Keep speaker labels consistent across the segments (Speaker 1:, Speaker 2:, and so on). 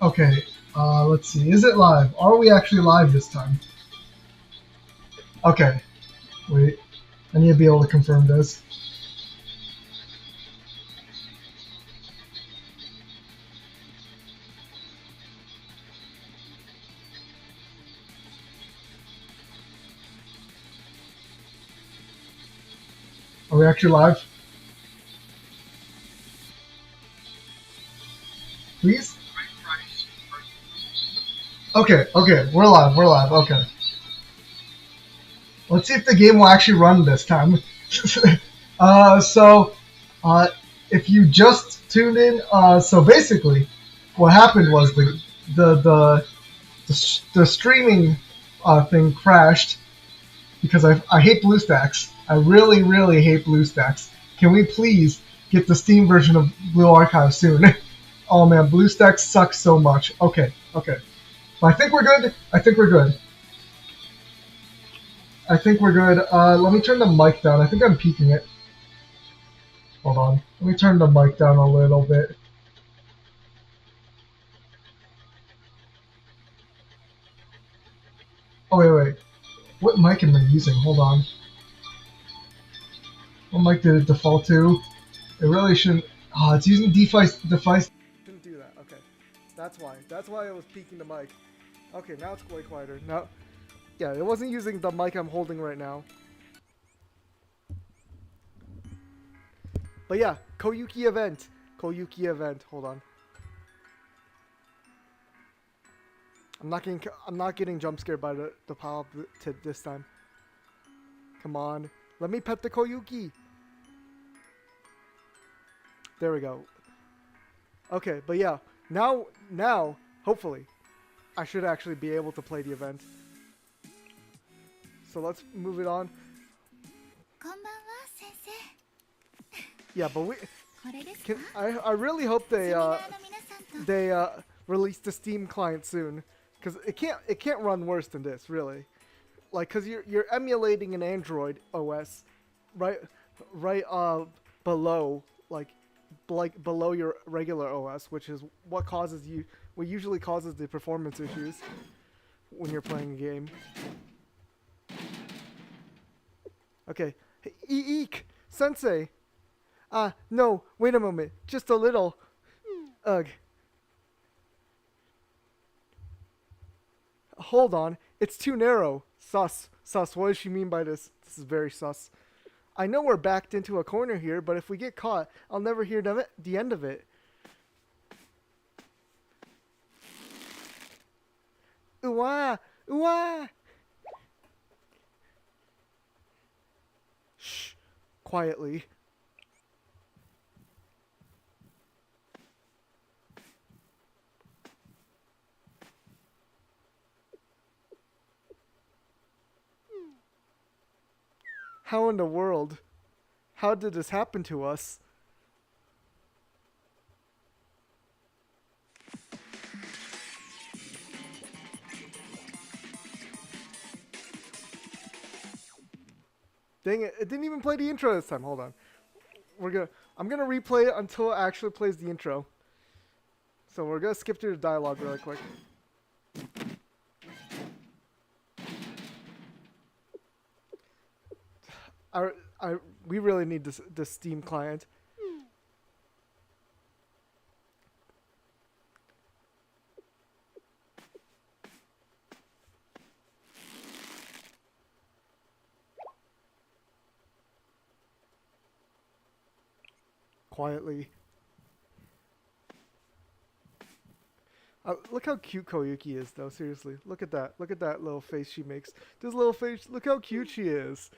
Speaker 1: Okay, let's see. Is it live? Are we actually live this time? Okay, wait. I need to be able to confirm this. Are we actually live? Please? Okay, we're live, okay. Let's see if the game will actually run this time. So, uh, if you just tuned in, so basically, what happened was the streaming thing crashed because I hate BlueStacks. I really, really hate BlueStacks. Can we please get the Steam version of Blue Archive soon? Oh man, BlueStacks sucks so much. Okay. But I think we're good. I think we're good. Let me turn the mic down. I think I'm peaking it. Hold on. Let me turn the mic down a little bit. Oh, wait. What mic am I using? Hold on. What mic did it default to? It really shouldn't. Oh, it's using device. Shouldn't do that. Okay. That's why. That's why I was peaking the mic. Okay, now it's way quieter. Now, yeah, it wasn't using the mic I'm holding right now. But yeah, Koyuki event. Hold on. I'm not getting jump scared by the pop to this time. Come on. Let me pet the Koyuki. There we go. Okay, but yeah. Now hopefully I should actually be able to play the event. So let's move it on. Yeah, but I really hope they release the Steam client soon, because it can't run worse than this, really. Like, cause you're emulating an Android OS, right below below your regular OS, which is what usually causes the performance issues when you're playing a game. Okay, hey, eek, Sensei. No, wait a moment, just a little. Ugh. Hold on, it's too narrow. Sus. What does she mean by this? This is very sus. I know we're backed into a corner here, but if we get caught, I'll never hear the end of it. Ooh-ah! Ooh-ah! Shh. Quietly. How in the world? How did this happen to us? Dang it, it didn't even play the intro this time. Hold on. I'm gonna replay it until it actually plays the intro. So we're gonna skip through the dialogue really quick. We really need this Steam client. Quietly. Look how cute Koyuki is, though. Seriously, look at that. Look at that little face she makes. This little face. Look how cute she is.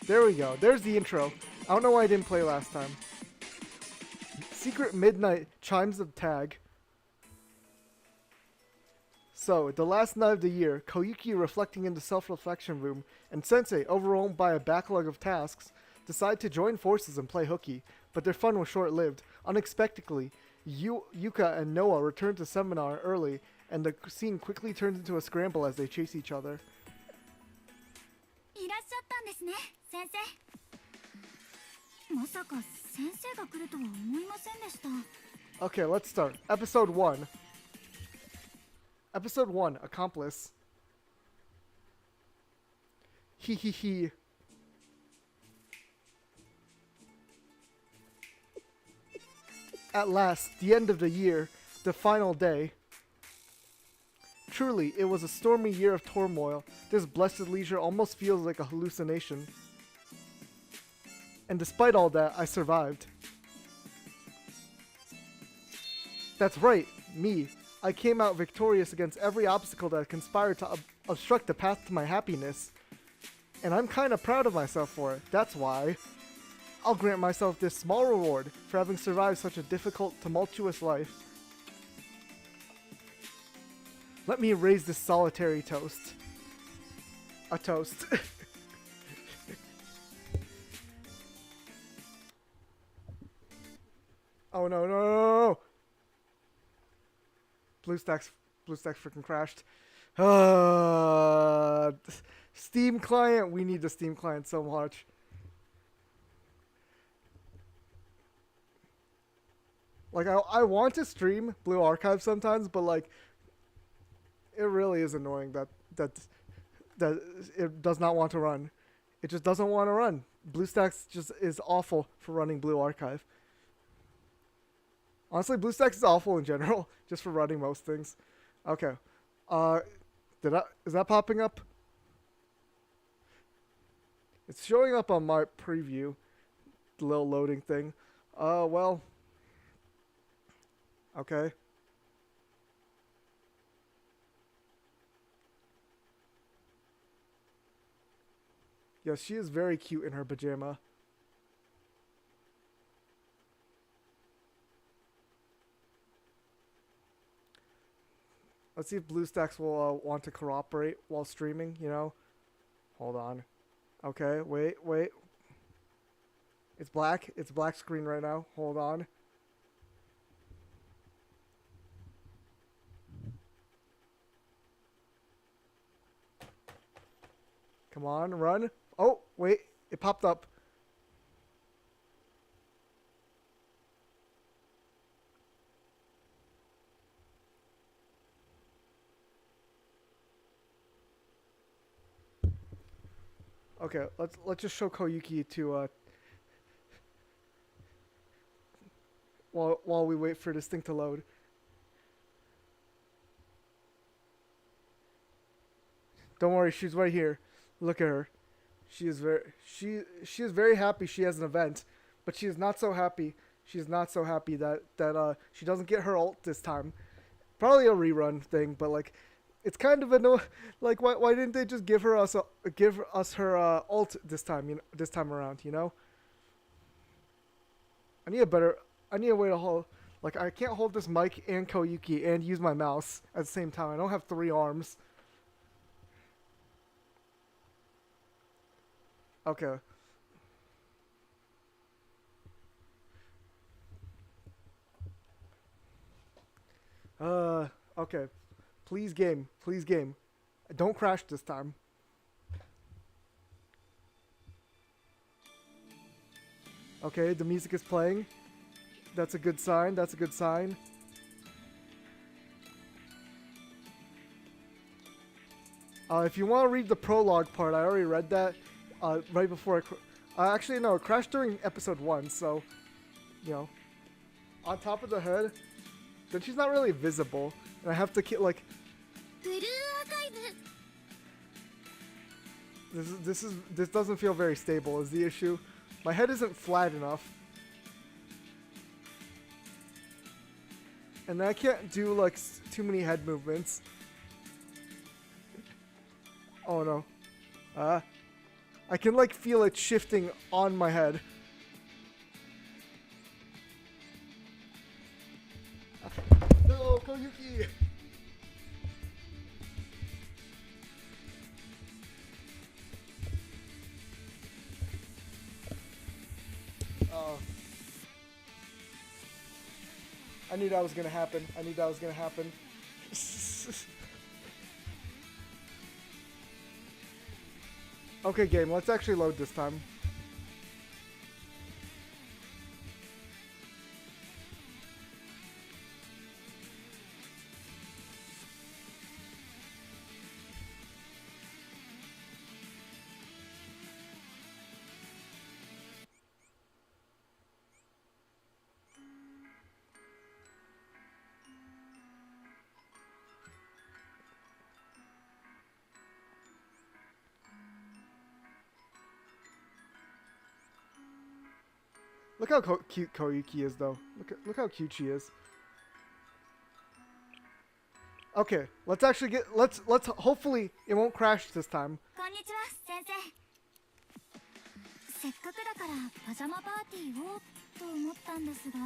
Speaker 1: There we go. There's the intro. I don't know why I didn't play last time. Secret Midnight Chimes of Tag. So, the last night of the year, Koyuki, reflecting in the self-reflection room, and Sensei, overwhelmed by a backlog of tasks, decide to join forces and play hooky, but their fun was short-lived. Unexpectedly, Yuka and Noah return to seminar early, and the scene quickly turns into a scramble as they chase each other.
Speaker 2: まさか先生が来るとは思いませんでした。
Speaker 1: Okay, let's start. Episode 1. Episode 1, Accomplice. Hee hee hee. At last, the end of the year, the final day. Truly, it was a stormy year of turmoil. This blessed leisure almost feels like a hallucination. And despite all that, I survived. That's right, me. I came out victorious against every obstacle that conspired to obstruct the path to my happiness. And I'm kinda proud of myself for it, that's why. I'll grant myself this small reward for having survived such a difficult, tumultuous life. Let me raise this solitary toast. A toast. Oh no, no, no, no! BlueStacks freaking crashed. Steam client, we need the Steam client so much. Like, I want to stream Blue Archive sometimes, but like, it really is annoying that it does not want to run. It just doesn't want to run. BlueStacks just is awful for running Blue Archive. Honestly, BlueStacks is awful in general, just for running most things. Okay. Is that popping up? It's showing up on my preview. The little loading thing. Well. Okay. Yes, she is very cute in her pajama. Let's see if BlueStacks will want to cooperate while streaming, you know? Hold on. Okay, wait. It's black. It's black screen right now. Hold on. Come on, run. Oh, wait. It popped up. Okay, let's just show Koyuki to while we wait for this thing to load. Don't worry, she's right here. Look at her. She is very happy she has an event, but she is not so happy. She is not so happy that she doesn't get her ult this time. Probably a rerun thing, but like, it's kind of annoying. Like, why didn't they just give us her ult this time? This time around, you know. I need a way to hold. Like, I can't hold this mic and Koyuki and use my mouse at the same time. I don't have 3 arms. Okay. Okay. Please game. Don't crash this time. Okay, the music is playing. That's a good sign. If you want to read the prologue part, I already read that right before actually, no, it crashed during episode 1, so, you know. On top of the head, then she's not really visible. And I have to like... This doesn't feel very stable is the issue. My head isn't flat enough. And I can't do like too many head movements. Oh no. I can like feel it shifting on my head. No, Koyuki! I knew that was gonna happen. Okay, game, let's actually load this time. Look how cute Koyuki is, though. Look how cute she is. Okay, let's actually get let's hopefully it won't crash this time.
Speaker 2: こんにちは先生。せっかくだからパジャマパーティーをと思ったんですが、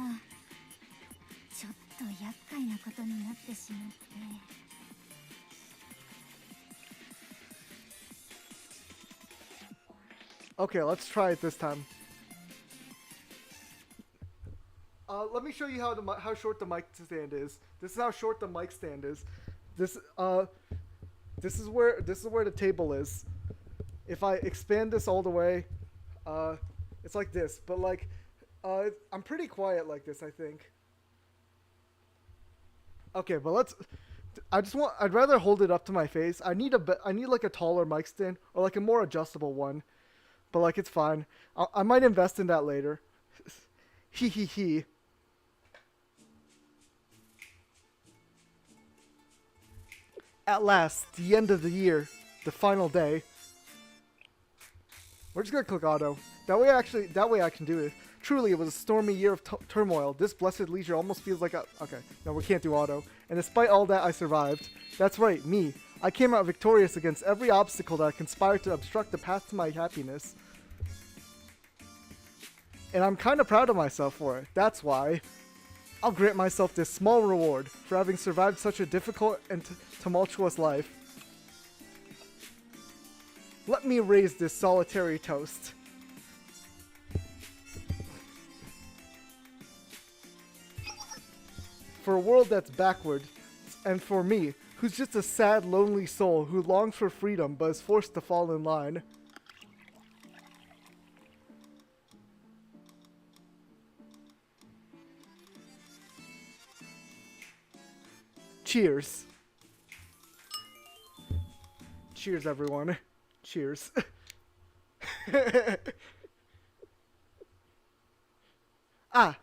Speaker 2: ちょっと厄介なことになってしまって。
Speaker 1: Okay, let's try it this time. Let me show you how short the mic stand is. This is how short the mic stand is. This is where the table is. If I expand this all the way, it's like this. But like, I'm pretty quiet like this, I think. Okay, but I'd rather hold it up to my face. I need like a taller mic stand or like a more adjustable one. But like, it's fine. I might invest in that later. Hee hee hee. At last, the end of the year, the final day. We're just gonna click auto. That way I can do it. Truly, it was a stormy year of turmoil. This blessed leisure almost feels like a... Okay, no, we can't do auto. And despite all that, I survived. That's right, me. I came out victorious against every obstacle that conspired to obstruct the path to my happiness. And I'm kind of proud of myself for it. That's why. I'll grant myself this small reward for having survived such a difficult and tumultuous life. Let me raise this solitary toast. For a world that's backward, and for me, who's just a sad, lonely soul who longs for freedom but is forced to fall in line. Cheers. Cheers, everyone. Cheers. Ah.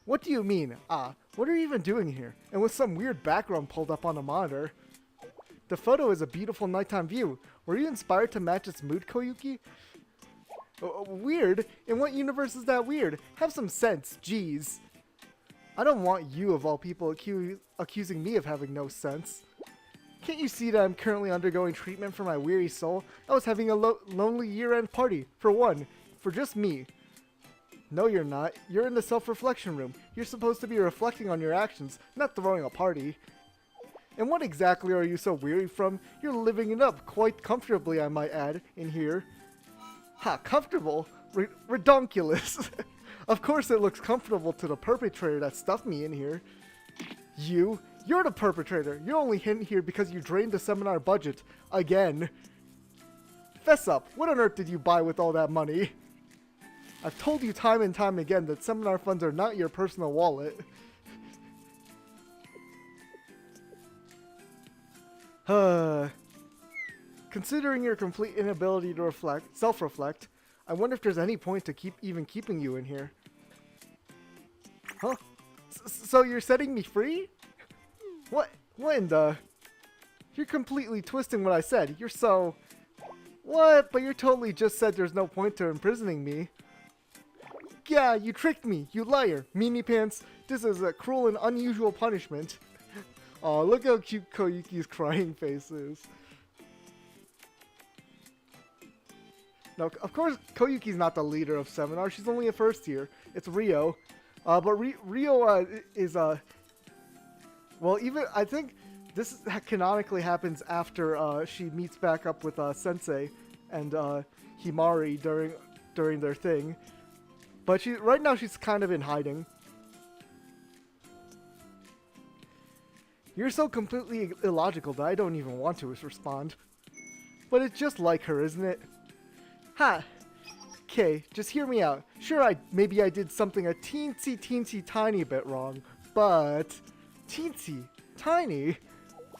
Speaker 1: What do you mean, ah? What are you even doing here? And with some weird background pulled up on the monitor. The photo is a beautiful nighttime view. Were you inspired to match its mood, Koyuki? Weird? In what universe is that weird? Have some sense, jeez. I don't want you, of all people, accusing me of having no sense. Can't you see that I'm currently undergoing treatment for my weary soul? I was having a lonely year-end party, for one, for just me. No, you're not. You're in the self-reflection room. You're supposed to be reflecting on your actions, not throwing a party. And what exactly are you so weary from? You're living it up quite comfortably, I might add, in here. Ha, comfortable? Redonkulous. Of course it looks comfortable to the perpetrator that stuffed me in here. You're the perpetrator. You're only in here because you drained the seminar budget. Again. Fess up. What on earth did you buy with all that money? I've told you time and time again that seminar funds are not your personal wallet. Considering your complete inability to self-reflect, I wonder if there's any point to keeping you in here. Huh? So you're setting me free? What in the... You're completely twisting what I said. You're so... What? But you totally just said there's no point to imprisoning me. Yeah, you tricked me, you liar. Mimi Pants, this is a cruel and unusual punishment. Aw, look how cute Koyuki's crying face is. Now, of course, Koyuki's not the leader of Seminar. She's only a first year. It's Rio. But Rio is... Well, even... I think this canonically happens after she meets back up with Sensei and Himari during their thing. But right now she's kind of in hiding. You're so completely illogical that I don't even want to respond. But it's just like her, isn't it? Ha! Okay, just hear me out. Sure, maybe I did something a teensy tiny bit wrong, but... Teensy? Tiny?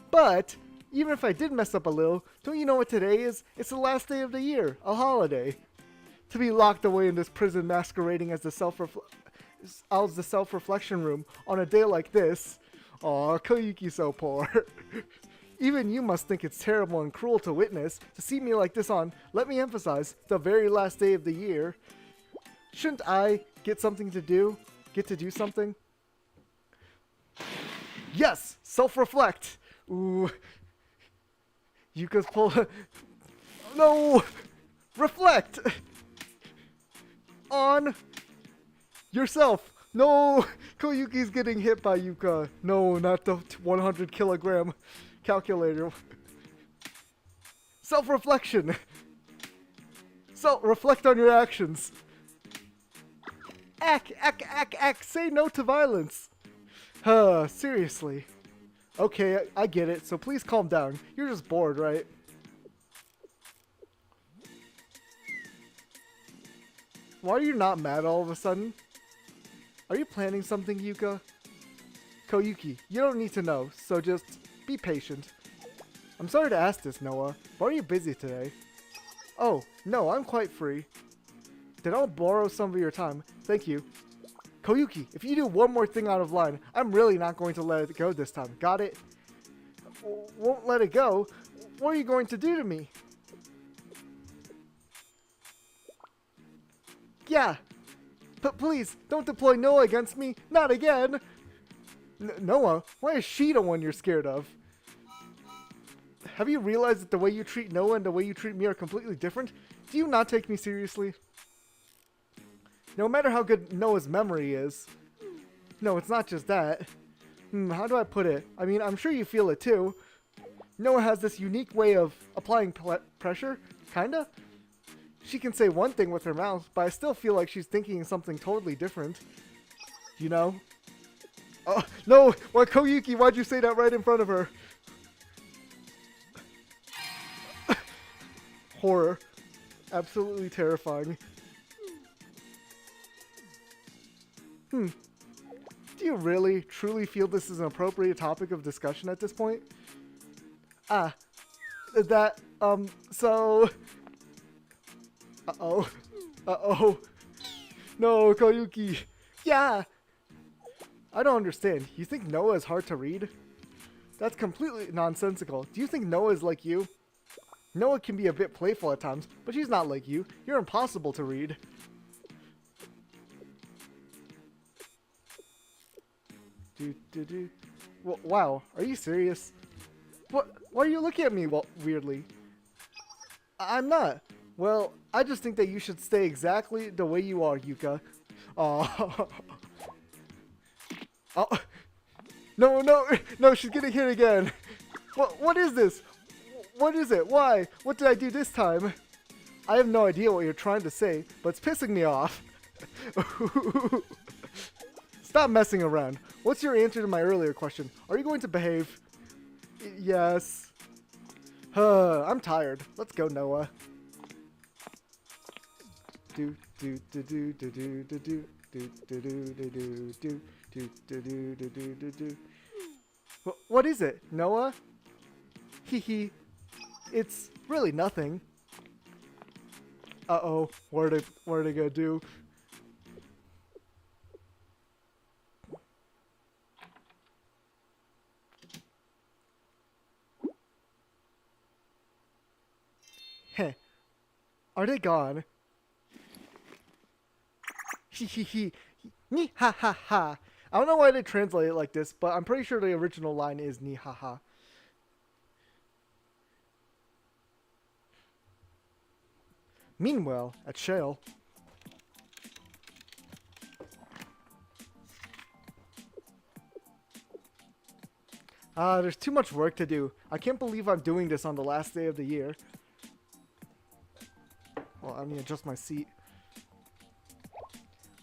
Speaker 1: But, even if I did mess up a little, don't you know what today is? It's the last day of the year, a holiday. To be locked away in this prison masquerading as the self-reflection room on a day like this. Aw, Koyuki's so poor. Even you must think it's terrible and cruel to witness, to see me like this on, let me emphasize, the very last day of the year. Shouldn't I get something to do? Get to do something? Yes! Self-reflect! Ooh. Yuka's pull... No! Reflect! On yourself! No! Koyuki's getting hit by Yuka. No, not the 100 kilogram calculator. Self-reflection! Reflect on your actions. Act, say no to violence. Seriously. Okay, I get it, so please calm down. You're just bored, right? Why are you not mad all of a sudden? Are you planning something, Yuka? Koyuki, you don't need to know, so just be patient. I'm sorry to ask this, Noah, but are you busy today? Oh, no, I'm quite free. Then I'll borrow some of your time. Thank you. Koyuki, if you do one more thing out of line, I'm really not going to let it go this time. Got it? Won't let it go? What are you going to do to me? Yeah. But please, don't deploy Noah against me. Not again. Noah? Why is she the one you're scared of? Have you realized that the way you treat Noah and the way you treat me are completely different? Do you not take me seriously? No matter how good Noah's memory is. No, it's not just that. How do I put it? I mean, I'm sure you feel it too. Noah has this unique way of applying pressure, kinda. She can say one thing with her mouth, but I still feel like she's thinking something totally different. You know? Oh, no! Why, Koyuki, why'd you say that right in front of her? Horror. Absolutely terrifying. Do you really, truly feel this is an appropriate topic of discussion at this point? So... Uh-oh. Uh-oh. No, Koyuki. Yeah! I don't understand. You think Noah is hard to read? That's completely nonsensical. Do you think Noah is like you? Noah can be a bit playful at times, but she's not like you. You're impossible to read. Wow, are you serious? What? Why are you looking at me weirdly? I'm not. Well, I just think that you should stay exactly the way you are, Yuka. Oh. Oh. No, she's getting hit again. What is this? What is it? Why? What did I do this time? I have no idea what you're trying to say, but it's pissing me off. Stop messing around. What's your answer to my earlier question? Are you going to behave? Yes. I'm tired. Let's go, Noah. What is it, Noah? Hee. It's really nothing. Uh-oh. What are they gonna do? Heh. Are they gone? Hee. Ni ha ha ha. I don't know why they translate it like this, but I'm pretty sure the original line is ni ha ha. Meanwhile, at Shale. There's too much work to do. I can't believe I'm doing this on the last day of the year. Well, let me adjust my seat.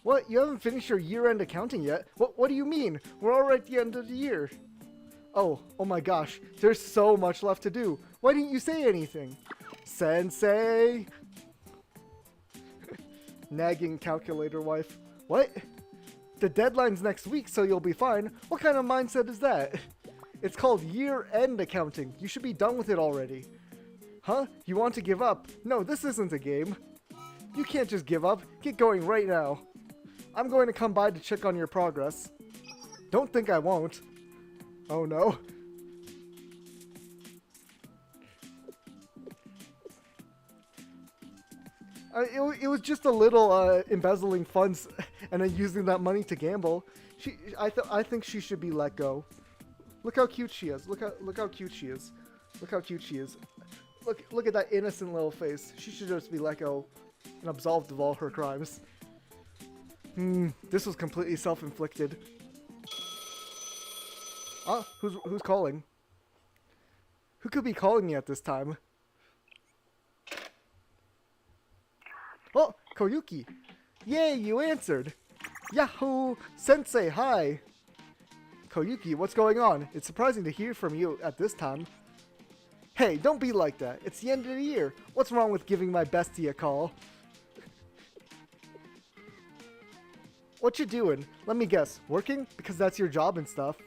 Speaker 1: What? You haven't finished your year-end accounting yet? What do you mean? We're already at the end of the year. Oh my gosh. There's so much left to do. Why didn't you say anything? Sensei! Nagging calculator wife. What? The deadline's next week, so you'll be fine. What kind of mindset is that? It's called year-end accounting. You should be done with it already. Huh? You want to give up? No, this isn't a game. You can't just give up. Get going right now. I'm going to come by to check on your progress. Don't think I won't. Oh no. It was just a little embezzling funds and then using that money to gamble. I think she should be let go. Look how cute she is. Look how cute she is. Look how cute she is. Look at that innocent little face. She should just be let go and absolved of all her crimes. This was completely self-inflicted. Ah, who's calling? Who could be calling me at this time? Oh, Koyuki. Yay, you answered. Yahoo! Sensei, hi! Koyuki, what's going on? It's surprising to hear from you at this time. Hey, don't be like that. It's the end of the year. What's wrong with giving my bestie a call? What you doing? Let me guess. Working? Because that's your job and stuff.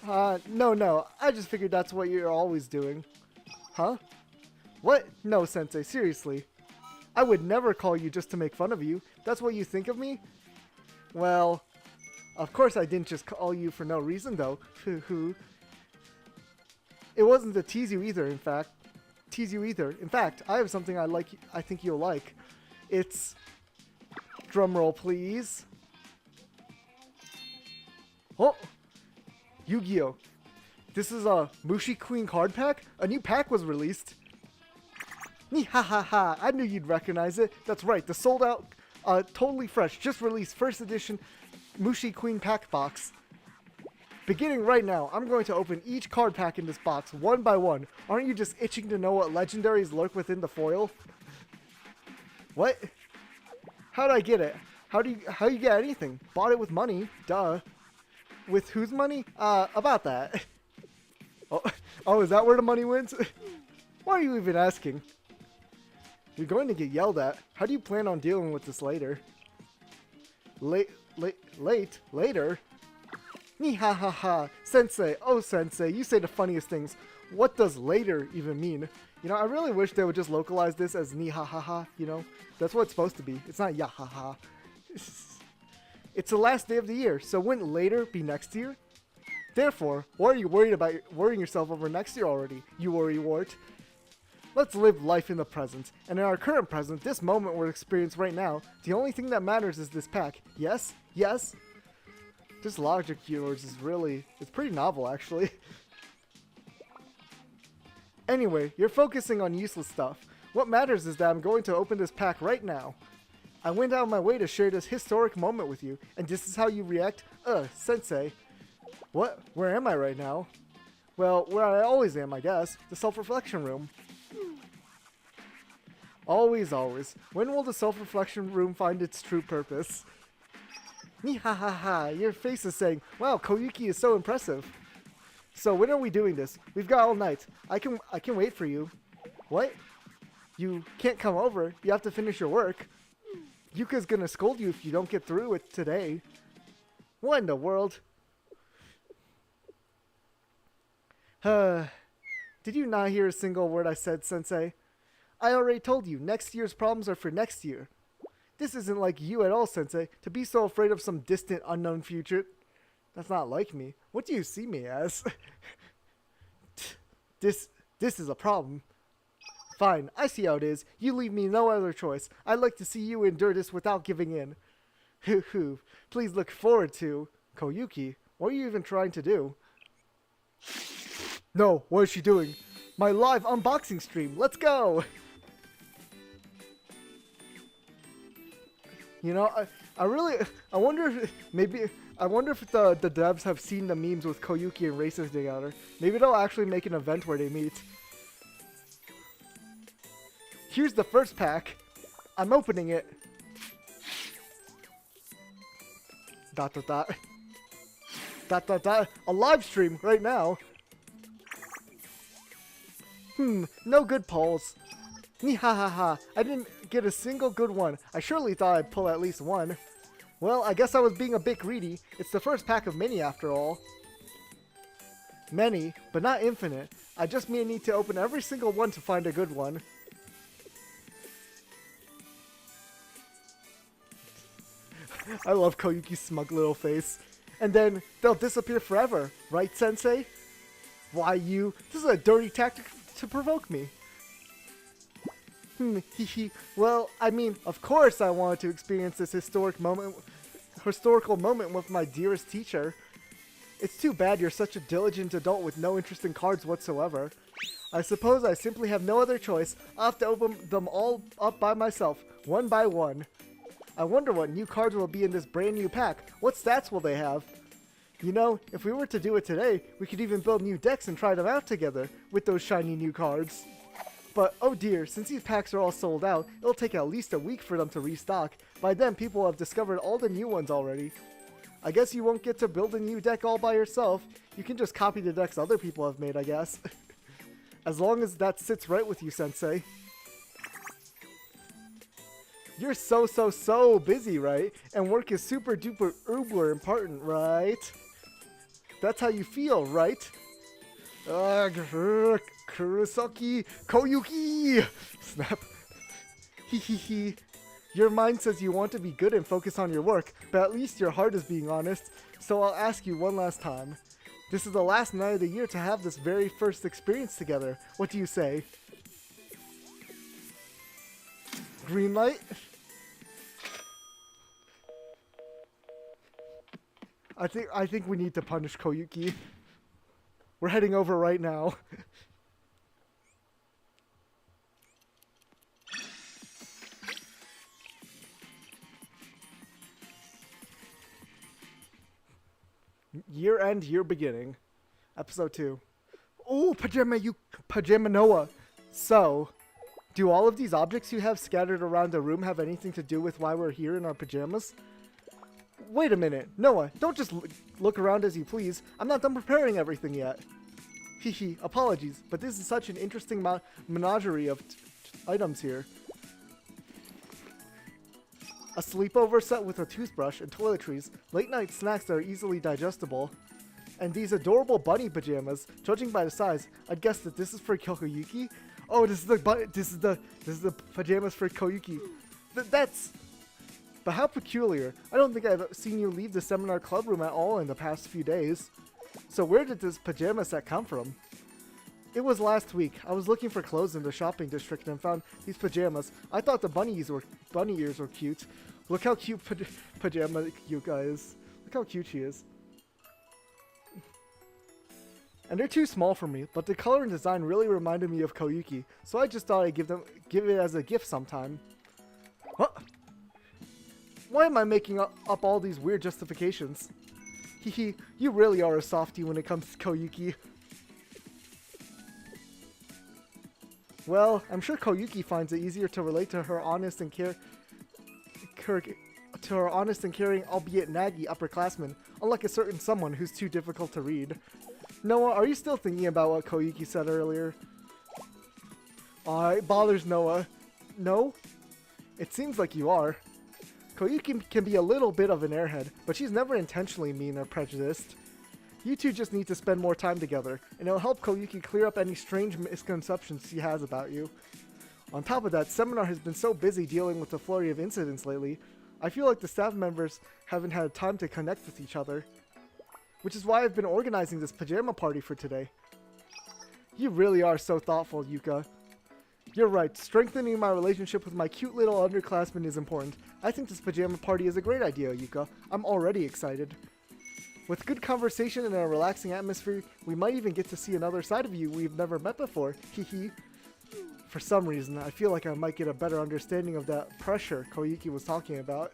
Speaker 1: No. I just figured that's what you're always doing. Huh? What? No, Sensei, seriously. I would never call you just to make fun of you. That's what you think of me? Well, of course I didn't just call you for no reason, though. It wasn't to tease you either, in fact. In fact, I have something I think you'll like. It's... Drumroll, please. Oh! Yu-Gi-Oh! This is a Mushi Queen card pack? A new pack was released. Ha! I knew you'd recognize it. That's right, the sold out, totally fresh, just released first edition Mushi Queen pack box. Beginning right now, I'm going to open each card pack in this box one by one. Aren't you just itching to know what legendaries lurk within the foil? What? How'd I get it? How you get anything? Bought it with money, duh. With whose money? About that. Oh, is that where the money went? Why are you even asking? You're going to get yelled at. How do you plan on dealing with this later? Later? Ha. Sensei, oh Sensei, you say the funniest things. What does later even mean? You know, I really wish they would just localize this as ni ha ha, you know? That's what it's supposed to be. It's not ya ha ha. It's the last day of the year, so wouldn't later be next year? Therefore, why are you worried about worrying yourself over next year already, you worrywart? Let's live life in the present, and in our current present, this moment we're experiencing right now, the only thing that matters is this pack. Yes? This logic of yours is it's pretty novel, actually. Anyway, you're focusing on useless stuff. What matters is that I'm going to open this pack right now. I went out of my way to share this historic moment with you, and this is how you react? Sensei. What? Where am I right now? Well, where I always am, I guess. The self-reflection room. Always. When will the self-reflection room find its true purpose? Ha. Your face is saying, wow, Koyuki is so impressive. So when are we doing this? We've got all night. I can wait for you. What? You can't come over. You have to finish your work. Yuka's gonna scold you if you don't get through it today. What in the world? Did you not hear a single word I said, Sensei? I already told you, next year's problems are for next year. This isn't like you at all, Sensei, to be so afraid of some distant, unknown future. That's not like me. What do you see me as? This is a problem. Fine, I see how it is. You leave me no other choice. I'd like to see you endure this without giving in. Please look forward to... Koyuki, what are you even trying to do? No, what is she doing? My live unboxing stream, let's go! You know, I wonder if the devs have seen the memes with Koyuki and races together. Maybe they'll actually make an event where they meet. Here's the first pack. I'm opening it. ... A live stream right now. No good polls. Ha. I didn't get a single good one. I surely thought I'd pull at least one. Well, I guess I was being a bit greedy. It's the first pack of many after all. Many, but not infinite. I just may need to open every single one to find a good one. I love Koyuki's smug little face. And then they'll disappear forever, right, Sensei? Why you? This is a dirty tactic to provoke me. Hee hee. Well, I mean, of course I wanted to experience this historical moment with my dearest teacher. It's too bad you're such a diligent adult with no interest in cards whatsoever. I suppose I simply have no other choice. I'll have to open them all up by myself, one by one. I wonder what new cards will be in this brand new pack. What stats will they have? You know, if we were to do it today, we could even build new decks and try them out together with those shiny new cards. But oh dear, since these packs are all sold out, it'll take at least a week for them to restock. By then, people will have discovered all the new ones already. I guess you won't get to build a new deck all by yourself. You can just copy the decks other people have made, I guess. As long as that sits right with you, Sensei. You're so busy, right? And work is super duper uber important, right? That's how you feel, right? Kurosaki Koyuki! Snap. Hee. Your mind says you want to be good and focus on your work, but at least your heart is being honest. So I'll ask you one last time. This is the last night of the year to have this very first experience together. What do you say? Green light? I think we need to punish Koyuki. We're heading over right now. Year end, year beginning. Episode 2. Ooh, Pajama Noah. So, do all of these objects you have scattered around the room have anything to do with why we're here in our pajamas? Wait a minute. Noah, don't just look around as you please. I'm not done preparing everything yet. Hehe, apologies, but this is such an interesting menagerie of items here. A sleepover set with a toothbrush and toiletries, late night snacks that are easily digestible, and these adorable bunny pajamas. Judging by the size, I'd guess that this is for Koyuki. Oh, this is the pajamas for Koyuki. That's. But how peculiar. I don't think I've seen you leave the seminar club room at all in the past few days. So where did this pajama set come from? It was last week. I was looking for clothes in the shopping district and found these pajamas. I thought the bunny ears were cute. Look how cute pajama Yuka is. Look how cute she is. And they're too small for me, but the color and design really reminded me of Koyuki, so I just thought I'd give it as a gift sometime. Huh? Why am I making up all these weird justifications? Hehe, you really are a softie when it comes to Koyuki. Well, I'm sure Koyuki finds it easier to relate to her honest and caring, albeit naggy upperclassmen, unlike a certain someone who's too difficult to read. Noah, are you still thinking about what Koyuki said earlier? It bothers Noah. No? It seems like you are. Koyuki can be a little bit of an airhead, but she's never intentionally mean or prejudiced. You two just need to spend more time together, and it'll help Koyuki clear up any strange misconceptions she has about you. On top of that, Seminar has been so busy dealing with the flurry of incidents lately, I feel like the staff members haven't had time to connect with each other. Which is why I've been organizing this pajama party for today. You really are so thoughtful, Yuka. You're right, strengthening my relationship with my cute little underclassman is important. I think this pajama party is a great idea, Yuka. I'm already excited. With good conversation and a relaxing atmosphere, we might even get to see another side of you we've never met before. Hehe. For some reason, I feel like I might get a better understanding of that pressure Koyuki was talking about.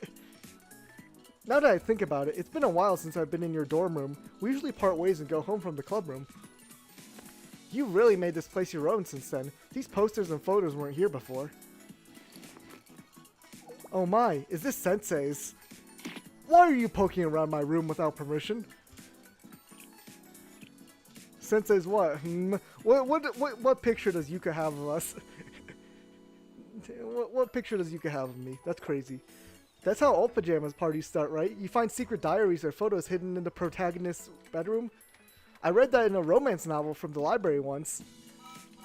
Speaker 1: Now that I think about it, it's been a while since I've been in your dorm room. We usually part ways and go home from the club room. You really made this place your own since then. These posters and photos weren't here before. Oh my, is this Sensei's? Why are you poking around my room without permission? Sensei's what? What picture does Yuka have of us? What picture does Yuka have of me? That's crazy. That's how all pajamas parties start, right? You find secret diaries or photos hidden in the protagonist's bedroom. I read that in a romance novel from the library once.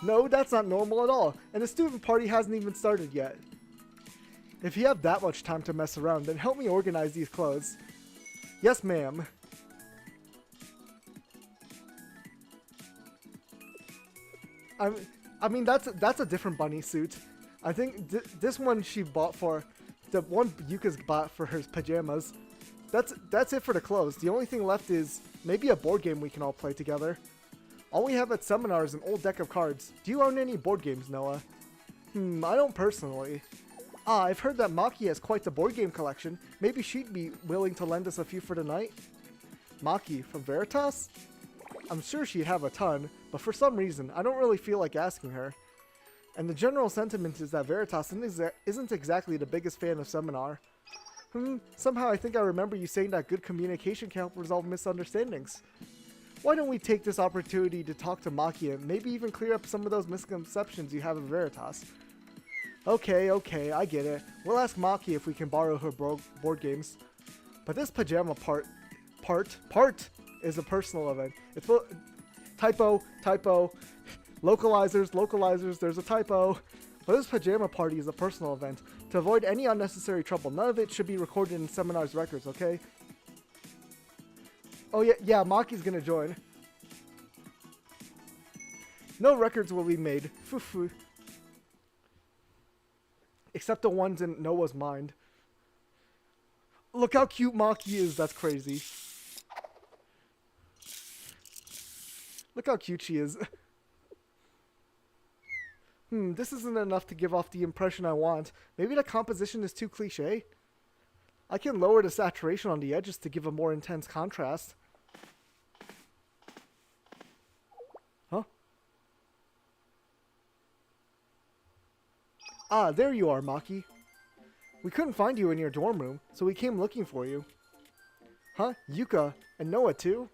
Speaker 1: No, that's not normal at all, and the student party hasn't even started yet. If you have that much time to mess around, then help me organize these clothes. Yes, ma'am. I mean, that's a different bunny suit. I think this one she bought for, the one Yuka's bought for her pajamas. That's it for the clothes. The only thing left is maybe a board game we can all play together. All we have at seminar is an old deck of cards. Do you own any board games, Noah? I don't personally. I've heard that Maki has quite the board game collection. Maybe she'd be willing to lend us a few for tonight. Maki, from Veritas? I'm sure she'd have a ton, but for some reason, I don't really feel like asking her. And the general sentiment is that Veritas isn't exactly the biggest fan of Seminar. Somehow I think I remember you saying that good communication can help resolve misunderstandings. Why don't we take this opportunity to talk to Maki and maybe even clear up some of those misconceptions you have of Veritas? Okay, I get it. We'll ask Maki if we can borrow her board games. But this pajama part is a personal event. It's typo. Localizers, there's a typo. But this pajama party is a personal event. To avoid any unnecessary trouble, none of it should be recorded in Seminar's records, okay? Oh yeah, Maki's gonna join. No records will be made. Foo-foo. Except the ones in Noah's mind. Look how cute Maki is, that's crazy. Look how cute she is. This isn't enough to give off the impression I want. Maybe the composition is too cliche. I can lower the saturation on the edges to give a more intense contrast. Huh? Ah, there you are, Maki. We couldn't find you in your dorm room, so we came looking for you. Huh? Yuka and Noah too?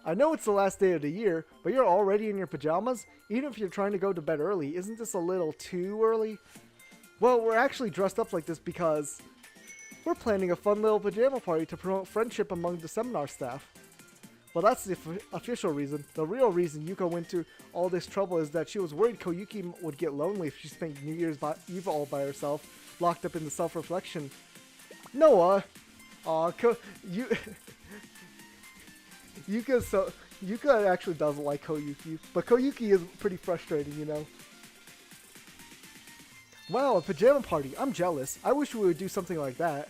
Speaker 1: I know it's the last day of the year, but you're already in your pajamas? Even if you're trying to go to bed early, isn't this a little too early? Well, we're actually dressed up like this because we're planning a fun little pajama party to promote friendship among the seminar staff. Well, that's the official reason. The real reason Yuka went to all this trouble is that she was worried Koyuki would get lonely if she spent New Year's Eve all by herself, locked up in the self-reflection. Noah! Aw, Yuka actually doesn't like Koyuki, but Koyuki is pretty frustrating, you know. Wow, a pajama party. I'm jealous. I wish we would do something like that.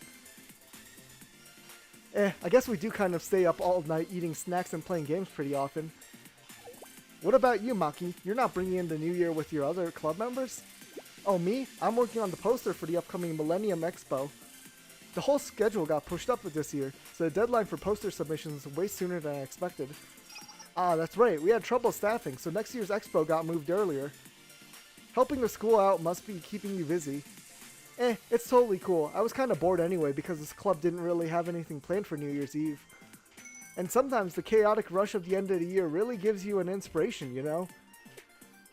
Speaker 1: I guess we do kind of stay up all night eating snacks and playing games pretty often. What about you, Maki? You're not bringing in the new year with your other club members? Oh, me? I'm working on the poster for the upcoming Millenium Expo. The whole schedule got pushed up this year, so the deadline for poster submissions is way sooner than I expected. Ah, that's right, we had trouble staffing, so next year's expo got moved earlier. Helping the school out must be keeping you busy. It's totally cool. I was kind of bored anyway because this club didn't really have anything planned for New Year's Eve. And sometimes the chaotic rush of the end of the year really gives you an inspiration, you know?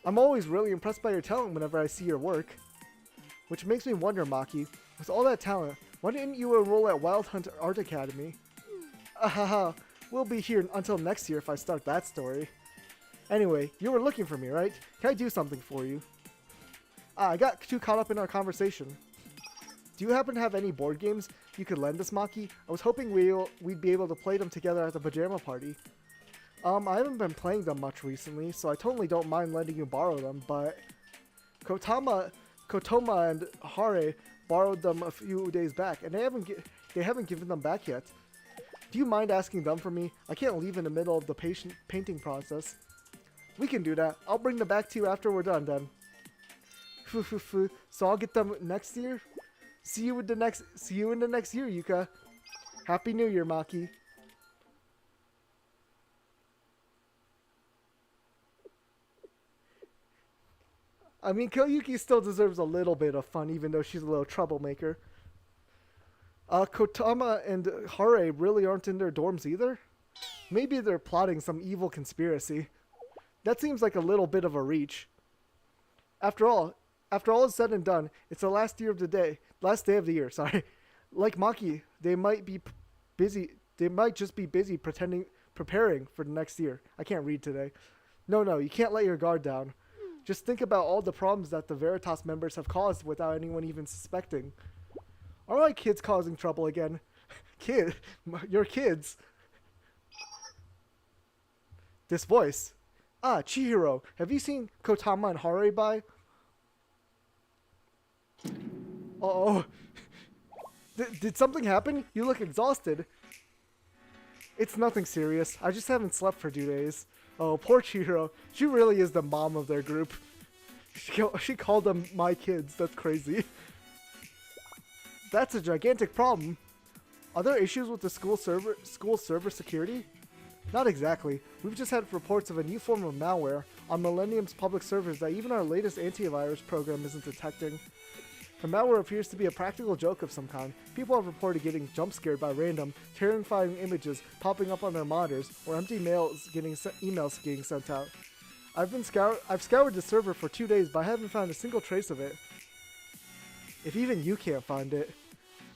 Speaker 1: I'm always really impressed by your talent whenever I see your work. Which makes me wonder, Maki, with all that talent, why didn't you enroll at Wild Hunt Art Academy? Ahaha, we'll be here until next year if I start that story. Anyway, you were looking for me, right? Can I do something for you? I got too caught up in our conversation. Do you happen to have any board games you could lend us, Maki? I was hoping we'd be able to play them together at the pajama party. I haven't been playing them much recently, so I totally don't mind letting you borrow them, but Kotoma and Hare borrowed them a few days back, and they haven't given them back yet. Do you mind asking them for me? I can't leave in the middle of the painting process. We can do that. I'll bring them back to you after we're done, then. So I'll get them next year? See you in the next year, Yuka. Happy New Year, Maki. I mean, Koyuki still deserves a little bit of fun, even though she's a little troublemaker. Kotama and Hare really aren't in their dorms either? Maybe they're plotting some evil conspiracy. That seems like a little bit of a reach. After all is said and done, it's the last day of the year, sorry. Like Maki, they might just be busy preparing for the next year. I can't read today. No, you can't let your guard down. Just think about all the problems that the Veritas members have caused without anyone even suspecting. Are my kids causing trouble again? Your kids. This voice. Ah, Chihiro, have you seen Kotama and Hare by? Uh-oh. Did something happen? You look exhausted. It's nothing serious. I just haven't slept for 2 days. Oh, poor Chihiro. She really is the mom of their group. She called them my kids. That's crazy. That's a gigantic problem. Are there issues with the school server security? Not exactly. We've just had reports of a new form of malware on Millennium's public servers that even our latest antivirus program isn't detecting. The malware appears to be a practical joke of some kind. People have reported getting jump scared by random, terrifying images popping up on their monitors, or empty emails getting sent out. I've scoured the server for 2 days, but I haven't found a single trace of it. If even you can't find it.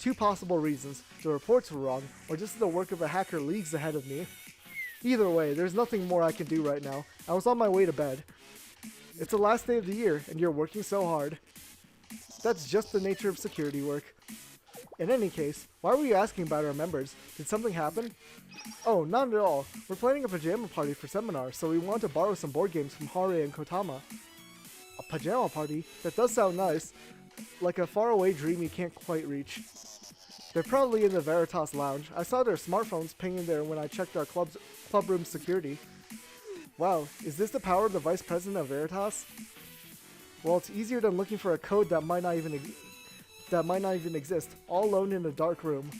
Speaker 1: 2 possible reasons: the reports were wrong, or this is the work of a hacker leagues ahead of me. Either way, there's nothing more I can do right now. I was on my way to bed. It's the last day of the year, and you're working so hard. That's just the nature of security work. In any case, why were you asking about our members? Did something happen? Oh, not at all. We're planning a pajama party for seminar, so we want to borrow some board games from Hare and Kotama. A pajama party? That does sound nice. Like a faraway dream you can't quite reach. They're probably in the Veritas lounge. I saw their smartphones pinging there when I checked our club room security. Wow, is this the power of the vice president of Veritas? Well, it's easier than looking for a code that might not even exist, all alone in a dark room.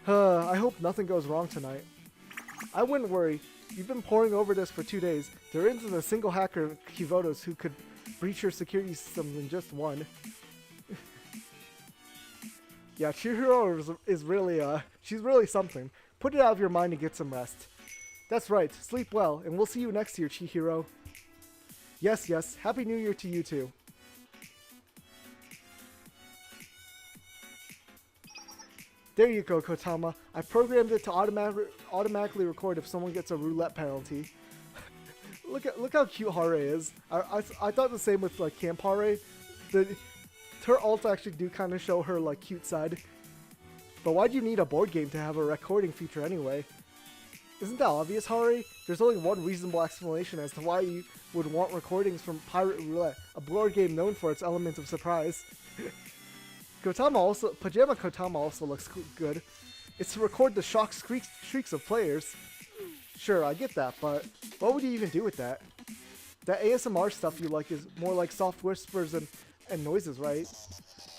Speaker 1: I hope nothing goes wrong tonight. I wouldn't worry. You've been poring over this for 2 days. There isn't a single hacker in Kivotos who could breach your security systems in just one. Yeah, Chihiro is really, she's really something. Put it out of your mind and get some rest. That's right. Sleep well, and we'll see you next year, Chihiro. Yes, yes. Happy New Year to you too. There you go, Kotama. I programmed it to automatically record if someone gets a roulette penalty. Look how cute Hare is. I thought the same with like Camp Hare. Her ults actually do kind of show her like cute side. But why do you need a board game to have a recording feature anyway? Isn't that obvious, Hare? There's only one reasonable explanation as to why you would want recordings from Pirate Roulette, a board game known for its element of surprise. Pajama Kotama also looks good. It's to record the shocked shrieks of players. Sure, I get that, but what would you even do with that? That ASMR stuff you like is more like soft whispers and noises, right?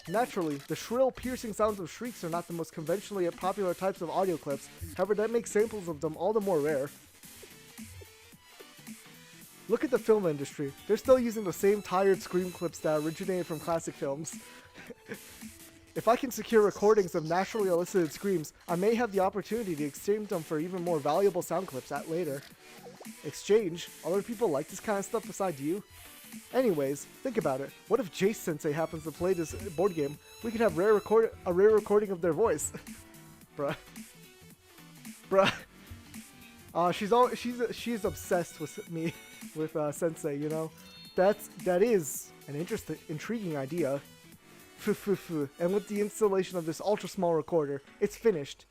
Speaker 1: Naturally, the shrill, piercing sounds of shrieks are not the most conventionally popular types of audio clips, however that makes samples of them all the more rare. Look at the film industry. They're still using the same tired scream clips that originated from classic films. If I can secure recordings of naturally elicited screams, I may have the opportunity to exchange them for even more valuable sound clips at later. Exchange? Other people like this kind of stuff besides you? Anyways, think about it. What if Jace Sensei happens to play this board game? We could have a rare recording of their voice. Bruh. She's obsessed with me, with Sensei, you know? That is an intriguing idea. And with the installation of this ultra small recorder, it's finished.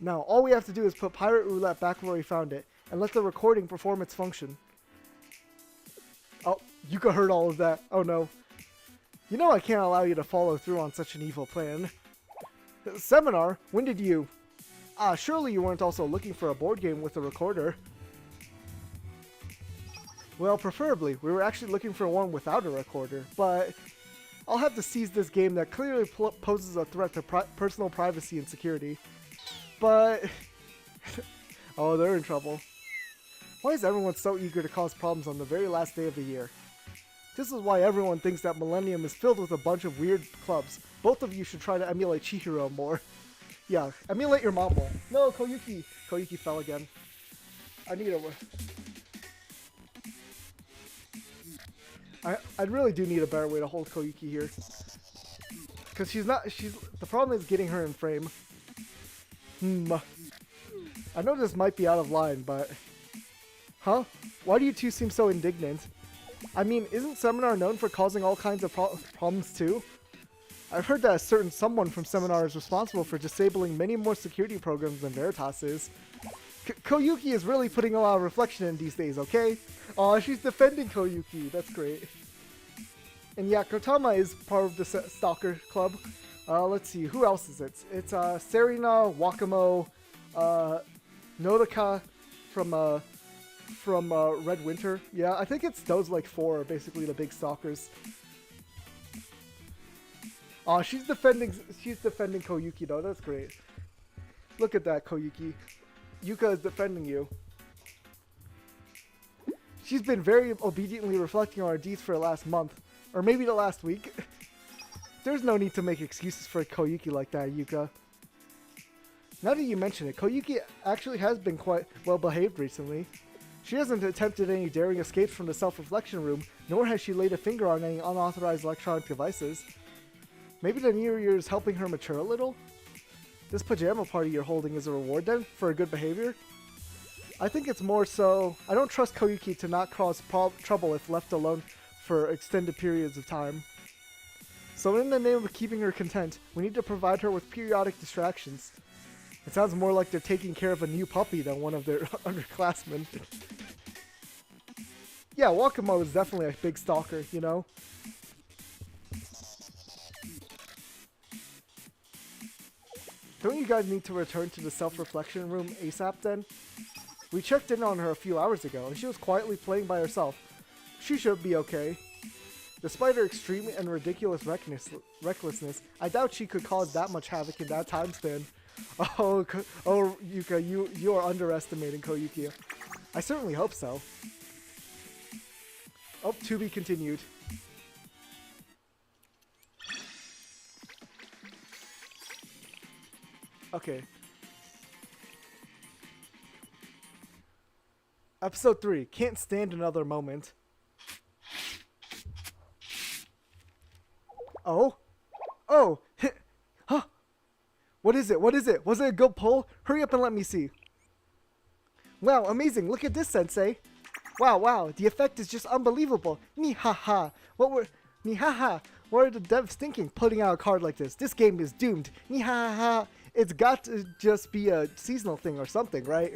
Speaker 1: Now, all we have to do is put Pirate Roulette back where we found it, and let the recording perform its function. Oh, you could heard all of that. Oh no. You know I can't allow you to follow through on such an evil plan. Seminar? When did you... surely you weren't also looking for a board game with a recorder. Well, preferably, we were actually looking for one without a recorder, but... I'll have to seize this game that clearly poses a threat to personal privacy and security. But... oh, they're in trouble. Why is everyone so eager to cause problems on the very last day of the year? This is why everyone thinks that Millennium is filled with a bunch of weird clubs. Both of you should try to emulate Chihiro more. Yeah, emulate your mom more. No, Koyuki! Koyuki fell again. I need a... I really do need a better way to hold Koyuki here. Because the problem is getting her in frame. I know this might be out of line, but... Huh? Why do you two seem so indignant? I mean, isn't Seminar known for causing all kinds of problems too? I've heard that a certain someone from Seminar is responsible for disabling many more security programs than Veritas is. Koyuki is really putting a lot of reflection in these days, okay? Aw, she's defending Koyuki. That's great. And yeah, Kotama is part of the Stalker Club. Let's see, who else is it? It's Serena, Wakamo, Nodoka from Red Winter. Yeah, I think it's those like 4 are basically the big stalkers. Oh, she's defending Koyuki though. That's great. Look at that, Koyuki. Yuka is defending you. She's been very obediently reflecting on our deeds for the last month. Or maybe the last week. There's no need to make excuses for Koyuki like that, Yuka. Now that you mention it, Koyuki actually has been quite well behaved recently. She hasn't attempted any daring escapes from the self-reflection room, nor has she laid a finger on any unauthorized electronic devices. Maybe the new year is helping her mature a little? This pajama party you're holding is a reward then, for a good behavior? I think it's more so, I don't trust Koyuki to not cause trouble if left alone for extended periods of time. So in the name of keeping her content, we need to provide her with periodic distractions. It sounds more like they're taking care of a new puppy than one of their underclassmen. Yeah, Wakamo is definitely a big stalker, you know? Don't you guys need to return to the self-reflection room ASAP then? We checked in on her a few hours ago, and she was quietly playing by herself. She should be okay. Despite her extreme and ridiculous recklessness, I doubt she could cause that much havoc in that time span. Oh, Yuka, you are underestimating Koyuki. I certainly hope so. Oh, to be continued. Okay. Episode 3. Can't stand another moment. Oh? Oh! Huh? What is it? What is it? Was it a good pull? Hurry up and let me see. Wow, amazing. Look at this, Sensei. Wow. The effect is just unbelievable. Ni-ha-ha. Ni-ha-ha. What are the devs thinking putting out a card like this? This game is doomed. Ni-ha-ha. It's got to just be a seasonal thing or something, right?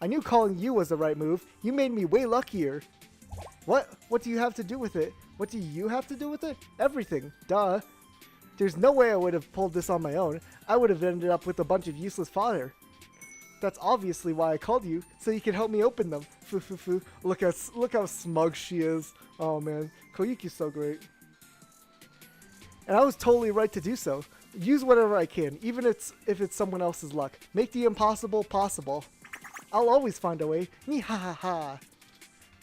Speaker 1: I knew calling you was the right move. You made me way luckier. What? What do you have to do with it? What do you have to do with it? Everything. Duh. There's no way I would have pulled this on my own. I would have ended up with a bunch of useless fodder. That's obviously why I called you, so you can help me open them. Foo. Look how smug she is. Oh man, Koyuki's so great. And I was totally right to do so. Use whatever I can, even if it's someone else's luck. Make the impossible possible. I'll always find a way. Ni-ha-ha-ha.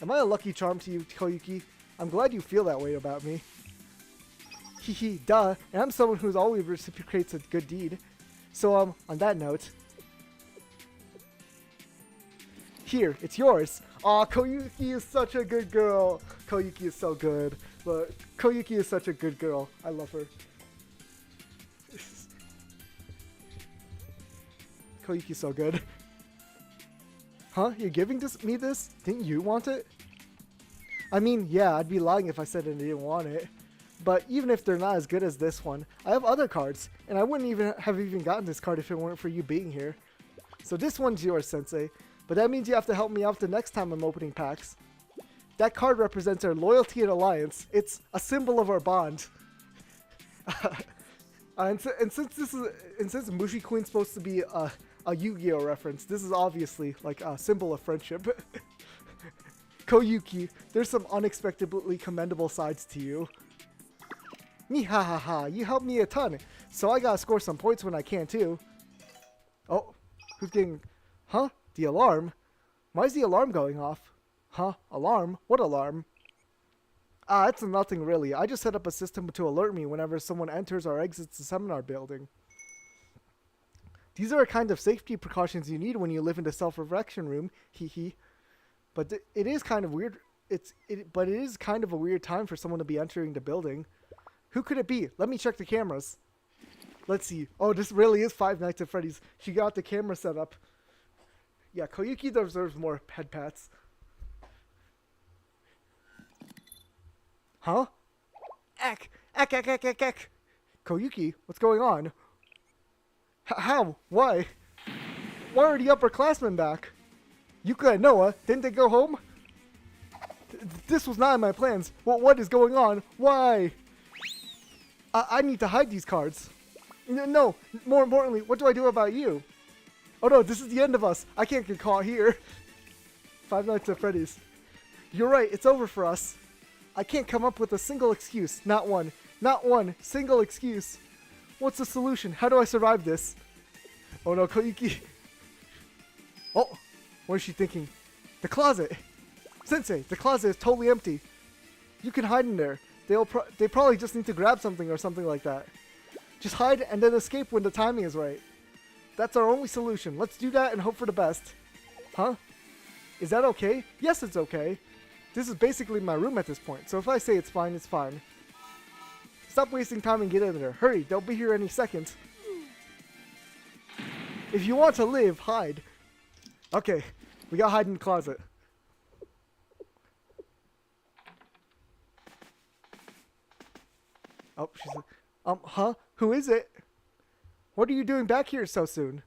Speaker 1: Am I a lucky charm to you, Koyuki? I'm glad you feel that way about me. Hee, duh. And I'm someone who's always reciprocates a good deed. So, on that note. Here, it's yours. Aw, Koyuki is such a good girl. Koyuki is so good. Look, Koyuki is such a good girl. I love her. Koyuki's so good. Huh? You're giving me this? Didn't you want it? I mean, yeah, I'd be lying if I said I didn't want it. But even if they're not as good as this one, I have other cards, and I wouldn't even have gotten this card if it weren't for you being here. So this one's yours, Sensei. But that means you have to help me out the next time I'm opening packs. That card represents our loyalty and alliance. It's a symbol of our bond. And since Mushi Queen's supposed to be a Yu-Gi-Oh reference, this is obviously like a symbol of friendship. Koyuki, there's some unexpectedly commendable sides to you. Ni-ha-ha-ha, you helped me a ton, so I gotta score some points when I can too. Oh, who's getting... Huh? The alarm? Why is the alarm going off? Huh? Alarm? What alarm? Ah, it's nothing really. I just set up a system to alert me whenever someone enters or exits the seminar building. These are a kind of safety precautions you need when you live in the self-reflection room, hee. But it is kind of weird. But it is kind of a weird time for someone to be entering the building. Who could it be? Let me check the cameras. Let's see. Oh, this really is Five Nights at Freddy's. She got the camera set up. Yeah, Koyuki deserves more head pats. Huh? Eck! Koyuki, what's going on? How? Why? Why are the upperclassmen back? Yuka and Noah, didn't they go home? This was not in my plans. What is going on? Why? I need to hide these cards. No, more importantly, what do I do about you? Oh no, this is the end of us. I can't get caught here. Five Nights at Freddy's. You're right, it's over for us. I can't come up with a single excuse. Not one. Not one single excuse. What's the solution? How do I survive this? Oh no, Koyuki. Oh, what is she thinking? The closet. Sensei, the closet is totally empty. You can hide in there. They probably just need to grab something or something like that. Just hide and then escape when the timing is right. That's our only solution. Let's do that and hope for the best. Huh? Is that okay? Yes, it's okay. This is basically my room at this point, so if I say it's fine, it's fine. Stop wasting time and get in there. Hurry, they'll be here any second. If you want to live, hide. Okay, we gotta hide in the closet. Oh, she's huh? Who is it? What are you doing back here so soon?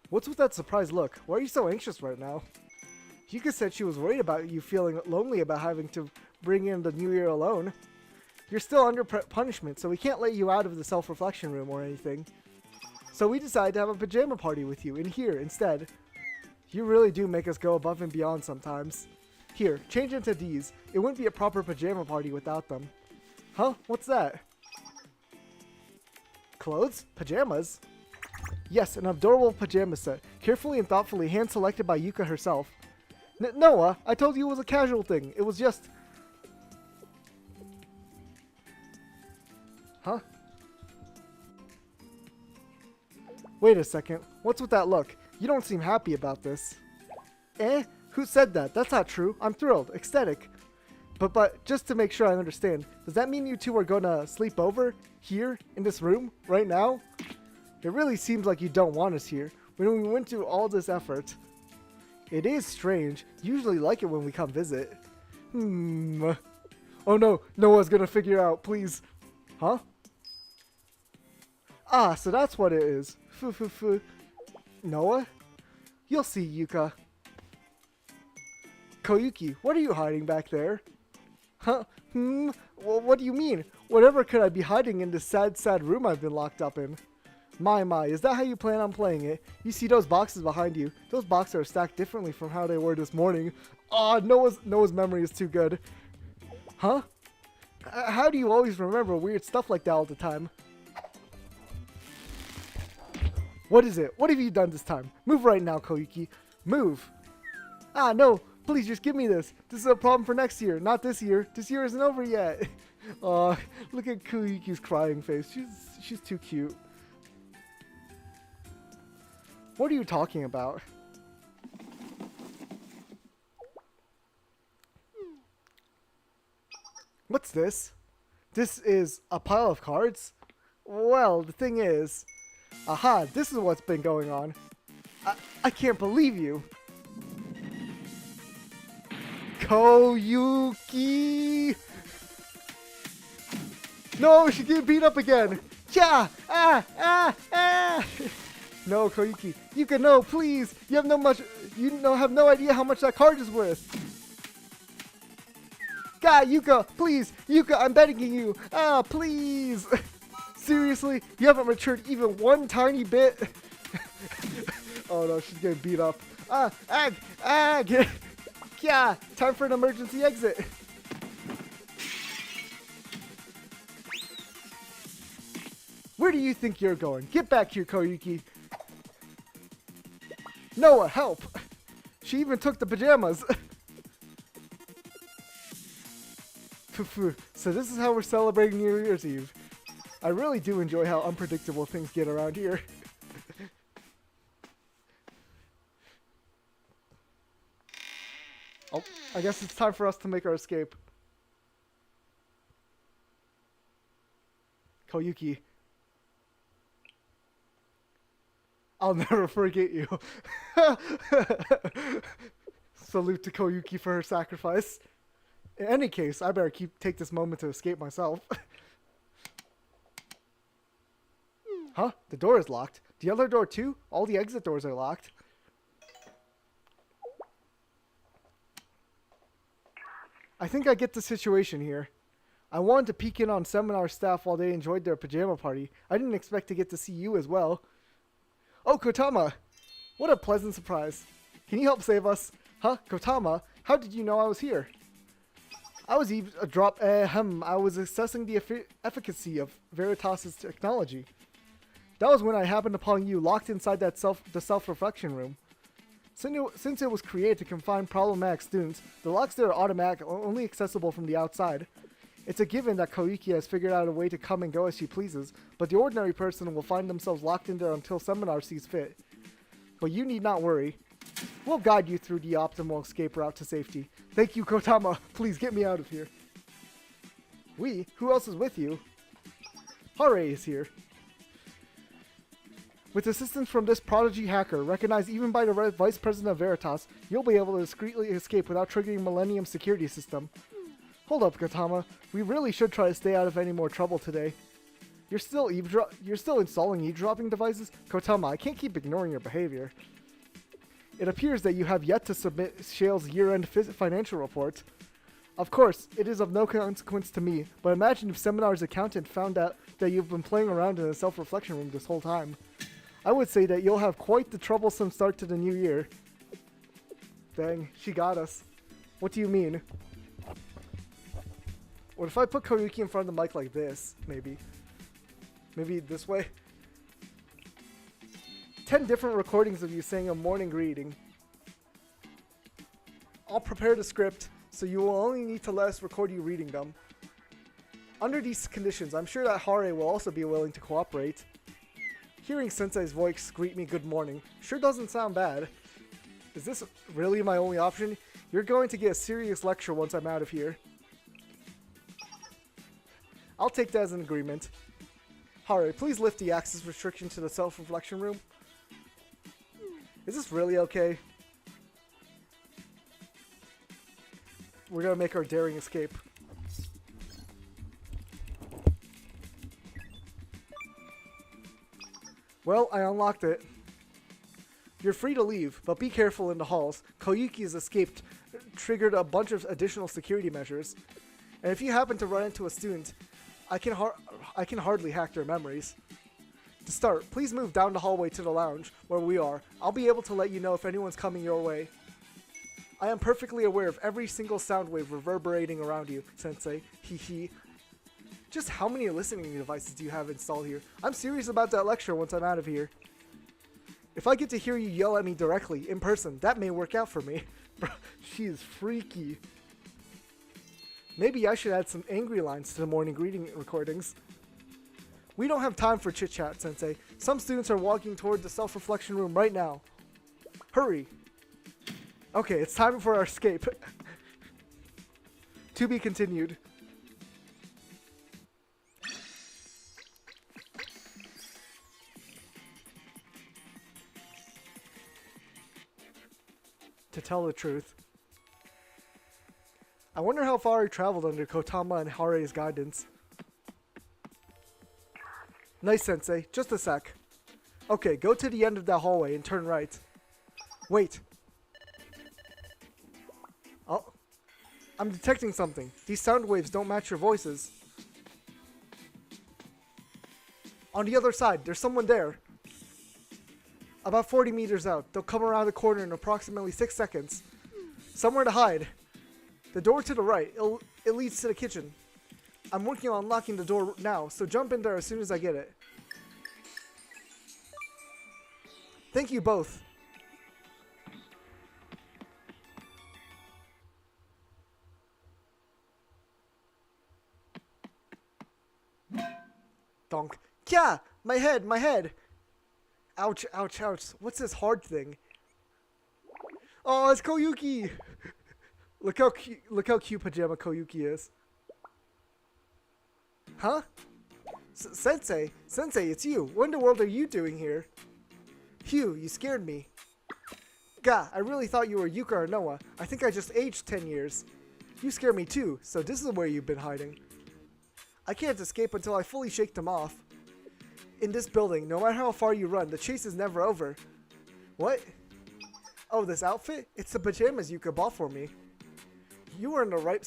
Speaker 1: What's with that surprised look? Why are you so anxious right now? Yuka said she was worried about you feeling lonely about having to bring in the new year alone. You're still under punishment, so we can't let you out of the self-reflection room or anything. So we decided to have a pajama party with you in here instead. You really do make us go above and beyond sometimes. Here, change into these. It wouldn't be a proper pajama party without them. Huh? What's that? Clothes? Pajamas? Yes, an adorable pajama set. Carefully and thoughtfully hand-selected by Yuka herself. Noah, I told you it was a casual thing. It was just... Huh? Wait a second. What's with that look? You don't seem happy about this. Eh? Who said that? That's not true. I'm thrilled. Ecstatic. But just to make sure I understand, does that mean you two are gonna sleep over? Here? In this room? Right now? It really seems like you don't want us here, when we went through all this effort. It is strange. Usually like it when we come visit. Oh no, Noah's gonna figure out, please. Huh? Ah, so that's what it is. Noah? You'll see, Yuka. Koyuki, what are you hiding back there? Huh? Well, what do you mean? Whatever could I be hiding in this sad, sad room I've been locked up in? My, is that how you plan on playing it? You see those boxes behind you? Those boxes are stacked differently from how they were this morning. Ah, Noah's memory is too good. Huh? How do you always remember weird stuff like that all the time? What is it? What have you done this time? Move right now, Koyuki. Move. Ah, no. Please, just give me this. This is a problem for next year, not this year. This year isn't over yet. Aw, look at Koyuki's crying face. She's too cute. What are you talking about? What's this? This is a pile of cards? Well, the thing is... Aha, this is what's been going on. I can't believe you. Koyuki! No, she's getting beat up again. Yeah! No, Koyuki. Yuka, no, please. You have have no idea how much that card is worth. God, Yuka, please. Yuka, I'm begging you. Ah, please. Seriously? You haven't matured even one tiny bit? Oh no, she's getting beat up. Yeah, time for an emergency exit. Where do you think you're going? Get back here, Koyuki. Noah, help! She even took the pajamas. So this is how we're celebrating New Year's Eve. I really do enjoy how unpredictable things get around here. Oh, I guess it's time for us to make our escape. Koyuki. I'll never forget you. Salute to Koyuki for her sacrifice. In any case, I better take this moment to escape myself. Huh? The door is locked. The other door too? All the exit doors are locked. I think I get the situation here. I wanted to peek in on seminar staff while they enjoyed their pajama party. I didn't expect to get to see you as well. Oh, Kotama! What a pleasant surprise. Can you help save us? Huh? Kotama? How did you know I was here? I was I was assessing the efficacy of Veritas's technology. That was when I happened upon you locked inside the self-reflection room. Since it was created to confine problematic students, the locks there are automatic, only accessible from the outside. It's a given that Koiki has figured out a way to come and go as she pleases, but the ordinary person will find themselves locked in there until seminar sees fit. But you need not worry. We'll guide you through the optimal escape route to safety. Thank you, Kotama. Please get me out of here. We? Who else is with you? Hare is here. With assistance from this prodigy hacker, recognized even by the Vice President of Veritas, you'll be able to discreetly escape without triggering Millenium's security system. Hold up, Kotama. We really should try to stay out of any more trouble today. You're still installing eavesdropping devices? Kotama, I can't keep ignoring your behavior. It appears that you have yet to submit Shale's year-end financial report. Of course, it is of no consequence to me, but imagine if Seminar's accountant found out that you've been playing around in a self-reflection room this whole time. I would say that you'll have quite the troublesome start to the new year. Dang, she got us. What do you mean? What if I put Koyuki in front of the mic like this, maybe? Maybe this way? 10 different recordings of you saying a morning greeting. I'll prepare the script, so you will only need to let us record you reading them. Under these conditions, I'm sure that Hare will also be willing to cooperate. Hearing Sensei's voice greet me good morning sure doesn't sound bad. Is this really my only option? You're going to get a serious lecture once I'm out of here. I'll take that as an agreement. Hare, please lift the access restriction to the self-reflection room. Is this really okay? We're gonna make our daring escape. Well, I unlocked it. You're free to leave, but be careful in the halls. Koyuki's escape triggered a bunch of additional security measures. And if you happen to run into a student, I can hardly hack their memories. To start, please move down the hallway to the lounge, where we are. I'll be able to let you know if anyone's coming your way. I am perfectly aware of every single sound wave reverberating around you, Sensei. Hee. Just how many listening devices do you have installed here? I'm serious about that lecture once I'm out of here. If I get to hear you yell at me directly, in person, that may work out for me. Bro, she is freaky. Maybe I should add some angry lines to the morning greeting recordings. We don't have time for chit-chat, Sensei. Some students are walking toward the self-reflection room right now. Hurry. Okay, it's time for our escape. To be continued. To tell the truth, I wonder how far he traveled under Kotama and Hare's guidance. Nice, Sensei. Just a sec. Okay, go to the end of that hallway and turn right. Wait. Oh. I'm detecting something. These sound waves don't match your voices. On the other side, there's someone there. About 40 meters out. They'll come around the corner in approximately 6 seconds. Somewhere to hide. The door to the right. It leads to the kitchen. I'm working on unlocking the door now, so jump in there as soon as I get it. Thank you both. Donk. Kya! My head! Ouch, ouch, ouch. What's this hard thing? Oh, it's Koyuki! Look how cute pajama Koyuki is. Huh? Sensei, it's you. What in the world are you doing here? Phew, you scared me. Gah, I really thought you were Yuka or Noah. I think I just aged 10 years. You scare me too, so this is where you've been hiding. I can't escape until I fully shake them off. In this building, no matter how far you run, the chase is never over. What? Oh, this outfit? It's the pajamas Yuka bought for me. You were in the right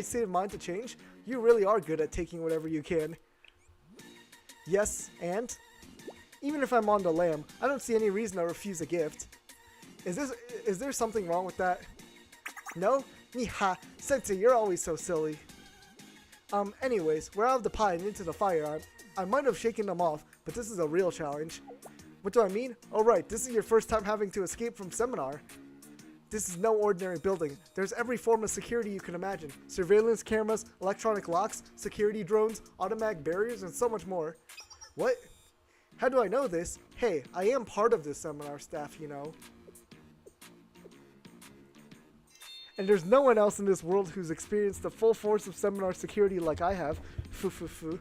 Speaker 1: state of mind to change. You really are good at taking whatever you can. Yes, and even if I'm on the lam, I don't see any reason to refuse a gift. Is there something wrong with that? No? Niha, Sensei, you're always so silly. Anyways, we're out of the pie and into the fire. I might have shaken them off, but this is a real challenge. What do I mean? Oh right, this is your first time having to escape from seminar. This is no ordinary building. There's every form of security you can imagine. Surveillance cameras, electronic locks, security drones, automatic barriers, and so much more. What? How do I know this? Hey, I am part of this seminar staff, you know. And there's no one else in this world who's experienced the full force of seminar security like I have. Foo.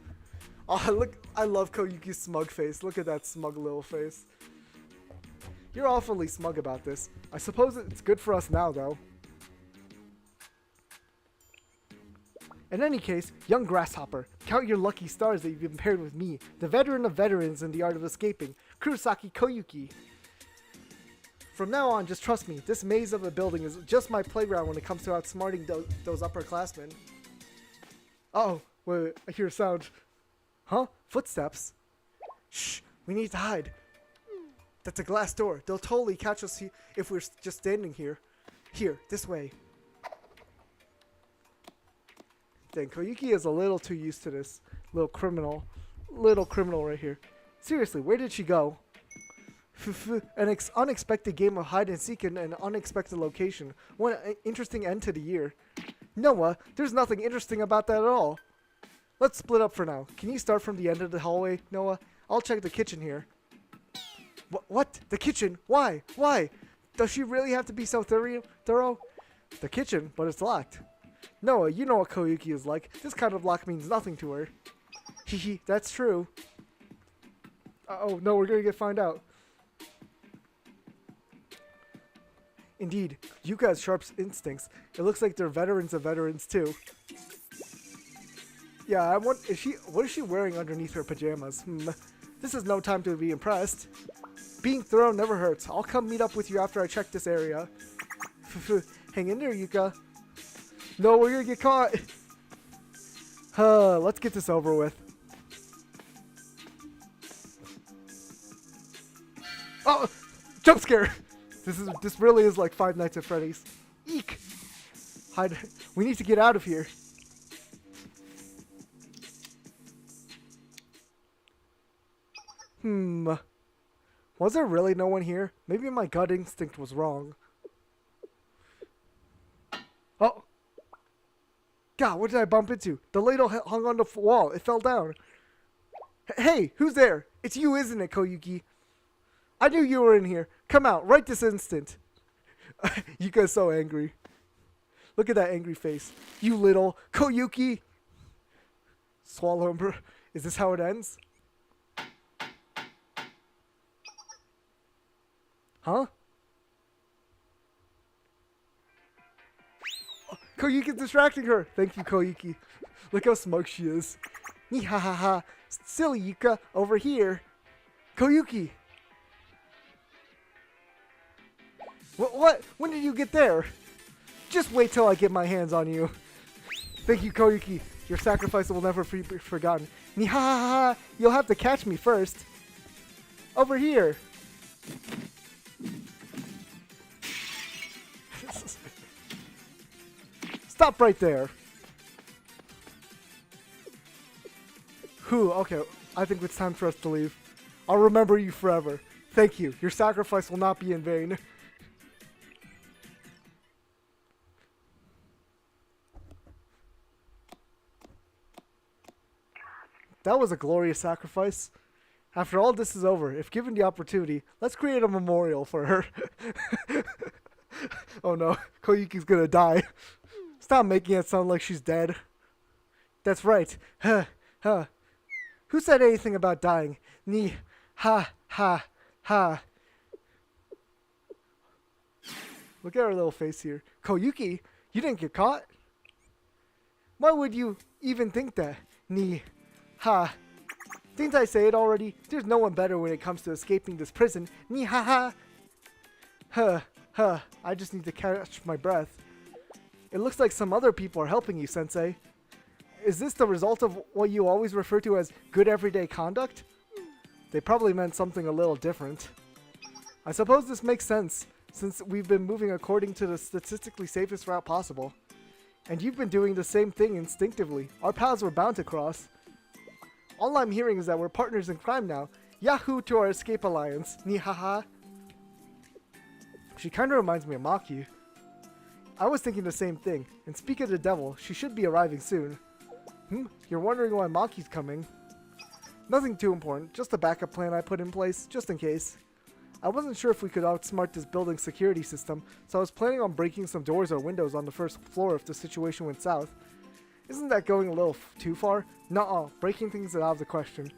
Speaker 1: Oh, look, I love Koyuki's smug face. Look at that smug little face. You're awfully smug about this. I suppose it's good for us now, though. In any case, young grasshopper, count your lucky stars that you've been paired with me, the veteran of veterans in the art of escaping, Kurosaki Koyuki. From now on, just trust me, this maze of a building is just my playground when it comes to outsmarting those upperclassmen. Uh-oh, wait, I hear a sound. Huh? Footsteps? Shh, we need to hide. That's a glass door. They'll totally catch us if we're just standing here. Here, this way. Dang, Koyuki is a little too used to this. Little criminal right here. Seriously, where did she go? An unexpected game of hide and seek in an unexpected location. What an interesting end to the year. Noah, there's nothing interesting about that at all. Let's split up for now. Can you start from the end of the hallway, Noah? I'll check the kitchen here. What? The kitchen? Why? Why? Does she really have to be so thorough? The kitchen, but it's locked. Noah, you know what Koyuki is like. This kind of lock means nothing to her. Hehe, that's true. Oh no, we're gonna find out. Indeed, Yuka has sharp instincts. It looks like they're veterans of veterans too. Yeah, what is she wearing underneath her pajamas? This is no time to be impressed. Being thorough never hurts. I'll come meet up with you after I check this area. Hang in there, Yuka. No, we're gonna get caught. Let's get this over with. Oh, jump scare. This really is like Five Nights at Freddy's. Eek. Hide. We need to get out of here. Was there really no one here? Maybe my gut instinct was wrong. Oh. God, what did I bump into? The ladle hung on the wall. It fell down. Hey, who's there? It's you, isn't it, Koyuki? I knew you were in here. Come out, right this instant. Yuka's so angry. Look at that angry face. You little Koyuki. Swallow him. Is this how it ends? Huh? Oh, Koyuki's distracting her. Thank you, Koyuki. Look how smug she is. Nihahaha. Silly Yuka, over here. Koyuki. What? When did you get there? Just wait till I get my hands on you. Thank you, Koyuki. Your sacrifice will never be forgotten. Nihahaha. You'll have to catch me first. Over here. Stop right there. Whew, okay. I think it's time for us to leave. I'll remember you forever. Thank you. Your sacrifice will not be in vain. That was a glorious sacrifice. After all this is over, if given the opportunity, let's create a memorial for her. Oh no, Koyuki's gonna die. Stop making it sound like she's dead. That's right. Who said anything about dying? Ha. Look at her little face here. Koyuki, you didn't get caught? Why would you even think that? Ha. Didn't I say it already? There's no one better when it comes to escaping this prison. Ha. I just need to catch my breath. It looks like some other people are helping you, Sensei. Is this the result of what you always refer to as good everyday conduct? They probably meant something a little different. I suppose this makes sense, since we've been moving according to the statistically safest route possible. And you've been doing the same thing instinctively. Our paths were bound to cross. All I'm hearing is that we're partners in crime now. Yahoo to our escape alliance. Nihaha. She kinda reminds me of Maki. I was thinking the same thing. And speak of the devil, she should be arriving soon. You're wondering why Maki's coming? Nothing too important, just a backup plan I put in place, just in case. I wasn't sure if we could outsmart this building's security system, so I was planning on breaking some doors or windows on the first floor if the situation went south. Isn't that going a little too far? Nuh-uh, breaking things is out of the question.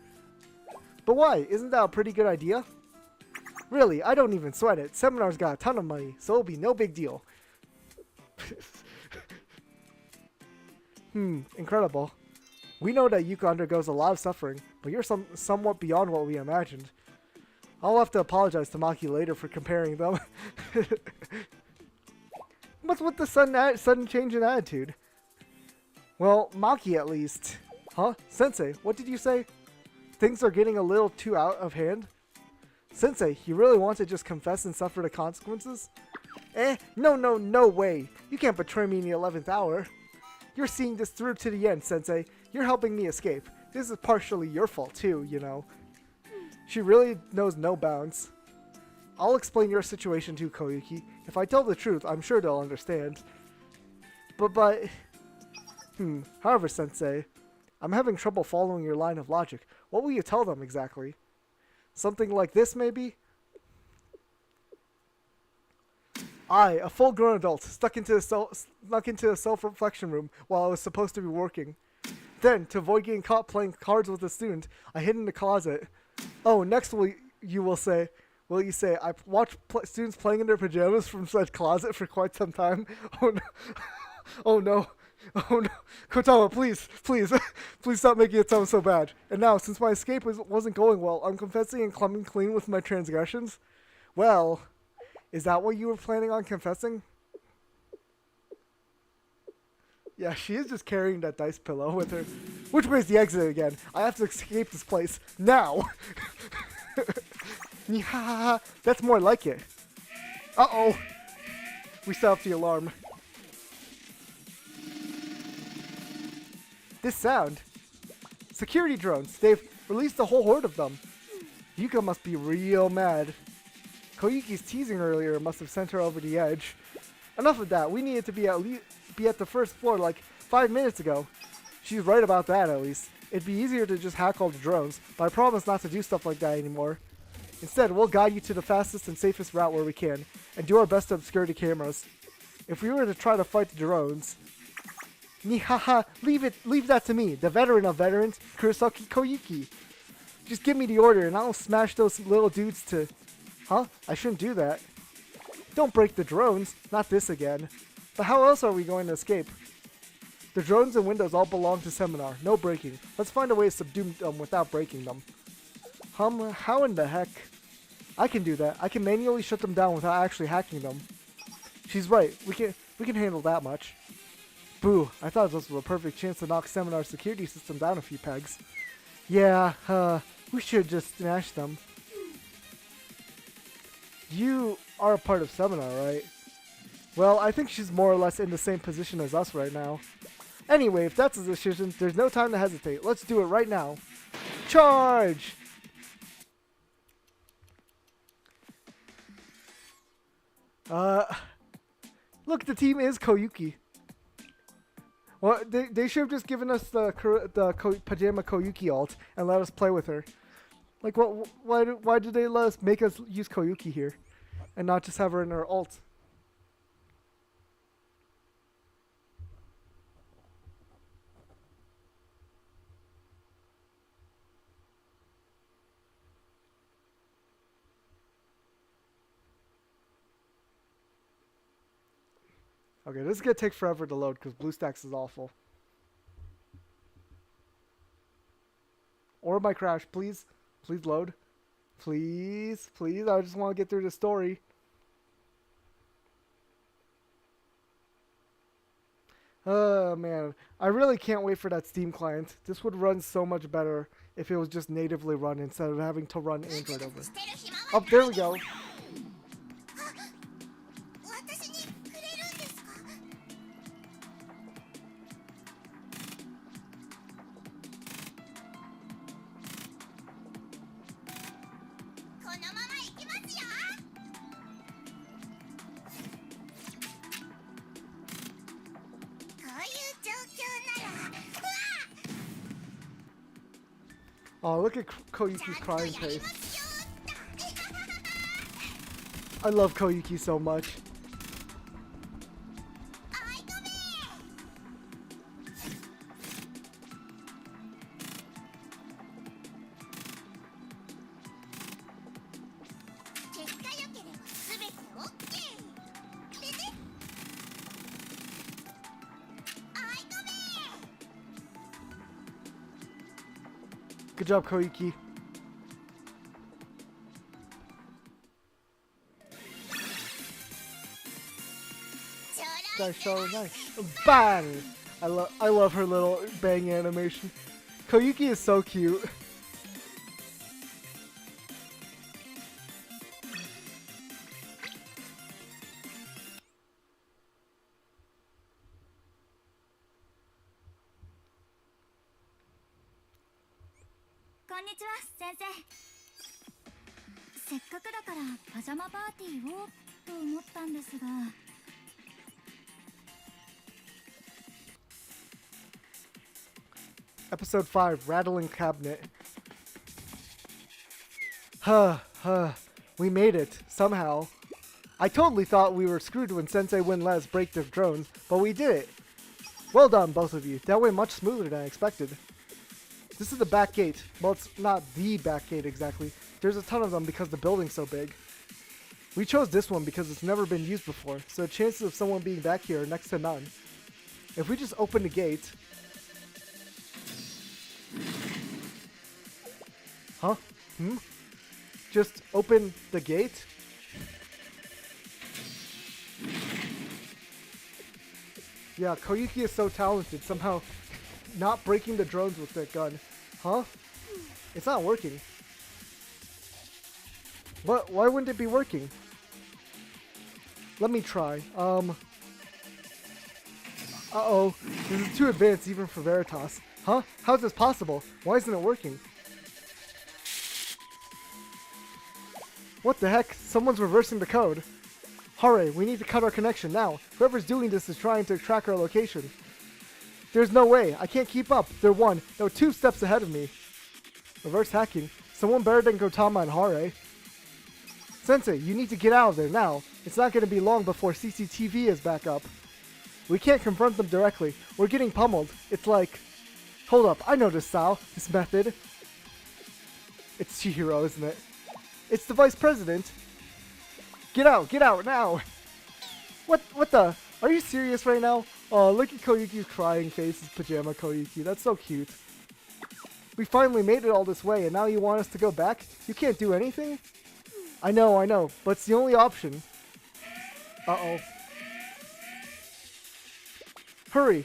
Speaker 1: But why? Isn't that a pretty good idea? Really, I don't even sweat it. Seminar's got a ton of money, so it'll be no big deal. Incredible. We know that Yuka undergoes a lot of suffering, but you're somewhat beyond what we imagined. I'll have to apologize to Maki later for comparing them. What's with the sudden change in attitude? Well, Maki at least. Huh? Sensei, what did you say? Things are getting a little too out of hand? Sensei, you really want to just confess and suffer the consequences? No way. You can't betray me in the 11th hour. You're seeing this through to the end, Sensei. You're helping me escape. This is partially your fault too, you know. She really knows no bounds. I'll explain your situation to Koyuki. If I tell the truth, I'm sure they'll understand. However, Sensei, I'm having trouble following your line of logic. What will you tell them exactly? Something like this, maybe? I, a full-grown adult, snuck into a self-reflection room while I was supposed to be working. Then, to avoid getting caught playing cards with a student, I hid in the closet. Oh, next will you say, I watched students playing in their pajamas from said closet for quite some time. Oh no. Oh no. Oh no. Kotama, please stop making it sound so bad. And now, since my escape wasn't going well, I'm confessing and coming clean with my transgressions. Well, is that what you were planning on confessing? Yeah, she is just carrying that dice pillow with her. Which way is the exit again? I have to escape this place. Now! That's more like it. Uh-oh! We set off the alarm. This sound. Security drones. They've released a whole horde of them. Yuka must be real mad. Koyuki's teasing earlier must have sent her over the edge. Enough of that. We needed to be at the first floor like 5 minutes ago. She's right about that, at least. It'd be easier to just hack all the drones, but I promise not to do stuff like that anymore. Instead, we'll guide you to the fastest and safest route where we can, and do our best to obscure the cameras. If we were to try to fight the drones... leave that to me, the veteran of veterans, Kurosaki Koyuki. Just give me the order and I'll smash those little dudes to... Huh? I shouldn't do that. Don't break the drones, not this again. But how else are we going to escape? The drones and windows all belong to Seminar, no breaking. Let's find a way to subdue them without breaking them. How in the heck? I can do that. I can manually shut them down without actually hacking them. She's right, we can handle that much. Boo, I thought this was a perfect chance to knock Seminar's security system down a few pegs. Yeah, we should just smash them. You are a part of Seminar, right? Well, I think she's more or less in the same position as us right now. Anyway, if that's the decision, there's no time to hesitate. Let's do it right now. Charge! Look, the team is Koyuki. Well, they should have just given us the Pajama Koyuki alt and let us play with her. Like, why did they make us use Koyuki here and not just have her in her alt? Okay, this is going to take forever to load because BlueStacks is awful. Or my crash, please. Please load. Please. I just want to get through the story. Oh man, I really can't wait for that Steam client. This would run so much better if it was just natively run instead of having to run Android over. Oh, there we go.
Speaker 2: 私にくれるんですか？このまま行きますよ。こういう状況なら、うわっ
Speaker 1: Oh, look at Koyuki's
Speaker 2: ちゃんと
Speaker 1: crying
Speaker 2: やり
Speaker 1: face.
Speaker 2: ますよ。
Speaker 1: I love Koyuki so much.
Speaker 2: あいとめ。結果良ければ全てオッケー。でね。あいとめ。
Speaker 1: Good job, Koyuki. That's so nice. Bang! I love her little bang animation. Koyuki is so cute.
Speaker 2: こんにちは、先生。せっかくだからパジャマパーティーをと思ったんですが。
Speaker 1: Episode 5, Rattling Cabinet. Huh. We made it, somehow. I totally thought we were screwed when Sensei wouldn't let us break the drones, but we did it. Well done, both of you. That went much smoother than I expected. This is the back gate. Well, it's not the back gate exactly. There's a ton of them because the building's so big. We chose this one because it's never been used before, so the chances of someone being back here are next to none. If we just open the gate... Huh? Just open the gate? Yeah, Koyuki is so talented, somehow not breaking the drones with that gun. Huh? It's not working. But why wouldn't it be working? Let me try. Uh-oh. This is too advanced even for Veritas. Huh? How is this possible? Why isn't it working? What the heck? Someone's reversing the code. Hurry, we need to cut our connection now. Whoever's doing this is trying to track our location. There's no way. I can't keep up. They're no, 2 steps ahead of me. Reverse hacking. Someone better than Gotama and Hare. Sensei, you need to get out of there now. It's not going to be long before CCTV is back up. We can't confront them directly. We're getting pummeled. It's like... Hold up, I know this style, this method. It's Chihiro, isn't it? It's the Vice President. Get out now. What the? Are you serious right now? Oh, look at Koyuki's crying face, his pajama Koyuki. That's so cute. We finally made it all this way, and now you want us to go back? You can't do anything? I know, but it's the only option. Uh-oh. Hurry.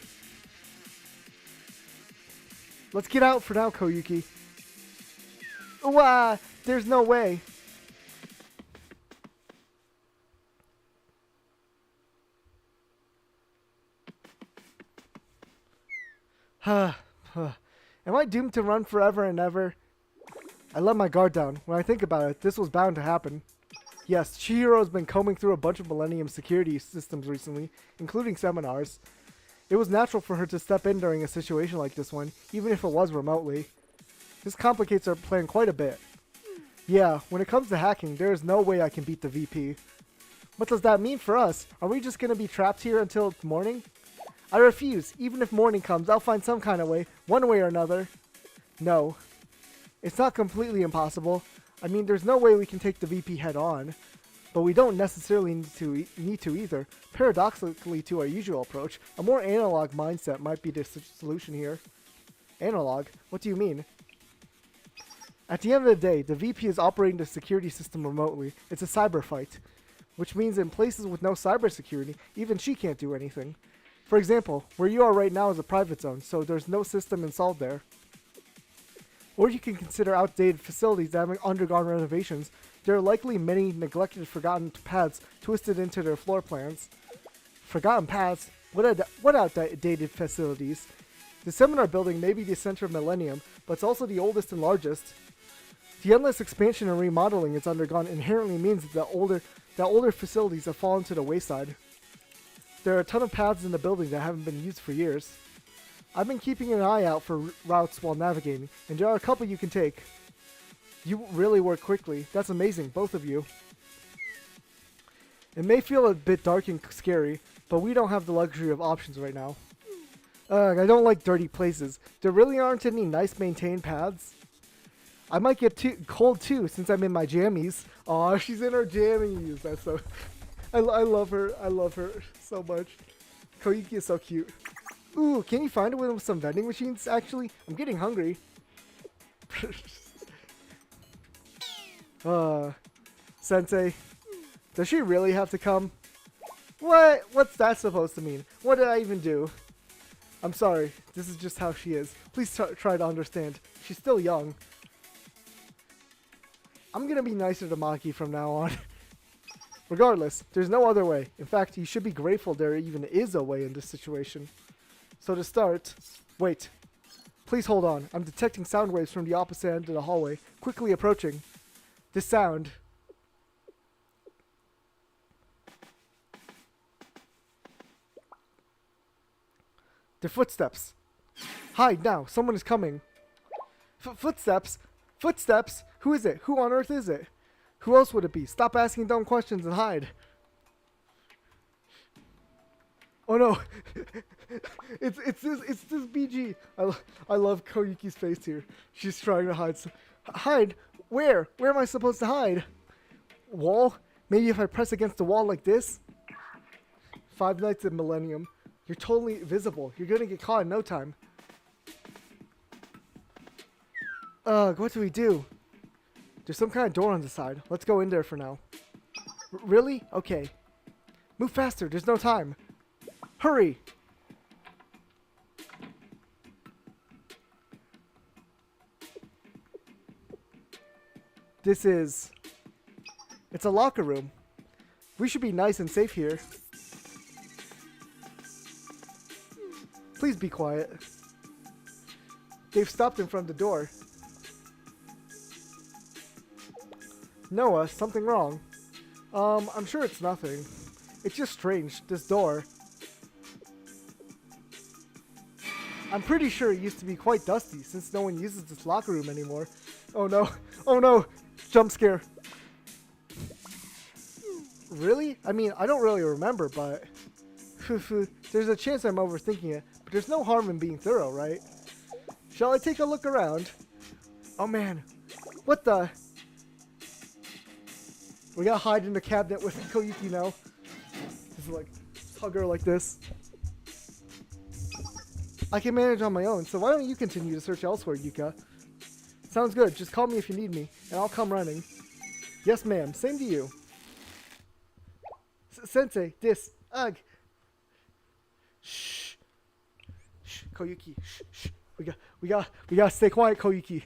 Speaker 1: Let's get out for now, Koyuki. Wah! There's no way. Am I doomed to run forever and ever? I let my guard down. When I think about it, this was bound to happen. Yes, Chihiro's been combing through a bunch of Millennium security systems recently, including seminars. It was natural for her to step in during a situation like this one, even if it was remotely. This complicates our plan quite a bit. Yeah, when it comes to hacking, there is no way I can beat the VP. What does that mean for us? Are we just going to be trapped here until morning? I refuse. Even if morning comes, I'll find some kind of way, one way or another. No. It's not completely impossible. I mean, there's no way we can take the VP head on. But we don't necessarily need to either. Paradoxically to our usual approach, a more analog mindset might be the solution here. Analog? What do you mean? At the end of the day, the VP is operating the security system remotely. It's a cyber fight. Which means in places with no cybersecurity, even she can't do anything. For example, where you are right now is a private zone, so there's no system installed there. Or you can consider outdated facilities that haven't undergone renovations. There are likely many neglected, forgotten paths twisted into their floor plans. Forgotten paths? What outdated facilities? The seminar building may be the center of Millenium, but it's also the oldest and largest. The endless expansion and remodeling it's undergone inherently means that older facilities have fallen to the wayside. There are a ton of paths in the building that haven't been used for years. I've been keeping an eye out for routes while navigating, and there are a couple you can take. You really work quickly. That's amazing, both of you. It may feel a bit dark and scary, but we don't have the luxury of options right now. I don't like dirty places. There really aren't any nice maintained paths. I might get cold too since I'm in my jammies. Aw, she's in her jammies. That's so... I love her. I love her so much. Koyuki is so cute. Ooh, can you find one with some vending machines, actually? I'm getting hungry. Sensei. Does she really have to come? What? What's that supposed to mean? What did I even do? I'm sorry. This is just how she is. Please try to understand. She's still young. I'm gonna be nicer to Maki from now on. Regardless, there's no other way. In fact, you should be grateful there even is a way in this situation. So to start... Wait. Please hold on. I'm detecting sound waves from the opposite end of the hallway, quickly approaching. This sound... They're footsteps. Hide now. Someone is coming. Footsteps? Footsteps? Who is it? Who on earth is it? Who else would it be? Stop asking dumb questions and hide. Oh no. it's this BG. I love Koyuki's face here. She's trying to hide. Hide? Where? Where am I supposed to hide? Wall? Maybe if I press against the wall like this? 5 Nights at Millenium. You're totally visible. You're gonna get caught in no time. Ugh, what do we do? There's some kind of door on the side. Let's go in there for now. Really? Okay. Move faster. There's no time. Hurry! This is... It's a locker room. We should be nice and safe here. Please be quiet. They've stopped in front of the door. Noah, something wrong? I'm sure it's nothing. It's just strange, this door. I'm pretty sure it used to be quite dusty since no one uses this locker room anymore. Oh no, oh no, jump scare. Really? I mean, I don't really remember, but... There's a chance I'm overthinking it, but there's no harm in being thorough, right? Shall I take a look around? Oh man, what the... We gotta hide in the cabinet with Koyuki now. Just like, hug her like this. I can manage on my own, so why don't you continue to search elsewhere, Yuka? Sounds good, just call me if you need me, and I'll come running. Yes, ma'am, same to you. Sensei, this, ugh. Shh. Shh, Koyuki, shh, shh. We gotta stay quiet, Koyuki.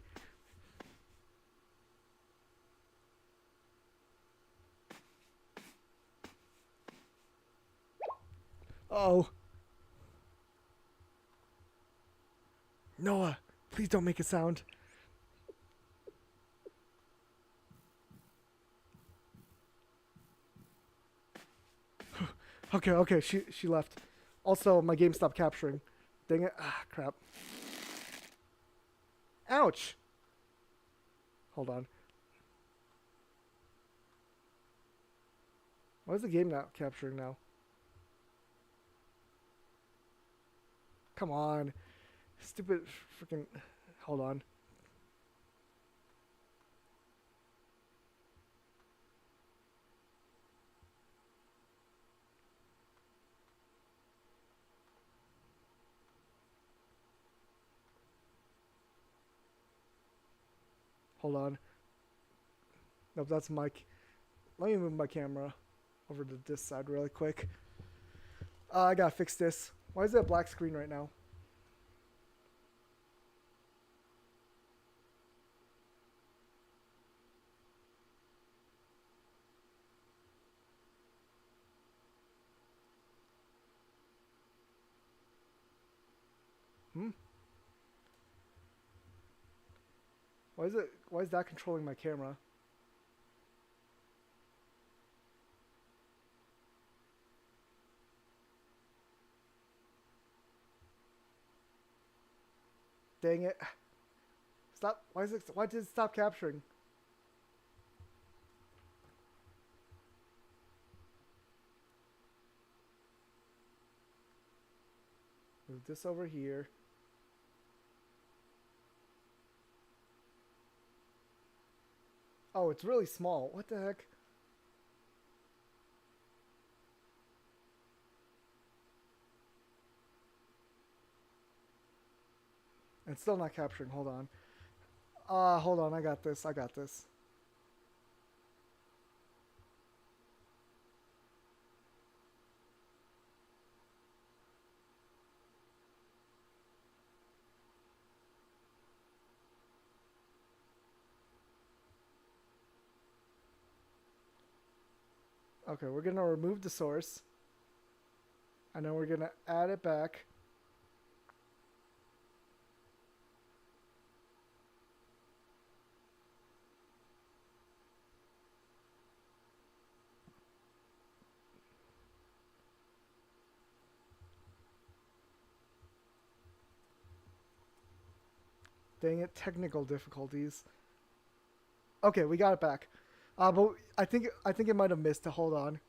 Speaker 1: Uh-oh. Noah, please don't make a sound. Okay, she left. Also, my game stopped capturing. Dang it. Ah, crap. Ouch! Hold on. Why is the game not capturing now? Come on. Stupid freaking... Hold on. Hold on. Nope, that's Mike. Let me move my camera over to this side really quick. I gotta fix this. Why is that black screen right now? Hmm? Why is that controlling my camera? Dang it. Stop. Why did it stop capturing? Move this over here. Oh, it's really small. What the heck? It's still not capturing. Hold on. Hold on. I got this. I got this. Okay, we're gonna remove the source. And then we're gonna add it back. Dang it, technical difficulties. Okay, we got it back. But I think it might have missed. Hold on.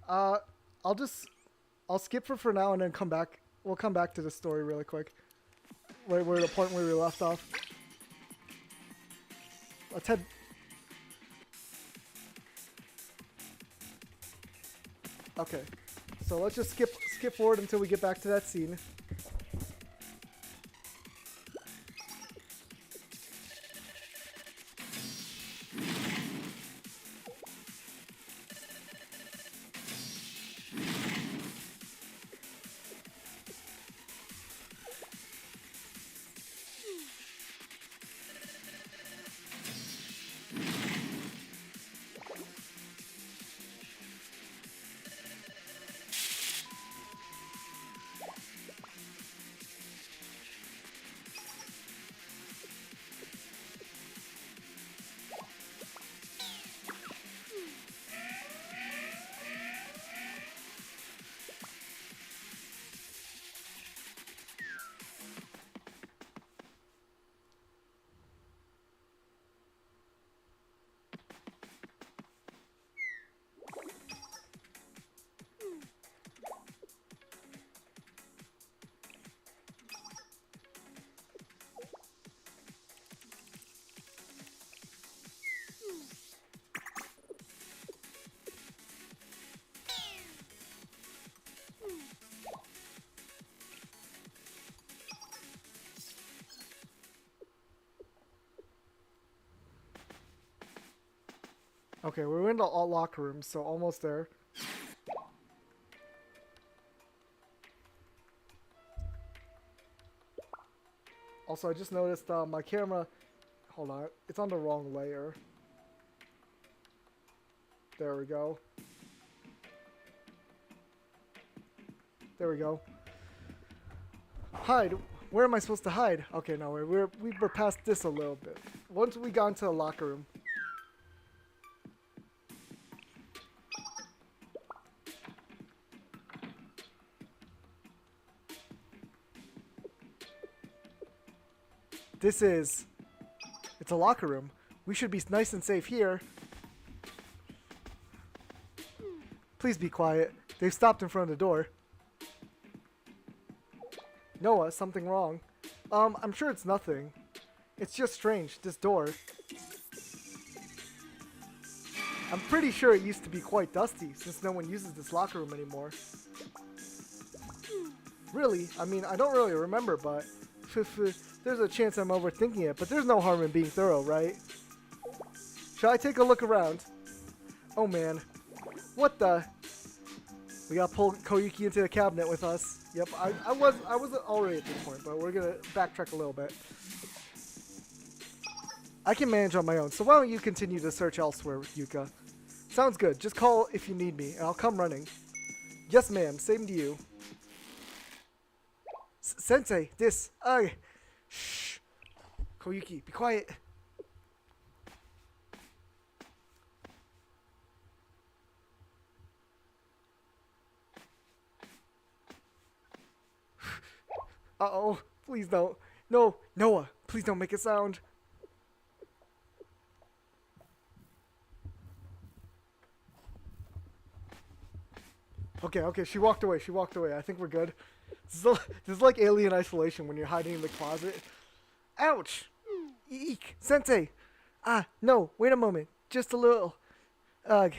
Speaker 1: Uh, I'll skip for now and then come back. We'll come back to the story really quick. We're at the point where we left off. Let's head. Okay, so let's just skip forward until we get back to that scene. Okay, we're in the locker room, so almost there. Also, I just noticed my camera. Hold on, it's on the wrong layer. There we go. There we go. Hide. Where am I supposed to hide? Okay, no, we're past this a little bit. Once we got into the locker room. It's a locker room. We should be nice and safe here. Please be quiet. They've stopped in front of the door. Noah, something wrong? I'm sure it's nothing. It's just strange, this door. I'm pretty sure it used to be quite dusty, since no one uses this locker room anymore. Really? I mean, I don't really remember, but... there's a chance I'm overthinking it, but there's no harm in being thorough, right? Shall I take a look around? Oh man. What the? We gotta pull Koyuki into the cabinet with us. Yep, I wasn't already at this point, but we're gonna backtrack a little bit. I can manage on my own, so why don't you continue to search elsewhere, Yuka? Sounds good. Just call if you need me, and I'll come running. Yes, ma'am. Same to you. Sensei, this. Shh. Koyuki, be quiet. Uh-oh. Please don't. No. Noah, please don't make a sound. Okay, she walked away. I think we're good. This is like alien isolation when you're hiding in the closet. Ouch! Eek! Sensei! No, wait a moment. Just a little. Ugh.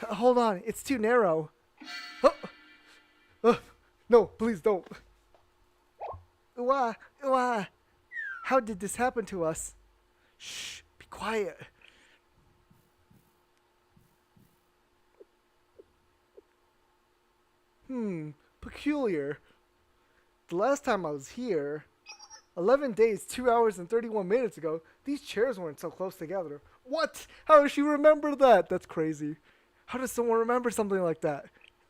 Speaker 1: Hold on, it's too narrow. No, please don't. How did this happen to us? Shh, be quiet. Peculiar. The last time I was here, 11 days, 2 hours, and 31 minutes ago, these chairs weren't so close together. What? How does she remember that? That's crazy. How does someone remember something like that?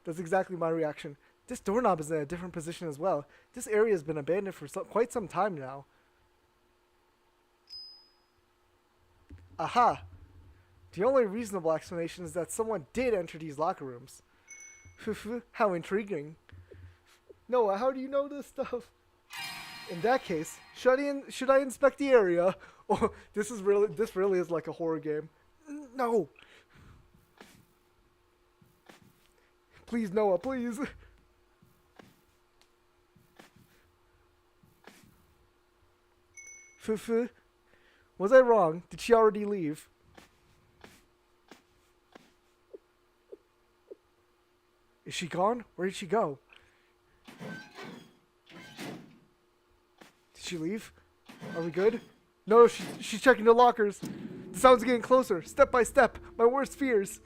Speaker 1: That's exactly my reaction. This doorknob is in a different position as well. This area has been abandoned for quite some time now. Aha! The only reasonable explanation is that someone did enter these locker rooms. How intriguing. Noah, how do you know this stuff? In that case, should I inspect the area? Oh, this really is like a horror game. No. Please, Noah, please. Was I wrong? Did she already leave? Is she gone? Where did she go? Did she leave? Are we good? No, she's checking the lockers. The sound's getting closer, step by step. My worst fears.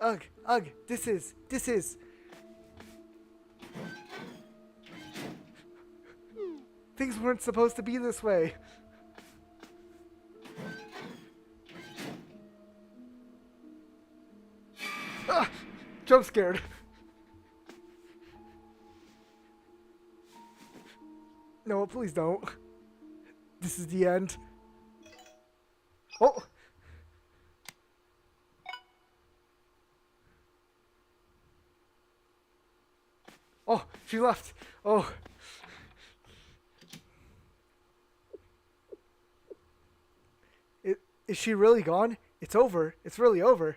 Speaker 1: Ugh, this is. Things weren't supposed to be this way. Jump scared. No, please don't. This is the end. Oh! Oh, she left. Oh. Is she really gone? It's over. It's really over.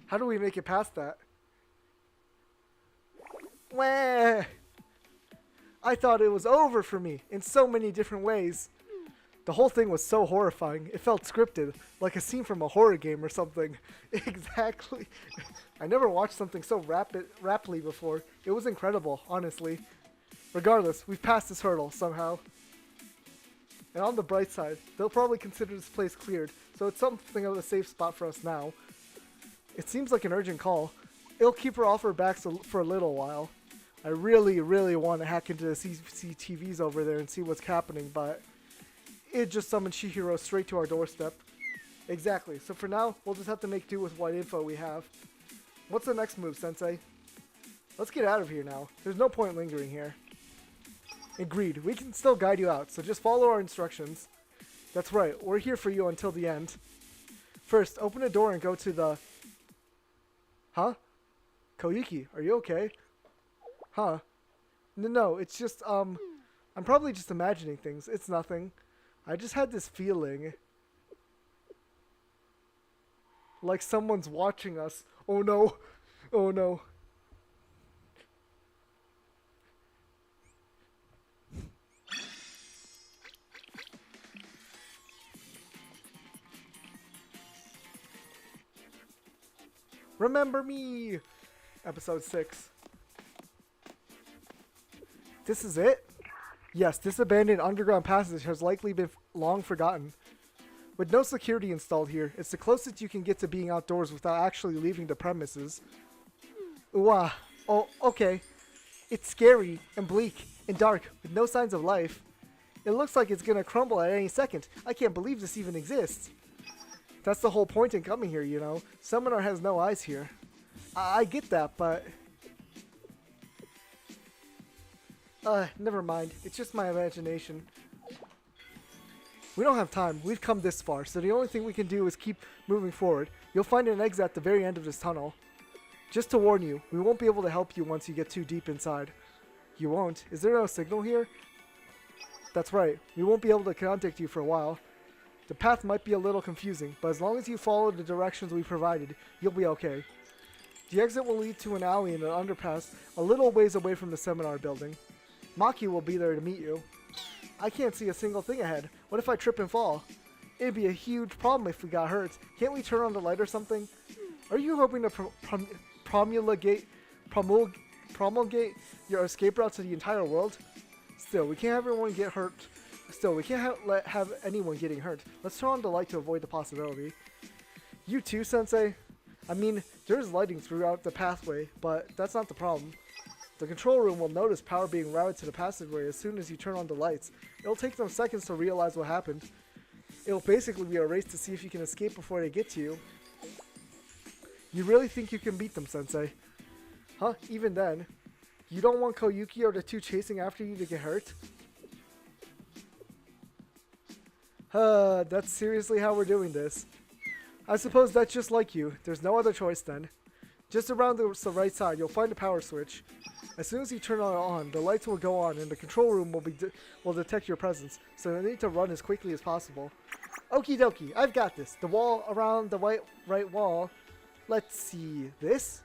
Speaker 1: How do we make it past that? Wah! I thought it was over for me in so many different ways. The whole thing was so horrifying. It felt scripted, like a scene from a horror game or something. Exactly. I never watched something so rapidly before. It was incredible, honestly. Regardless, we've passed this hurdle somehow. And on the bright side, they'll probably consider this place cleared, so it's something of a safe spot for us now. It seems like an urgent call. It'll keep her off her back for a little while. I really, really want to hack into the CCTVs over there and see what's happening, but it just summoned Chihiro straight to our doorstep. Exactly, so for now, we'll just have to make do with what info we have. What's the next move, Sensei? Let's get out of here now. There's no point lingering here. Agreed. We can still guide you out, so just follow our instructions. That's right, we're here for you until the end. First, open a door and go to the... Huh? Koyuki, are you okay? Huh? No, it's just, I'm probably just imagining things. It's nothing. I just had this feeling. Like someone's watching us. Oh no. Oh no. Remember me! Episode 6. This is it? Yes, this abandoned underground passage has likely been long forgotten. With no security installed here, it's the closest you can get to being outdoors without actually leaving the premises. Ooh, oh, okay. It's scary and bleak and dark with no signs of life. It looks like it's gonna crumble at any second. I can't believe this even exists. That's the whole point in coming here, you know. Seminar has no eyes here. I get that, but... never mind. It's just my imagination. We don't have time. We've come this far, so the only thing we can do is keep moving forward. You'll find an exit at the very end of this tunnel. Just to warn you, we won't be able to help you once you get too deep inside. You won't? Is there no signal here? That's right. We won't be able to contact you for a while. The path might be a little confusing, but as long as you follow the directions we provided, you'll be okay. The exit will lead to an alley and an underpass a little ways away from the seminar building. Maki will be there to meet you. I can't see a single thing ahead. What if I trip and fall? It'd be a huge problem if we got hurt. Can't we turn on the light or something? Are you hoping to promulgate your escape route to the entire world? Still, we can't have everyone get hurt. Still, we can't have anyone getting hurt. Let's turn on the light to avoid the possibility. You too, Sensei? I mean, there's lighting throughout the pathway, but that's not the problem. The control room will notice power being routed to the passageway as soon as you turn on the lights. It'll take them seconds to realize what happened. It'll basically be a race to see if you can escape before they get to you. You really think you can beat them, Sensei? Huh? Even then? You don't want Koyuki or the two chasing after you to get hurt? That's seriously how we're doing this. I suppose that's just like you. There's no other choice then. Just around the right side, you'll find a power switch. As soon as you turn it on, the lights will go on and the control room will detect your presence, so you'll need to run as quickly as possible. Okie dokie, I've got this. The wall around the right wall. Let's see, this?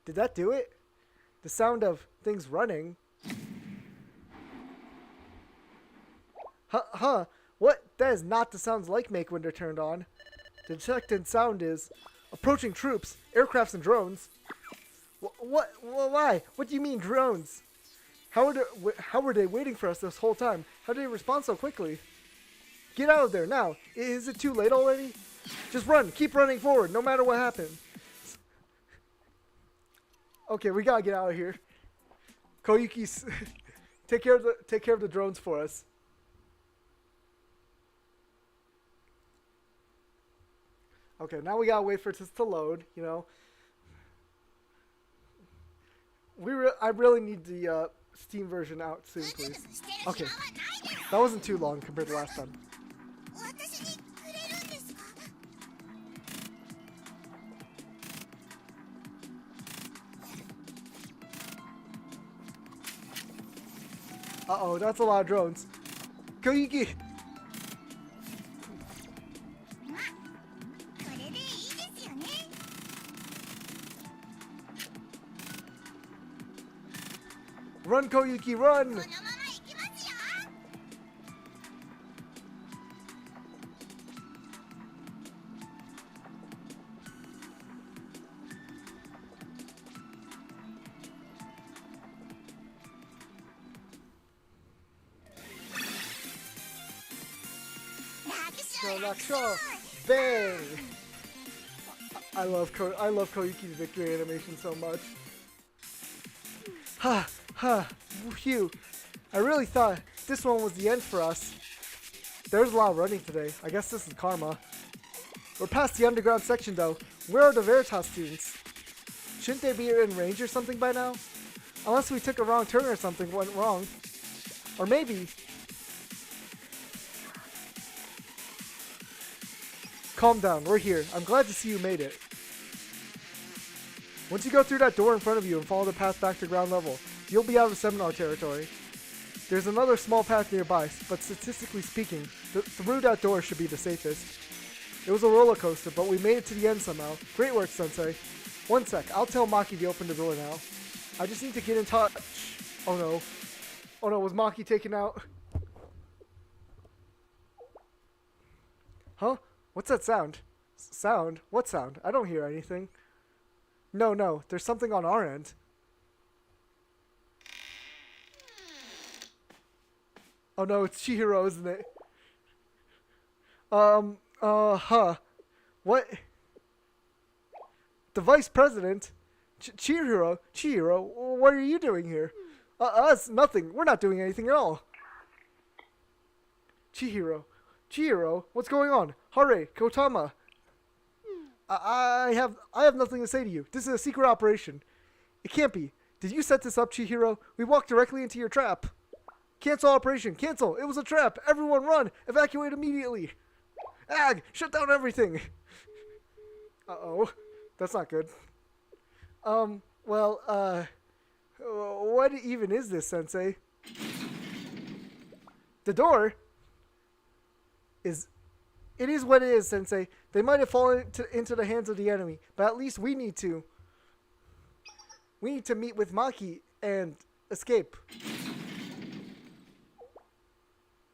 Speaker 1: Did that do it? The sound of things running. Huh, what? That is not the sounds lights make when they're turned on. The detected sound is approaching troops, aircrafts, and drones. What? Why? What do you mean drones? How were they waiting for us this whole time? How did they respond so quickly? Get out of there now. Is it too late already? Just run. Keep running forward, no matter what happens. Okay, we gotta get out of here. Koyuki, take care of the drones for us. Okay, now we gotta wait for this to load. You know, I really need the Steam version out soon, please. Okay, that wasn't too long compared to last time. Uh-oh, that's a lot of drones. Koyuki! Run, Koyuki, run! Bang! I love Koyuki's victory animation so much. Ha! Ha! Phew! I really thought this one was the end for us. There's a lot of running today. I guess this is karma. We're past the underground section though. Where are the Veritas students? Shouldn't they be in range or something by now? Unless we took a wrong turn or something went wrong. Or maybe... Calm down, we're here. I'm glad to see you made it. Once you go through that door in front of you and follow the path back to ground level, you'll be out of seminar territory. There's another small path nearby, but statistically speaking, through that door should be the safest. It was a roller coaster, but we made it to the end somehow. Great work, Sensei. One sec, I'll tell Maki to open the door now. I just need to get in touch. Oh no. Oh no, was Maki taken out? Huh? What's that sound? Sound? What sound? I don't hear anything. No, there's something on our end. Oh no, it's Chihiro, isn't it? Huh. What? The vice president? Chihiro? Chihiro, what are you doing here? Us? Nothing. We're not doing anything at all. Chihiro. Chihiro, what's going on? Hare, Kotama. I have nothing to say to you. This is a secret operation. It can't be. Did you set this up, Chihiro? We walked directly into your trap. Cancel operation. Cancel. It was a trap. Everyone run. Evacuate immediately. Ag, shut down everything. Uh-oh. That's not good. Well, what even is this, Sensei? The door is... It is what it is, Sensei. They might have fallen into the hands of the enemy, but at least we need to... We need to meet with Maki and escape.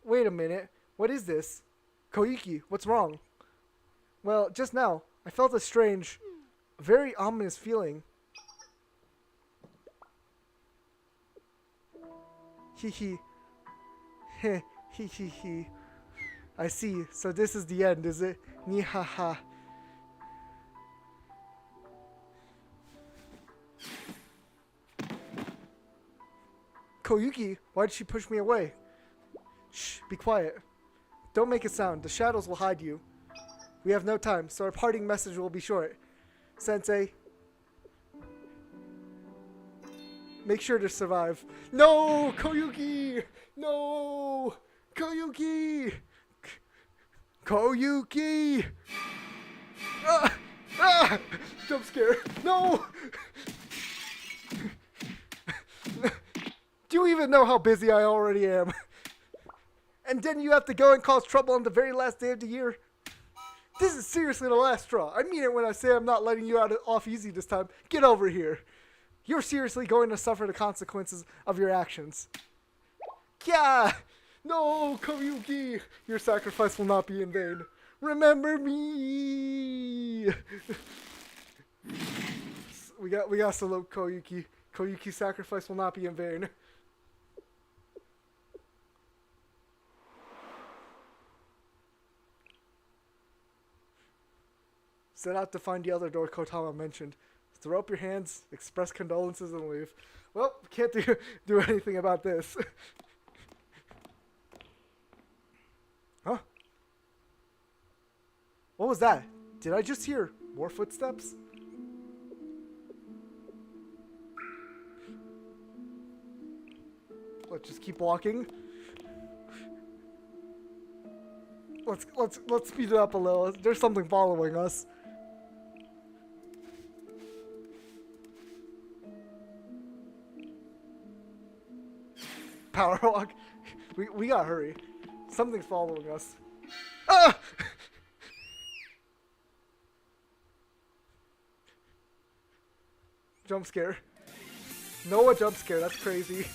Speaker 1: Wait a minute. What is this? Koiki, what's wrong? Well, just now, I felt a strange, very ominous feeling. Hee. Heh, hee. I see. So this is the end, is it? Nihaha. Koyuki, why did she push me away? Shh, be quiet. Don't make a sound. The shadows will hide you. We have no time, so our parting message will be short. Sensei, make sure to survive. No, Koyuki! No! Koyuki! Koyuki! Ah! Ah! Jump scare. No! Do you even know how busy I already am? And then you have to go and cause trouble on the very last day of the year? This is seriously the last straw. I mean it when I say I'm not letting you off easy this time. Get over here. You're seriously going to suffer the consequences of your actions. Kya! No, Koyuki! Your sacrifice will not be in vain. Remember me! We got salute Koyuki. Koyuki's sacrifice will not be in vain. Set out to find the other door Kotama mentioned. Throw up your hands, express condolences, and leave. Well, can't do anything about this. Huh? What was that? Did I just hear more footsteps? Let's just keep walking. Let's speed it up a little. There's something following us. Power walk. We gotta hurry. Something's following us. Ah! Jump scare. Noah jump scare. That's crazy.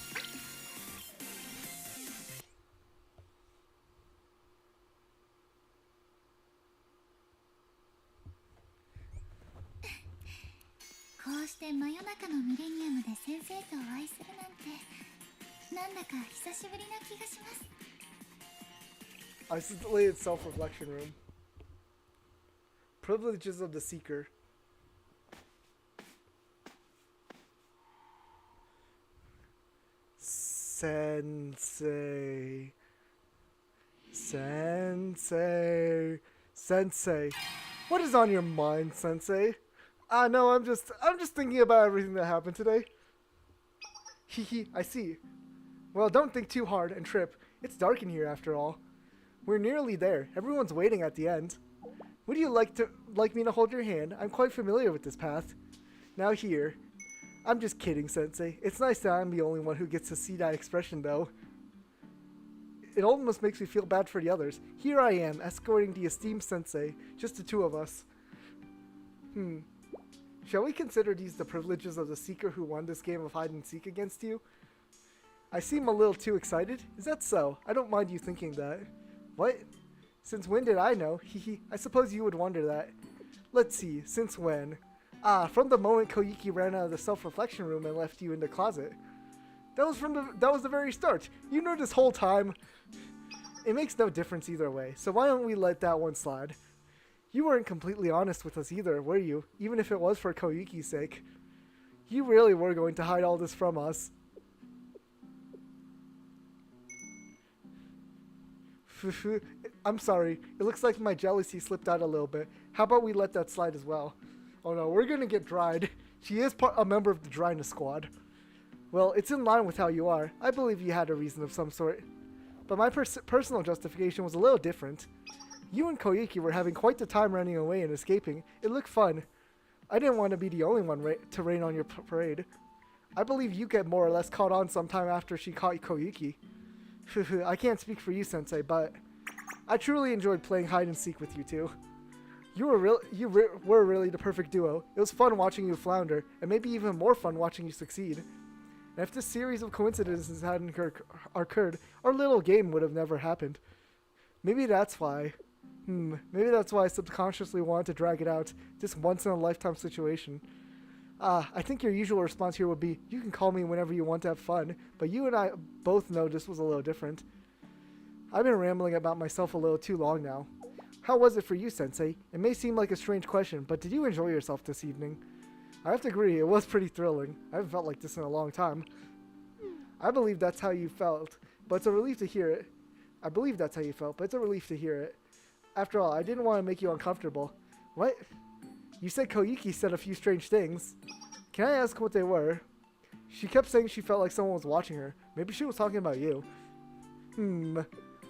Speaker 1: Isolated self-reflection room. Privileges of the Seeker. Sensei. What is on your mind, Sensei? No, I'm just thinking about everything that happened today. Hehe, I see. Well, don't think too hard and trip. It's dark in here after all. We're nearly there. Everyone's waiting at the end. Would you like me to hold your hand? I'm quite familiar with this path. Now here. I'm just kidding, Sensei. It's nice that I'm the only one who gets to see that expression, though. It almost makes me feel bad for the others. Here I am, escorting the esteemed Sensei. Just the two of us. Shall we consider these the privileges of the Seeker who won this game of hide-and-seek against you? I seem a little too excited. Is that so? I don't mind you thinking that. What? Since when did I know? Hehe, I suppose you would wonder that. Let's see, since when? From the moment Koiki ran out of the self-reflection room and left you in the closet. That was the very start. You knew this whole time. It makes no difference either way, so why don't we let that one slide? You weren't completely honest with us either, were you? Even if it was for Koyuki's sake. You really were going to hide all this from us. I'm sorry. It looks like my jealousy slipped out a little bit. How about we let that slide as well? Oh no, we're gonna get dried. She is a member of the dryness squad. Well, it's in line with how you are. I believe you had a reason of some sort. But my personal justification was a little different. You and Koyuki were having quite the time running away and escaping. It looked fun. I didn't want to be the only one to rain on your parade. I believe you get more or less caught on sometime after she caught Koyuki. I can't speak for you, Sensei, but I truly enjoyed playing hide and seek with you two. You were really the perfect duo. It was fun watching you flounder, and maybe even more fun watching you succeed. And if this series of coincidences hadn't occurred, our little game would have never happened. Maybe that's why. Maybe that's why I subconsciously wanted to drag it out. This once-in-a-lifetime situation. I think your usual response here would be, you can call me whenever you want to have fun, but you and I both know this was a little different. I've been rambling about myself a little too long now. How was it for you, Sensei? It may seem like a strange question, but did you enjoy yourself this evening? I have to agree, it was pretty thrilling. I haven't felt like this in a long time. I believe that's how you felt, but it's a relief to hear it. I believe that's how you felt, but it's a relief to hear it. After all, I didn't want to make you uncomfortable. What? You said Koyuki said a few strange things. Can I ask what they were? She kept saying she felt like someone was watching her. Maybe she was talking about you.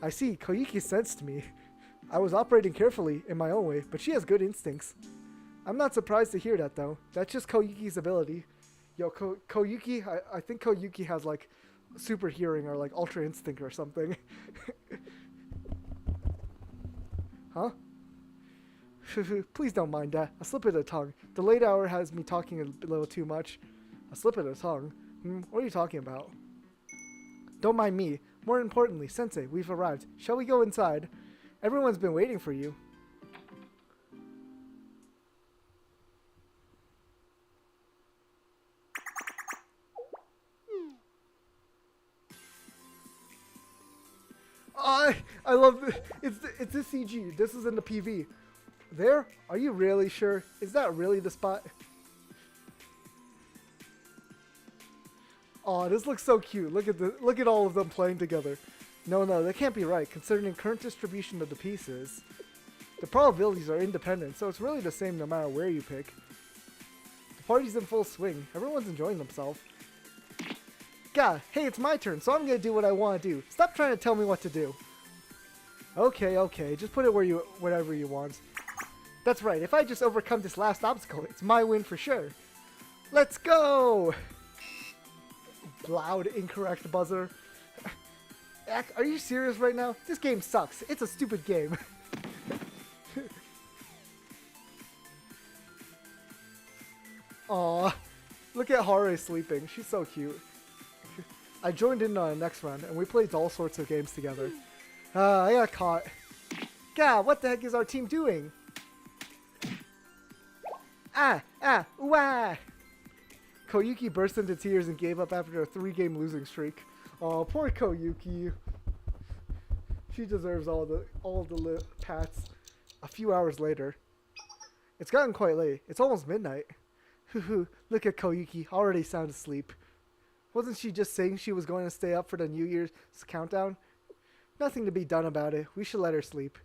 Speaker 1: I see. Koyuki sensed me. I was operating carefully in my own way, but she has good instincts. I'm not surprised to hear that, though. That's just Koyuki's ability. Yo, Koyuki, I think Koyuki has, like, super hearing or, like, ultra instinct or something. Huh? Please don't mind that. A slip of the tongue. The late hour has me talking a little too much. A slip of the tongue? What are you talking about? Don't mind me. More importantly, Sensei, we've arrived. Shall we go inside? Everyone's been waiting for you. I love this. It's this CG. This is in the PV. There? Are you really sure? Is that really the spot? Oh, this looks so cute. Look at all of them playing together. No, that can't be right, considering current distribution of the pieces. The probabilities are independent, so it's really the same no matter where you pick. The party's in full swing. Everyone's enjoying themselves. God, hey, it's my turn, so I'm gonna do what I want to do. Stop trying to tell me what to do. Okay, just put it wherever you want. That's right, if I just overcome this last obstacle, it's my win for sure. Let's go! Loud, incorrect buzzer. Are you serious right now? This game sucks. It's a stupid game. Aw, look at Hare sleeping. She's so cute. I joined in on the next round, and we played all sorts of games together. I got caught. God, what the heck is our team doing? Wah! Koyuki burst into tears and gave up after a 3-game losing streak. Oh, poor Koyuki. She deserves all the pats. A few hours later. It's gotten quite late. It's almost midnight. Look at Koyuki, already sound asleep. Wasn't she just saying she was going to stay up for the New Year's countdown? Nothing to be done about it. We should let her sleep.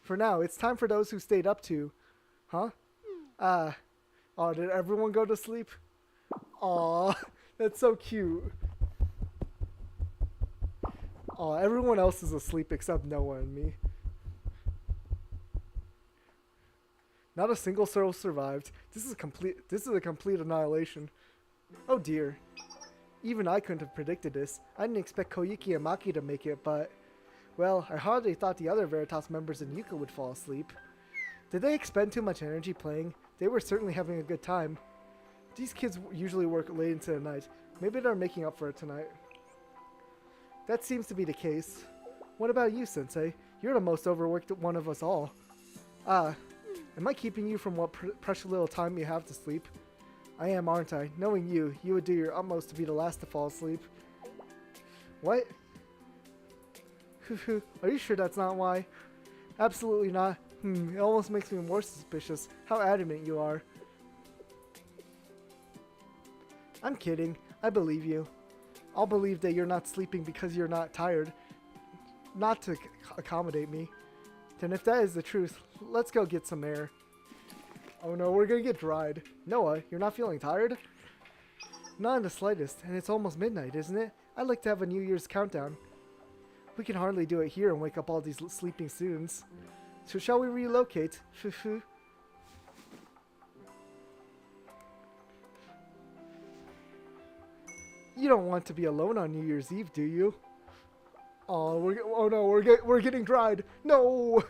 Speaker 1: For now, it's time for those who stayed up to... Huh? Oh, did everyone go to sleep? Aw, that's so cute. Aw, everyone else is asleep except Noah and me. Not a single soul survived. This is a complete annihilation. Oh dear. Even I couldn't have predicted this. I didn't expect Koyuki and Maki to make it, but... Well, I hardly thought the other Veritas members and Yuka would fall asleep. Did they expend too much energy playing? They were certainly having a good time. These kids usually work late into the night. Maybe they're making up for it tonight. That seems to be the case. What about you, Sensei? You're the most overworked one of us all. Am I keeping you from what precious little time you have to sleep? I am, aren't I? Knowing you, you would do your utmost to be the last to fall asleep. What? Are you sure that's not why? Absolutely not. It almost makes me more suspicious. How adamant you are. I'm kidding. I believe you. I'll believe that you're not sleeping because you're not tired. Not to accommodate me. Then if that is the truth, let's go get some air. Oh no, we're gonna get dried. Noah, you're not feeling tired? Not in the slightest, and it's almost midnight, isn't it? I'd like to have a New Year's countdown. We can hardly do it here and wake up all these sleeping students. So shall we relocate? You don't want to be alone on New Year's Eve, do you? Oh, we're getting dried. No.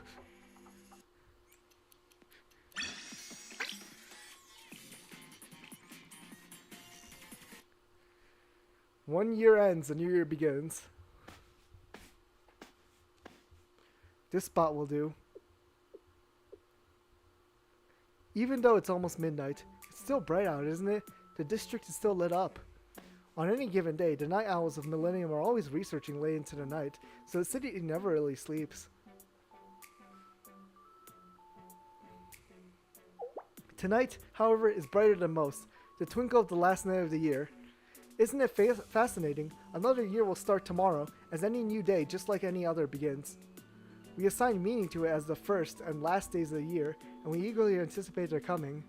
Speaker 1: One year ends, a new year begins. This spot will do. Even though it's almost midnight, it's still bright out, isn't it? The district is still lit up. On any given day, the night owls of Millenium are always researching late into the night, so the city never really sleeps. Tonight, however, is brighter than most, the twinkle of the last night of the year. Isn't it fascinating? Another year will start tomorrow, as any new day, just like any other, begins. We assign meaning to it as the first and last days of the year, and we eagerly anticipate their coming.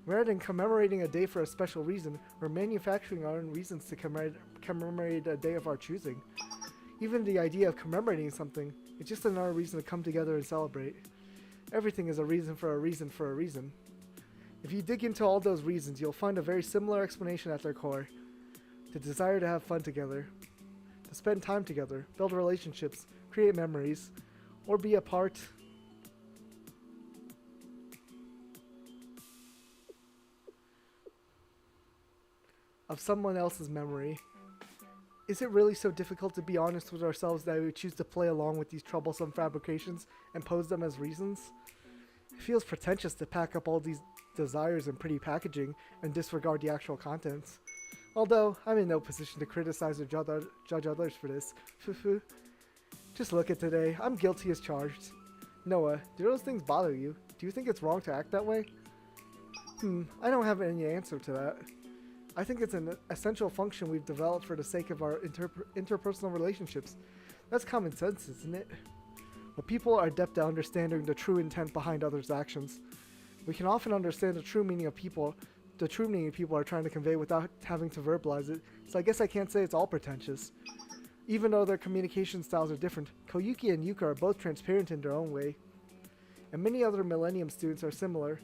Speaker 1: Rather than commemorating a day for a special reason, we're manufacturing our own reasons to commemorate a day of our choosing. Even the idea of commemorating something is just another reason to come together and celebrate. Everything is a reason for a reason for a reason. If you dig into all those reasons, you'll find a very similar explanation at their core. The desire to have fun together, to spend time together, build relationships, create memories, or be a part of someone else's memory. Is it really so difficult to be honest with ourselves that we choose to play along with these troublesome fabrications and pose them as reasons? It feels pretentious to pack up all these desires in pretty packaging and disregard the actual contents. Although, I'm in no position to criticize or judge others for this. Just look at today. I'm guilty as charged. Noah, do those things bother you? Do you think it's wrong to act that way? I don't have any answer to that. I think it's an essential function we've developed for the sake of our interpersonal relationships. That's common sense, isn't it? But people are adept at understanding the true intent behind others' actions. We can often understand the true meaning people are trying to convey without having to verbalize it, so I guess I can't say it's all pretentious. Even though their communication styles are different, Koyuki and Yuka are both transparent in their own way. And many other Millennium students are similar.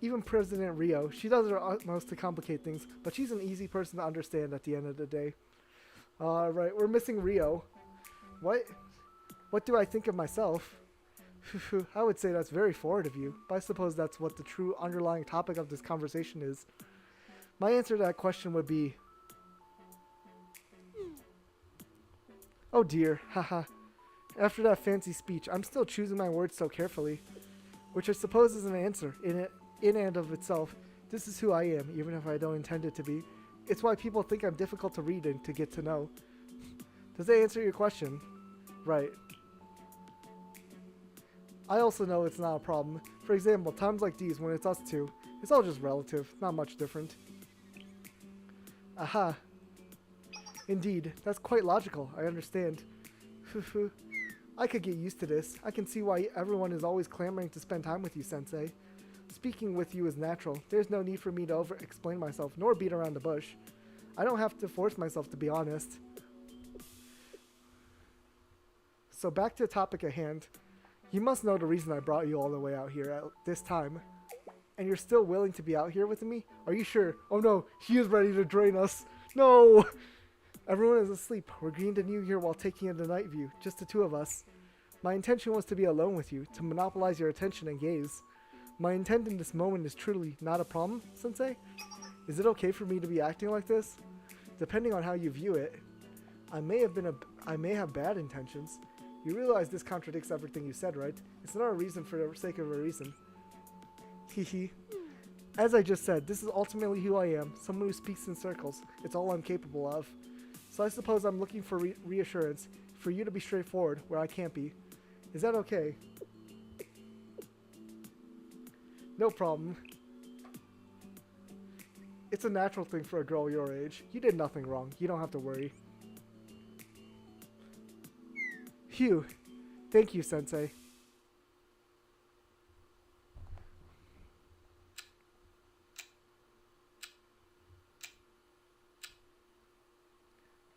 Speaker 1: Even President Rio, she does her utmost to complicate things, but she's an easy person to understand at the end of the day. Right, we're missing Rio. What? What do I think of myself? I would say that's very forward of you, but I suppose that's what the true underlying topic of this conversation is. My answer to that question would be... Oh dear, haha. After that fancy speech, I'm still choosing my words so carefully. Which I suppose is an answer, in and of itself. This is who I am, even if I don't intend it to be. It's why people think I'm difficult to read and to get to know. Does that answer your question? Right. I also know it's not a problem. For example, times like these, when it's us two, it's all just relative, not much different. Aha. Indeed, that's quite logical, I understand. I could get used to this. I can see why everyone is always clamoring to spend time with you, Sensei. Speaking with you is natural. There's no need for me to over-explain myself, nor beat around the bush. I don't have to force myself to be honest. So back to the topic at hand. You must know the reason I brought you all the way out here at this time. And you're still willing to be out here with me? Are you sure? Oh no, he is ready to drain us. No! Everyone is asleep. We're greeting the new year while taking in the night view, just the two of us. My intention was to be alone with you, to monopolize your attention and gaze. My intent in this moment is truly not a problem, Sensei? Is it okay for me to be acting like this? Depending on how you view it, I may have bad intentions. You realize this contradicts everything you said, right? It's not a reason for the sake of a reason. Hehe. As I just said, this is ultimately who I am, someone who speaks in circles. It's all I'm capable of. So I suppose I'm looking for reassurance, for you to be straightforward where I can't be. Is that okay? No problem. It's a natural thing for a girl your age. You did nothing wrong. You don't have to worry. Phew. Thank you, Sensei.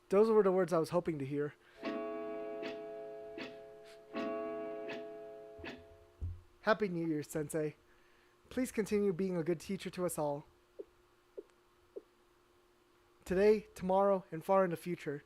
Speaker 1: Those were the words I was hoping to hear. Happy New Year, Sensei. Please continue being a good teacher to us all. Today, tomorrow, and far in the future.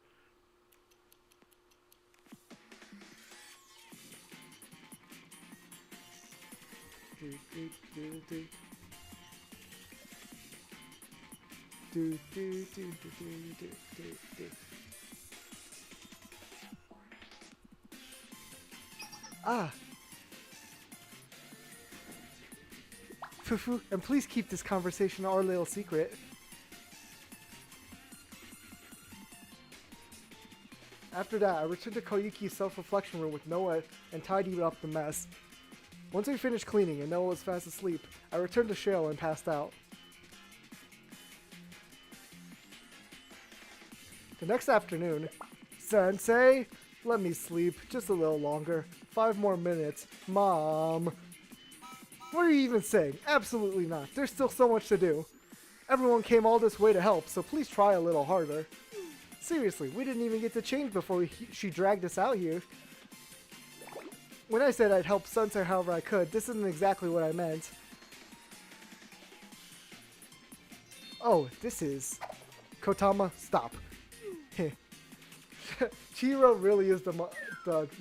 Speaker 1: Ah. Fufu, and please keep this conversation our little secret. After that, I returned to Koyuki's self-reflection room with Noah and tidied up the mess. Once we finished cleaning and Noah was fast asleep, I returned to Shale and passed out. The next afternoon, Sensei, let me sleep just a little longer. 5 more minutes. Mom. What are you even saying? Absolutely not. There's still so much to do. Everyone came all this way to help, so please try a little harder. Seriously, we didn't even get to change before she dragged us out here. When I said I'd help Sensei however I could, this isn't exactly what I meant. Oh, this is... Kotama, stop. Chiro really is the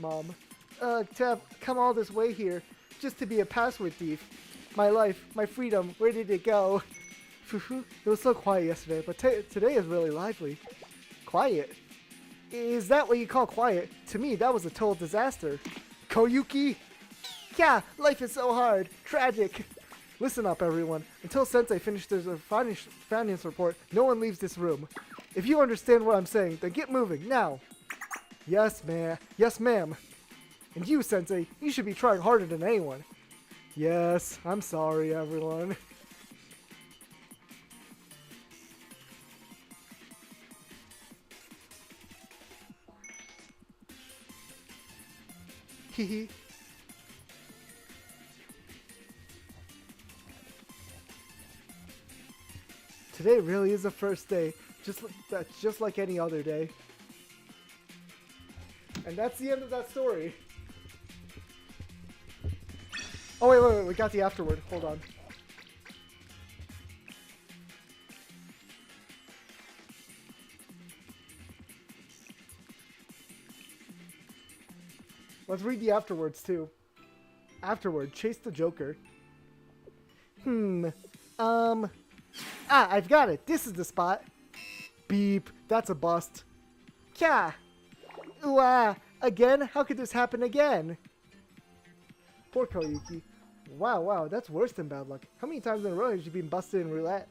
Speaker 1: mom. To have come all this way here, just to be a password thief. My life, my freedom, where did it go? It was so quiet yesterday, but today is really lively. Quiet? Is that what you call quiet? To me, that was a total disaster. Koyuki? Yeah, life is so hard. Tragic. Listen up, everyone. Until Sensei finishes their finance report, no one leaves this room. If you understand what I'm saying, then get moving, now. Yes, ma'am. Yes, ma'am. And you, Sensei, you should be trying harder than anyone. Yes, I'm sorry, everyone. Hehe. Today really is the first day, just like any other day. And that's the end of that story. Oh wait, we got the afterword. Hold on. Let's read the afterwards too. Afterward, chase the Joker. I've got it. This is the spot. Beep. That's a bust. Kya. Ooh, again? How could this happen again? Poor Koyuki. Wow, that's worse than bad luck. How many times in a row have you been busted in roulette?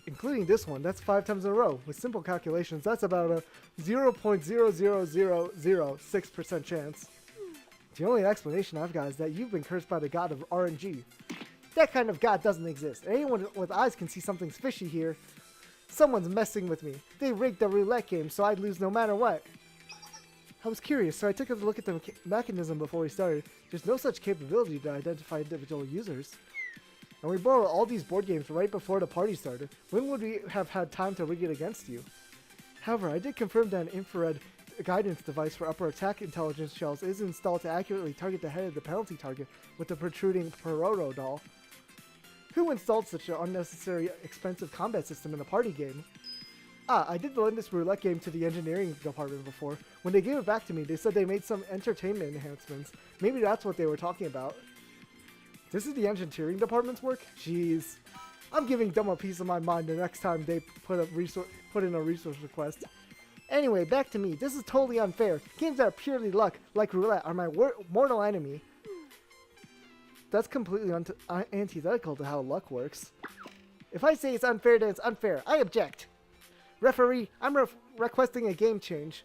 Speaker 1: Including this one, that's 5 times in a row. With simple calculations, that's about a 0.00006% chance. The only explanation I've got is that you've been cursed by the god of RNG. That kind of god doesn't exist. Anyone with eyes can see something's fishy here. Someone's messing with me. They rigged the roulette game so I'd lose no matter what. I was curious, so I took a look at the mechanism before we started. There's no such capability to identify individual users. And we borrowed all these board games right before the party started. When would we have had time to rig it against you? However, I did confirm that an infrared guidance device for upper attack intelligence shells is installed to accurately target the head of the penalty target with the protruding Peroro doll. Who installed such an unnecessary, expensive combat system in a party game? I did lend this roulette game to the engineering department before. When they gave it back to me, they said they made some entertainment enhancements. Maybe that's what they were talking about. This is the engineering department's work? Jeez. I'm giving them a piece of my mind the next time they put in a resource request. Anyway, back to me. This is totally unfair. Games that are purely luck, like roulette, are my mortal enemy. That's completely antithetical to how luck works. If I say it's unfair, then it's unfair. I object. Referee, I'm requesting a game change.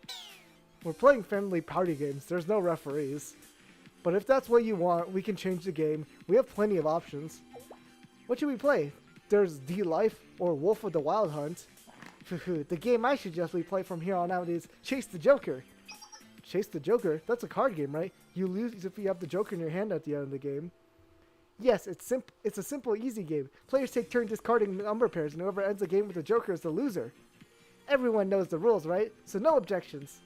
Speaker 1: We're playing friendly party games. There's no referees. But if that's what you want, we can change the game. We have plenty of options. What should we play? There's D-Life or Wolf of the Wild Hunt. The game I suggest we play from here on out is Chase the Joker. Chase the Joker? That's a card game, right? You lose if you have the Joker in your hand at the end of the game. Yes, it's a simple, easy game. Players take turns discarding number pairs, and whoever ends the game with the Joker is the loser. Everyone knows the rules, right? So no objections.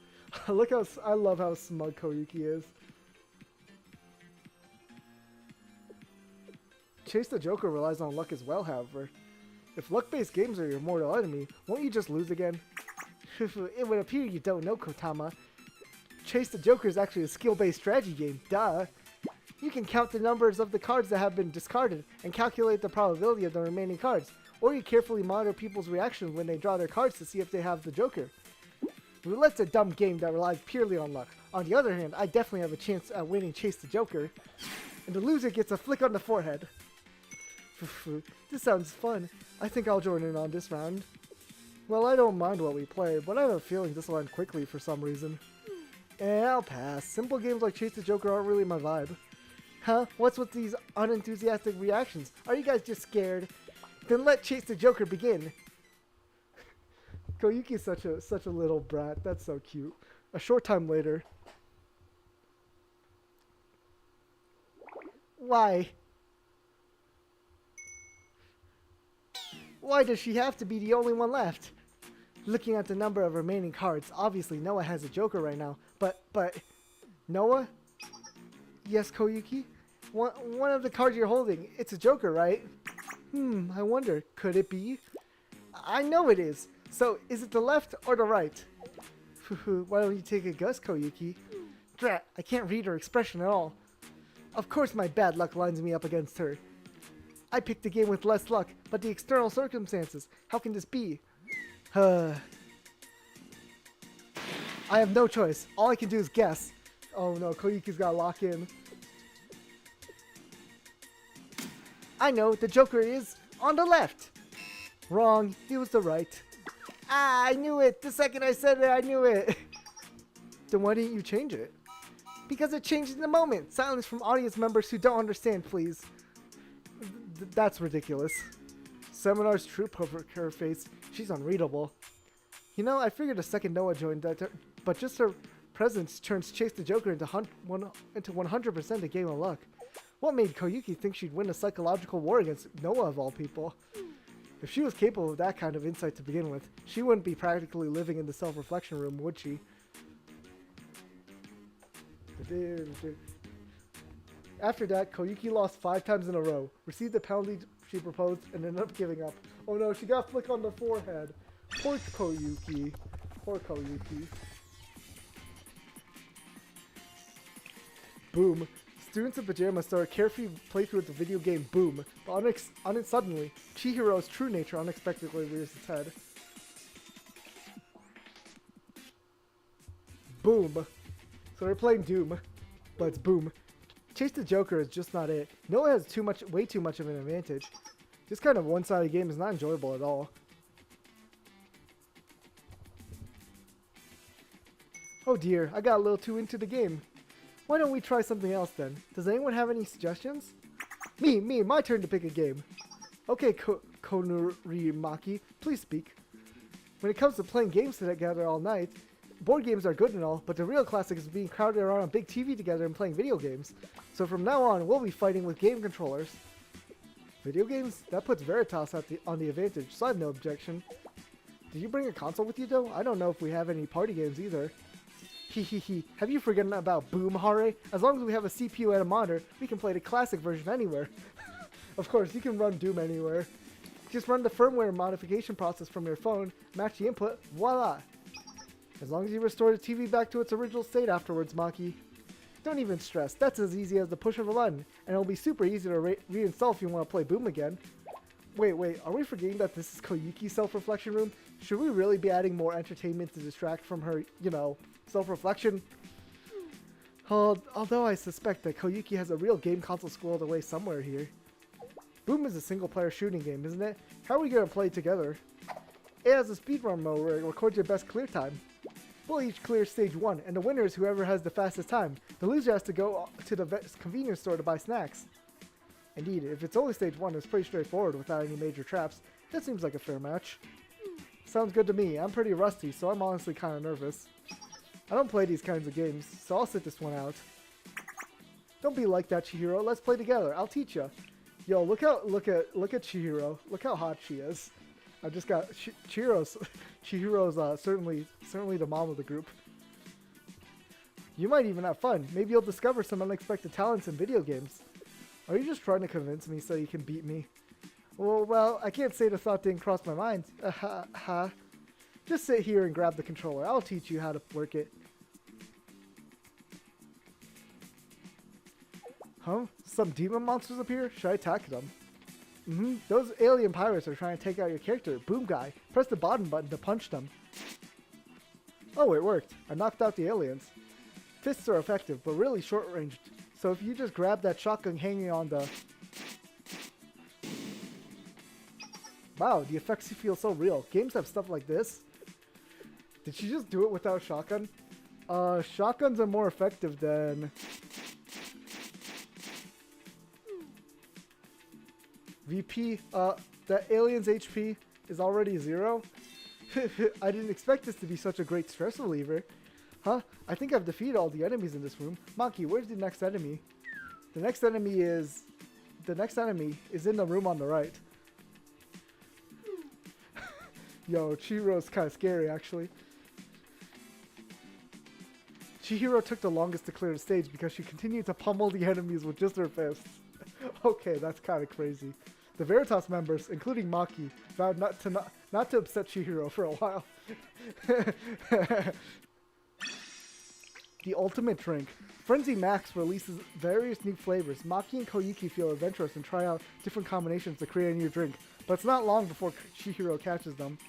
Speaker 1: Look how I love how smug Koyuki is. Chase the Joker relies on luck as well, however. If luck-based games are your mortal enemy, won't you just lose again? It would appear you don't know, Kotama. Chase the Joker is actually a skill-based strategy game, duh. You can count the numbers of the cards that have been discarded and calculate the probability of the remaining cards, or you carefully monitor people's reactions when they draw their cards to see if they have the Joker. Roulette's a dumb game that relies purely on luck. On the other hand, I definitely have a chance at winning Chase the Joker, and the loser gets a flick on the forehead. This sounds fun. I think I'll join in on this round. Well, I don't mind what we play, but I have a feeling this will end quickly for some reason. I'll pass. Simple games like Chase the Joker aren't really my vibe. Huh? What's with these unenthusiastic reactions? Are you guys just scared? Then let Chase the Joker begin. Koyuki's such a little brat. That's so cute. A short time later. Why? Why does she have to be the only one left? Looking at the number of remaining cards, obviously Noah has a Joker right now. But Noah? Yes, Koyuki? One of the cards you're holding, it's a Joker, right? I wonder, could it be? I know it is. So, is it the left or the right? Why don't you take a guess, Koyuki? Drat, I can't read her expression at all. Of course my bad luck lines me up against her. I picked a game with less luck, but the external circumstances, how can this be? I have no choice. All I can do is guess. Oh no, Koyuki's gotta lock in. I know, the Joker is on the left. Wrong, he was the right. I knew it. The second I said it, I knew it. Then why didn't you change it? Because it changed in the moment. Silence from audience members who don't understand, please. That's ridiculous. Seminar's troop over her face. She's unreadable. You know, I figured a second Noah joined that, but just her presence turns Chase the Joker into 100% a game of luck. What made Koyuki think she'd win a psychological war against Noah of all people? If she was capable of that kind of insight to begin with, she wouldn't be practically living in the self-reflection room, would she? After that, Koyuki lost 5 times in a row, received the penalty she proposed, and ended up giving up. Oh no, she got flick on the forehead. Poor Koyuki. Poor Koyuki. Boom. Students in pajamas start a carefree playthrough with the video game Boom, but suddenly, Chihiro's true nature unexpectedly rears its head. Boom. So they're playing Doom, but it's Boom. Chase the Joker is just not it. Noah has way too much of an advantage. This kind of one-sided game is not enjoyable at all. Oh dear, I got a little too into the game. Why don't we try something else then? Does anyone have any suggestions? Me, my turn to pick a game. Okay, Konorimaki, please speak. When it comes to playing games together all night, board games are good and all, but the real classic is being crowded around a big TV together and playing video games. So from now on, we'll be fighting with game controllers. Video games? That puts Veritas on the advantage, so I have no objection. Did you bring a console with you though? I don't know if we have any party games either. Hehehe, have you forgotten about Boom, Hare? As long as we have a CPU and a monitor, we can play the classic version anywhere. Of course, you can run Doom anywhere. Just run the firmware modification process from your phone, match the input, voila! As long as you restore the TV back to its original state afterwards, Maki. Don't even stress, that's as easy as the push of a button, and it'll be super easy to reinstall if you want to play Boom again. Wait, are we forgetting that this is Koyuki's self-reflection room? Should we really be adding more entertainment to distract from her, you know, self-reflection? Although I suspect that Koyuki has a real game console squirreled away somewhere here. Boom is a single-player shooting game, isn't it? How are we going to play together? It has a speedrun mode where it records your best clear time. We'll each clear stage 1, and the winner is whoever has the fastest time. The loser has to go to the convenience store to buy snacks. Indeed, if it's only stage 1, it's pretty straightforward without any major traps. That seems like a fair match. Sounds good to me. I'm pretty rusty, so I'm honestly kind of nervous. I don't play these kinds of games, so I'll sit this one out. Don't be like that, Chihiro. Let's play together. I'll teach you. Yo, look at Chihiro. Look how hot she is. I just got Chihiro's certainly the mom of the group. You might even have fun. Maybe you'll discover some unexpected talents in video games. Are you just trying to convince me so you can beat me? Well, I can't say the thought didn't cross my mind. Just sit here and grab the controller. I'll teach you how to work it. Huh? Some demon monsters appear? Should I attack them? Those alien pirates are trying to take out your character. Boom guy. Press the bottom button to punch them. Oh, it worked. I knocked out the aliens. Fists are effective, but really short-ranged. So if you just grab that shotgun hanging on the... Wow, the effects feel so real. Games have stuff like this. Did she just do it without shotgun? Shotguns are more effective than... VP, that alien's HP is already 0. I didn't expect this to be such a great stress reliever. Huh? I think I've defeated all the enemies in this room. Maki, where's the next enemy? The next enemy is in the room on the right. Yo, Chihiro's kind of scary, actually. Chihiro took the longest to clear the stage because she continued to pummel the enemies with just her fists. Okay, that's kind of crazy. The Veritas members, including Maki, vowed not to upset Chihiro for a while. The ultimate drink. Frenzy Max releases various new flavors. Maki and Koyuki feel adventurous and try out different combinations to create a new drink, but it's not long before Chihiro catches them.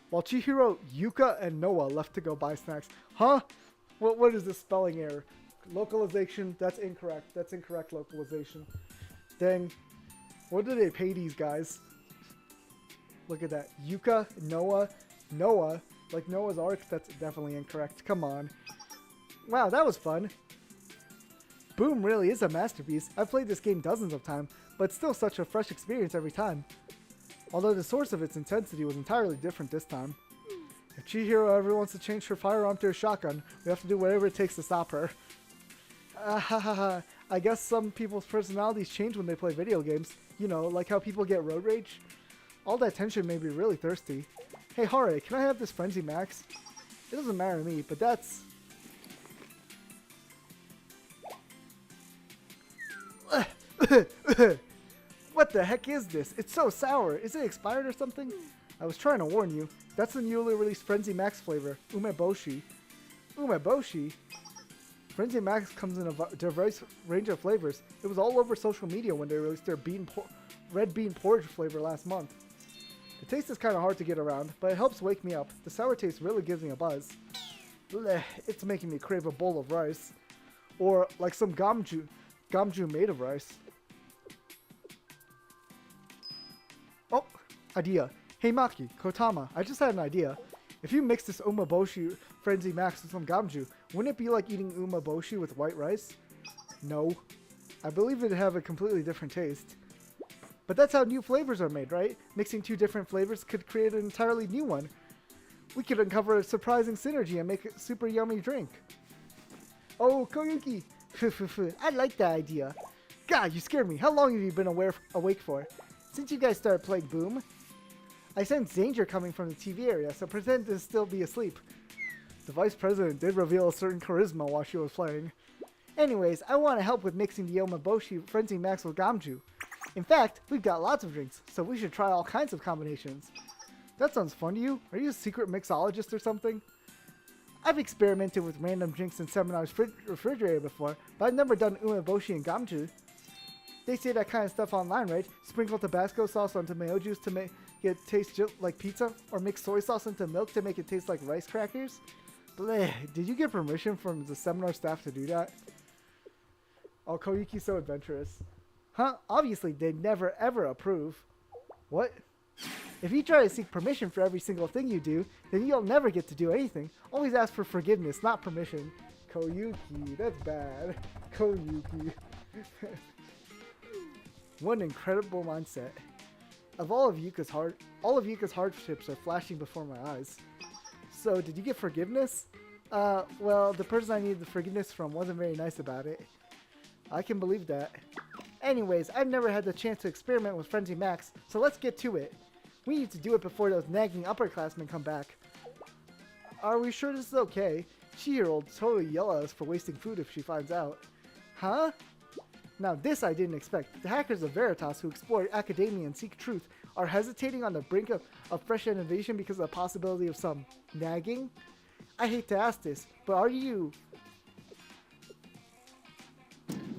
Speaker 1: While Chihiro, Yuka, and Noah left to go buy snacks. Huh? What is this spelling error? Localization, that's incorrect. That's incorrect localization. Dang. What do they pay these guys? Look at that. Yuka, Noah. Like Noah's Ark, that's definitely incorrect. Come on. Wow, that was fun. Boom really is a masterpiece. I've played this game dozens of times, but it's still such a fresh experience every time. Although the source of its intensity was entirely different this time. If Chihiro ever wants to change her firearm to a shotgun, we have to do whatever it takes to stop her. I guess some people's personalities change when they play video games. You know, like how people get road rage. All that tension made me really thirsty. Hey Hare, can I have this Frenzy Max? It doesn't matter to me, but that's... What the heck is this? It's so sour. Is it expired or something? I was trying to warn you. That's the newly released Frenzy Max flavor, Umeboshi. Umeboshi? Frenzy Max comes in a diverse range of flavors. It was all over social media when they released their red bean porridge flavor last month. The taste is kind of hard to get around, but it helps wake me up. The sour taste really gives me a buzz. Blech, it's making me crave a bowl of rice. Or like some gamju made of rice. Oh, idea. Hey Maki, Kotama, I just had an idea. If you mix this Umeboshi Frenzy Max with some gamju, wouldn't it be like eating umeboshi with white rice? No. I believe it'd have a completely different taste. But that's how new flavors are made, right? Mixing two different flavors could create an entirely new one. We could uncover a surprising synergy and make a super yummy drink. Oh, Koyuki! I like that idea. God, you scared me. How long have you been awake for? Since you guys started playing Boom? I sense danger coming from the TV area, so pretend to still be asleep. The vice president did reveal a certain charisma while she was playing. Anyways, I want to help with mixing the Umeboshi Frenzy Max with gamju. In fact, we've got lots of drinks, so we should try all kinds of combinations. That sounds fun to you? Are you a secret mixologist or something? I've experimented with random drinks in Seminar's refrigerator before, but I've never done umeboshi and gamju. They say that kind of stuff online, right? Sprinkle Tabasco sauce onto mayo juice to get it taste just like pizza, or mix soy sauce into milk to make it taste like rice crackers? Bleh, did you get permission from the seminar staff to do that? Oh, Koyuki's so adventurous. Huh? Obviously, they'd never ever approve. What? If you try to seek permission for every single thing you do, then you'll never get to do anything. Always ask for forgiveness, not permission. Koyuki, that's bad. Koyuki. What an incredible mindset. Of all of Yuka's hardships are flashing before my eyes. So, did you get forgiveness? Well, the person I needed the forgiveness from wasn't very nice about it. I can believe that. Anyways, I've never had the chance to experiment with Frenzy Max, so let's get to it. We need to do it before those nagging upperclassmen come back. Are we sure this is okay? Chihiro will totally yell at us for wasting food if she finds out. Huh? Now this I didn't expect. The hackers of Veritas who explore academia and seek truth are hesitating on the brink of fresh innovation because of the possibility of some nagging? I hate to ask this, but are you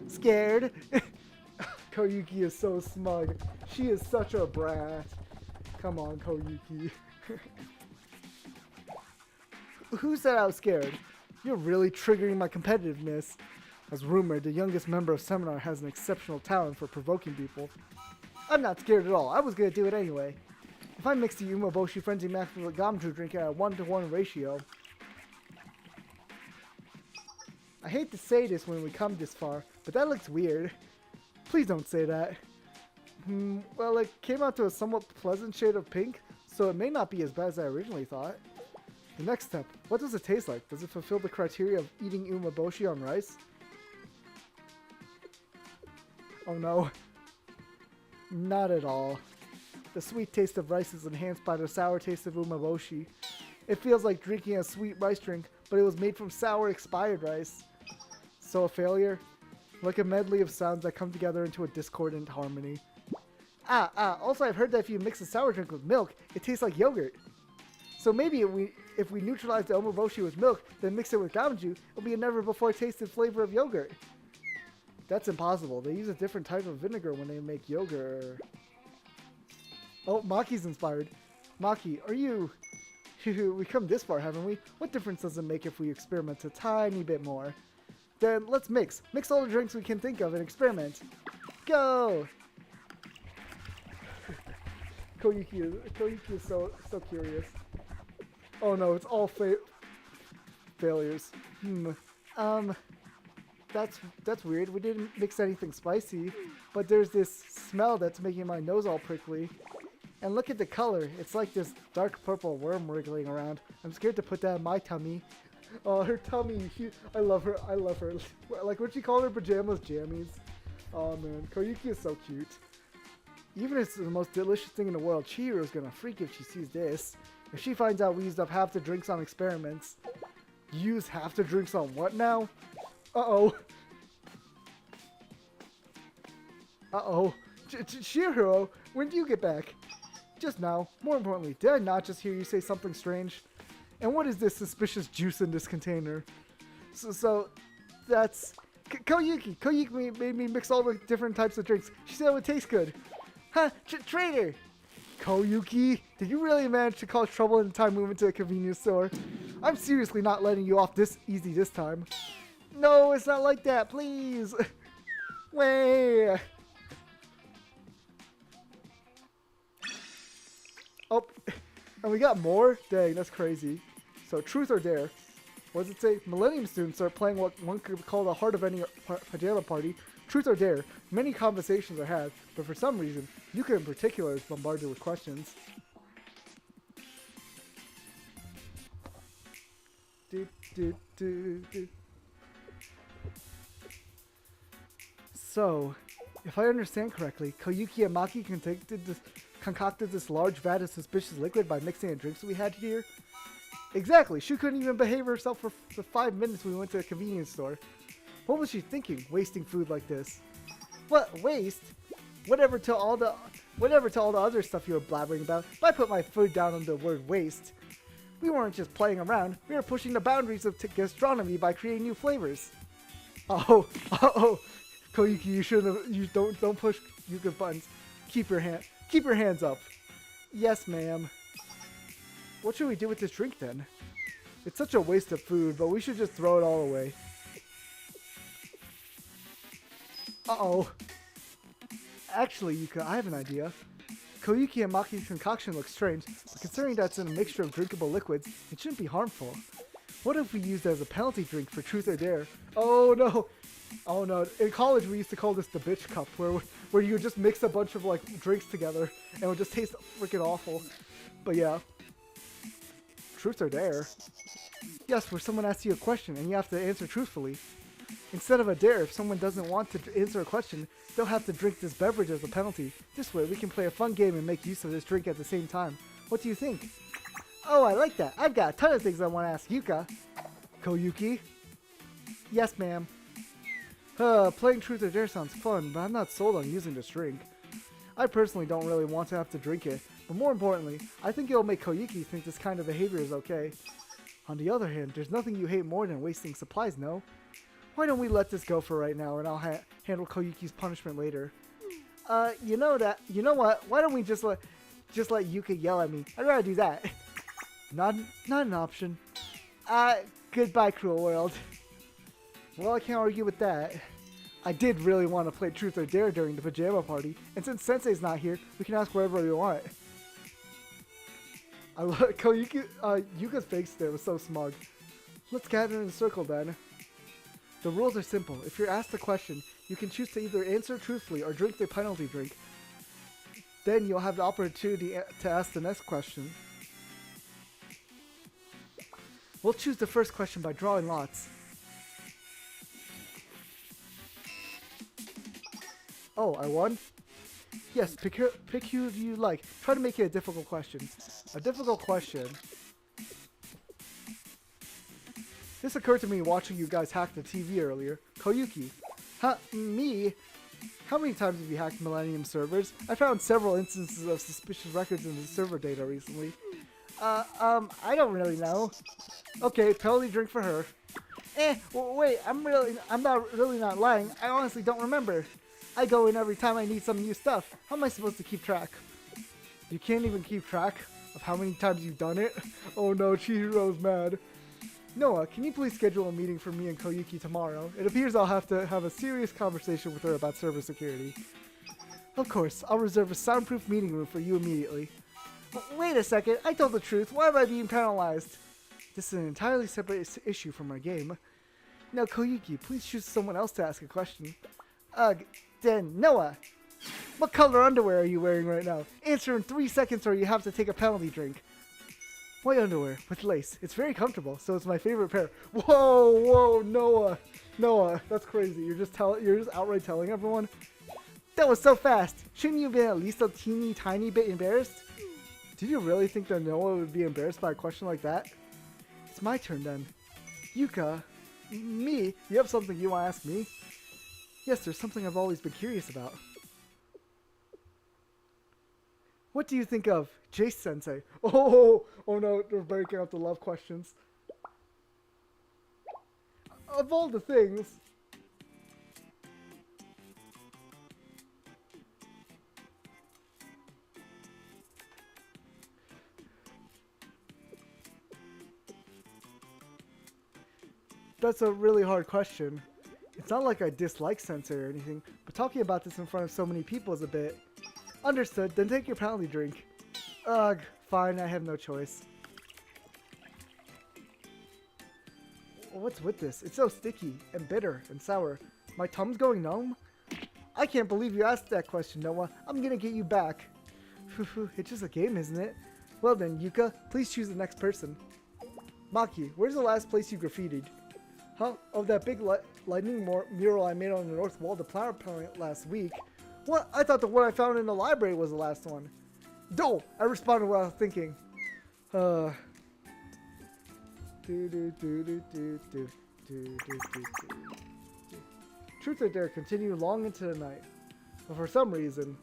Speaker 1: scared? Koyuki is so smug. She is such a brat. Come on, Koyuki. Who said I was scared? You're really triggering my competitiveness. As rumored, the youngest member of Seminar has an exceptional talent for provoking people. I'm not scared at all. I was gonna do it anyway. If I mix the Umeboshi Frenzy Max with a Gamju drink at a 1-to-1 ratio. I hate to say this when we come this far, but that looks weird. Please don't say that. Well, it came out to a somewhat pleasant shade of pink, so it may not be as bad as I originally thought. The next step, what does it taste like? Does it fulfill the criteria of eating umeboshi on rice? Oh no. Not at all. The sweet taste of rice is enhanced by the sour taste of umeboshi. It feels like drinking a sweet rice drink, but it was made from sour expired rice. So a failure? Like a medley of sounds that come together into a discordant harmony. Also I've heard that if you mix a sour drink with milk, it tastes like yogurt. So maybe if we neutralize the umeboshi with milk, then mix it with gamju, it'll be a never before tasted flavor of yogurt. That's impossible. They use a different type of vinegar when they make yogurt. Oh, Maki's inspired. Maki, are you... we come this far, haven't we? What difference does it make if we experiment a tiny bit more? Then let's mix. Mix all the drinks we can think of and experiment. Go! Koyuki is so curious. Oh no, it's all failures. That's weird. We didn't mix anything spicy, but there's this smell that's making my nose all prickly. And look at the color. It's like this dark purple worm wriggling around. I'm scared to put that in my tummy. Oh, her tummy. I love her. I love her. Like what she called her pajamas, jammies. Oh man, Koyuki is so cute. Even if it's the most delicious thing in the world, Chihiro's gonna freak if she sees this. If she finds out we used up half the drinks on experiments. Use half the drinks on what now? Uh-oh. Uh-oh. Chihiro, when do you get back? Just now. More importantly, did I not just hear you say something strange? And what is this suspicious juice in this container? So that's... Koyuki! Koyuki made me mix all the different types of drinks. She said it would taste good. Huh? Traitor! Koyuki, did you really manage to cause trouble in the time we went to a convenience store? I'm seriously not letting you off this easy this time. No, it's not like that, please! Way! Oh, and we got more? Dang, that's crazy. So, truth or dare? What does it say? Millennium students are playing what one could call the heart of any pajama party. Truth or dare? Many conversations are had, but for some reason, Yuka in particular is bombarded with questions. So, if I understand correctly, Koyuki and Maki concocted this large vat of suspicious liquid by mixing the drinks we had here? Exactly. She couldn't even behave herself for 5 minutes when we went to a convenience store. What was she thinking, wasting food like this? What, waste? Whatever to all the other stuff you were blabbering about, if I put my food down on the word waste. We weren't just playing around, we were pushing the boundaries of gastronomy by creating new flavors. Koyuki, you don't push Yuka's buttons. Keep your hands up. Yes, ma'am. What should we do with this drink then? It's such a waste of food, but we should just throw it all away. Uh-oh. Actually, Yuka, I have an idea. Koyuki and Maki's concoction looks strange, but considering that's in a mixture of drinkable liquids, it shouldn't be harmful. What if we used it as a penalty drink for Truth or Dare? Oh no! Oh no, in college we used to call this the bitch cup, where you would just mix a bunch of like drinks together and it would just taste freaking awful. But yeah. Truth or Dare? Yes, where someone asks you a question and you have to answer truthfully. Instead of a dare, if someone doesn't want to answer a question, they'll have to drink this beverage as a penalty. This way, we can play a fun game and make use of this drink at the same time. What do you think? Oh, I like that. I've got a ton of things I want to ask Yuka. Koyuki? Yes, ma'am. Playing Truth or Dare sounds fun, but I'm not sold on using this drink. I personally don't really want to have to drink it, but more importantly, I think it'll make Koyuki think this kind of behavior is okay. On the other hand, there's nothing you hate more than wasting supplies, no? Why don't we let this go for right now, and I'll handle Koyuki's punishment later. You know what? Why don't we just let Yuka yell at me? I'd rather do that. Not an option. Goodbye, cruel world. Well, I can't argue with that. I did really want to play Truth or Dare during the pajama party, and since Sensei's not here, we can ask whatever we want. I love Koyuki. Yuka's face there was so smug. Let's gather in a circle then. The rules are simple. If you're asked a question, you can choose to either answer truthfully or drink the penalty drink. Then you'll have the opportunity to ask the next question. We'll choose the first question by drawing lots. Oh, I won? Yes, pick who you like. Try to make it a difficult question. A difficult question. This occurred to me watching you guys hack the TV earlier. Koyuki. Huh, me? How many times have you hacked Millenium servers? I found several instances of suspicious records in the server data recently. I don't really know. Okay, penalty drink for her. Well, wait, I'm not lying. I honestly don't remember. I go in every time I need some new stuff. How am I supposed to keep track? You can't even keep track of how many times you've done it? Oh no, Chihiro's mad. Noah, can you please schedule a meeting for me and Koyuki tomorrow? It appears I'll have to have a serious conversation with her about server security. Of course, I'll reserve a soundproof meeting room for you immediately. Wait a second, I told the truth. Why am I being penalized? This is an entirely separate issue from our game. Now, Koyuki, please choose someone else to ask a question. Then, Noah, what color underwear are you wearing right now? Answer in 3 seconds or you have to take a penalty drink. White underwear with lace. It's very comfortable, so it's my favorite pair. Whoa, Noah, that's crazy. You're just outright telling everyone? That was so fast. Shouldn't you have been at least a teeny tiny bit embarrassed? Did you really think that Noah would be embarrassed by a question like that? It's my turn then. Yuka, me? You have something you want to ask me? Yes, there's something I've always been curious about. What do you think of Jace Sensei? Oh no, they're breaking out the love questions. Of all the things. That's a really hard question. It's not like I dislike Sensei or anything, but talking about this in front of so many people is a bit... Understood, then take your penalty drink. Ugh, fine, I have no choice. What's with this? It's so sticky, and bitter, and sour. My tum's going numb? I can't believe you asked that question, Noah. I'm gonna get you back. It's just a game, isn't it? Well then, Yuka, please choose the next person. Maki, where's the last place you graffitied? Huh? Oh, that big lightning mural I made on the north wall of the flower plant last week. What? I thought the one I found in the library was the last one. No! I responded without thinking. Truth or Dare continued long into the night. But for some reason...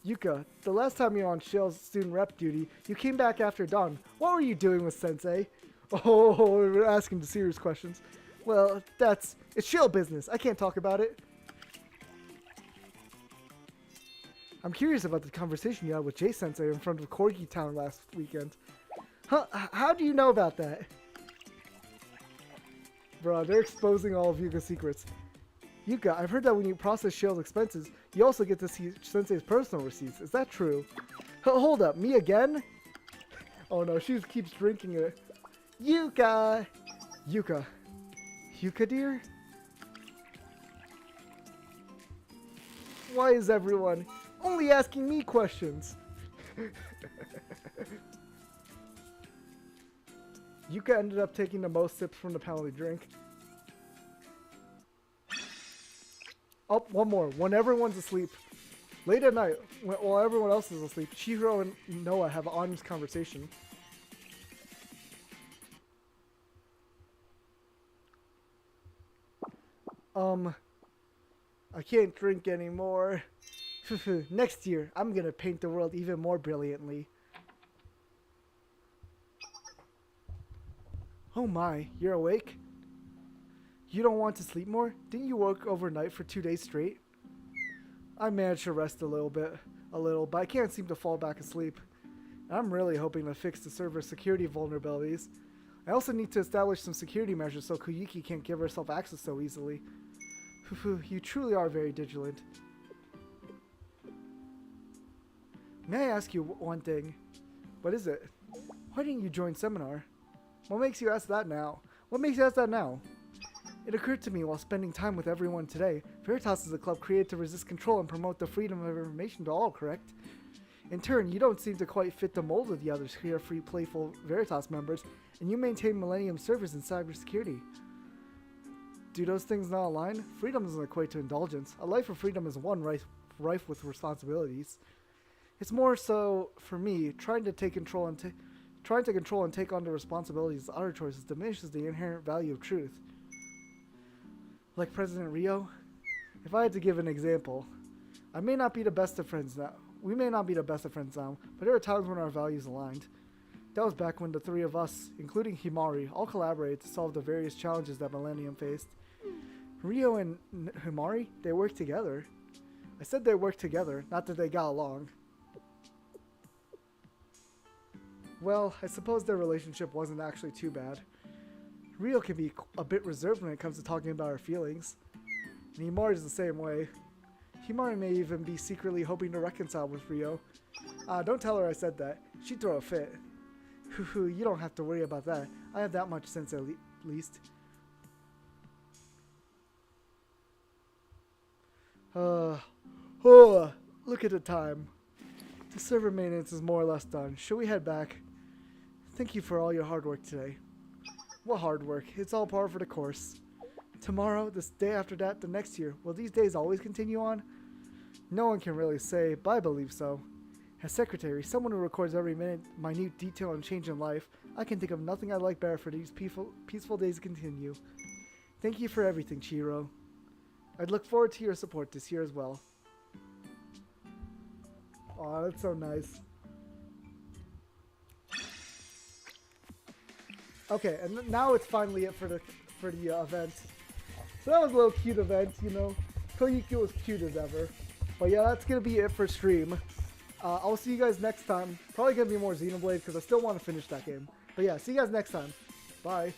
Speaker 1: Yuka, the last time you were on Shell's student rep duty, you came back after dawn. What were you doing with Sensei? Oh, we're asking the serious questions. Well, it's Shell business. I can't talk about it. I'm curious about the conversation you had with Jay-sensei in front of Corgi Town last weekend. Huh? How do you know about that? Bro, they're exposing all of Yuka's secrets. Yuka, I've heard that when you process Shale's expenses, you also get to see Sensei's personal receipts. Is that true? Hold up, me again? Oh no, she keeps drinking it. Yuka! Yuka. Yuka, dear? Why is everyone only asking me questions? Yuka ended up taking the most sips from the penalty drink. Oh, one more. When everyone's asleep. Late at night, while everyone else is asleep, Chihiro and Noah have an honest conversation. I can't drink anymore. Next year, I'm gonna paint the world even more brilliantly. Oh my, you're awake? You don't want to sleep more? Didn't you work overnight for 2 days straight? I managed to rest a little, but I can't seem to fall back asleep. I'm really hoping to fix the server security vulnerabilities. I also need to establish some security measures so Koyuki can't give herself access so easily. You truly are very vigilant. May I ask you one thing? What is it? Why didn't you join seminar? What makes you ask that now? What makes you ask that now? It occurred to me while spending time with everyone today, Veritas is a club created to resist control and promote the freedom of information to all, correct? In turn, you don't seem to quite fit the mold of the other carefree, playful Veritas members, and you maintain Millennium servers and cybersecurity. Do those things not align? Freedom doesn't equate to indulgence. A life of freedom is one rife with responsibilities. It's more so, for me, trying to control and take on the responsibilities of other choices diminishes the inherent value of truth. Like President Rio? If I had to give an example, I may not be the best of friends now. We may not be the best of friends now, but there are times when our values aligned. That was back when the three of us, including Himari, all collaborated to solve the various challenges that Millennium faced. Rio and Himari, they worked together. I said they worked together, not that they got along. Well, I suppose their relationship wasn't actually too bad. Rio can be a bit reserved when it comes to talking about her feelings. And Himari is the same way. Himari may even be secretly hoping to reconcile with Rio. Don't tell her I said that. She'd throw a fit. You don't have to worry about that. I have that much sense at least. Look at the time. The server maintenance is more or less done. Should we head back? Thank you for all your hard work today. What hard work? It's all par for the course. Tomorrow, this day after that, the next year. Will these days always continue on? No one can really say, but I believe so. As secretary, someone who records every minute detail and change in life, I can think of nothing I'd like better for these peaceful days to continue. Thank you for everything, Chihiro. I'd look forward to your support this year as well. Aw, that's so nice. Okay, and now it's finally it for the event. So that was a little cute event, you know. Koyuki was cute as ever. But yeah, that's gonna be it for stream. I'll see you guys next time. Probably gonna be more Xenoblade because I still want to finish that game. But yeah, see you guys next time. Bye.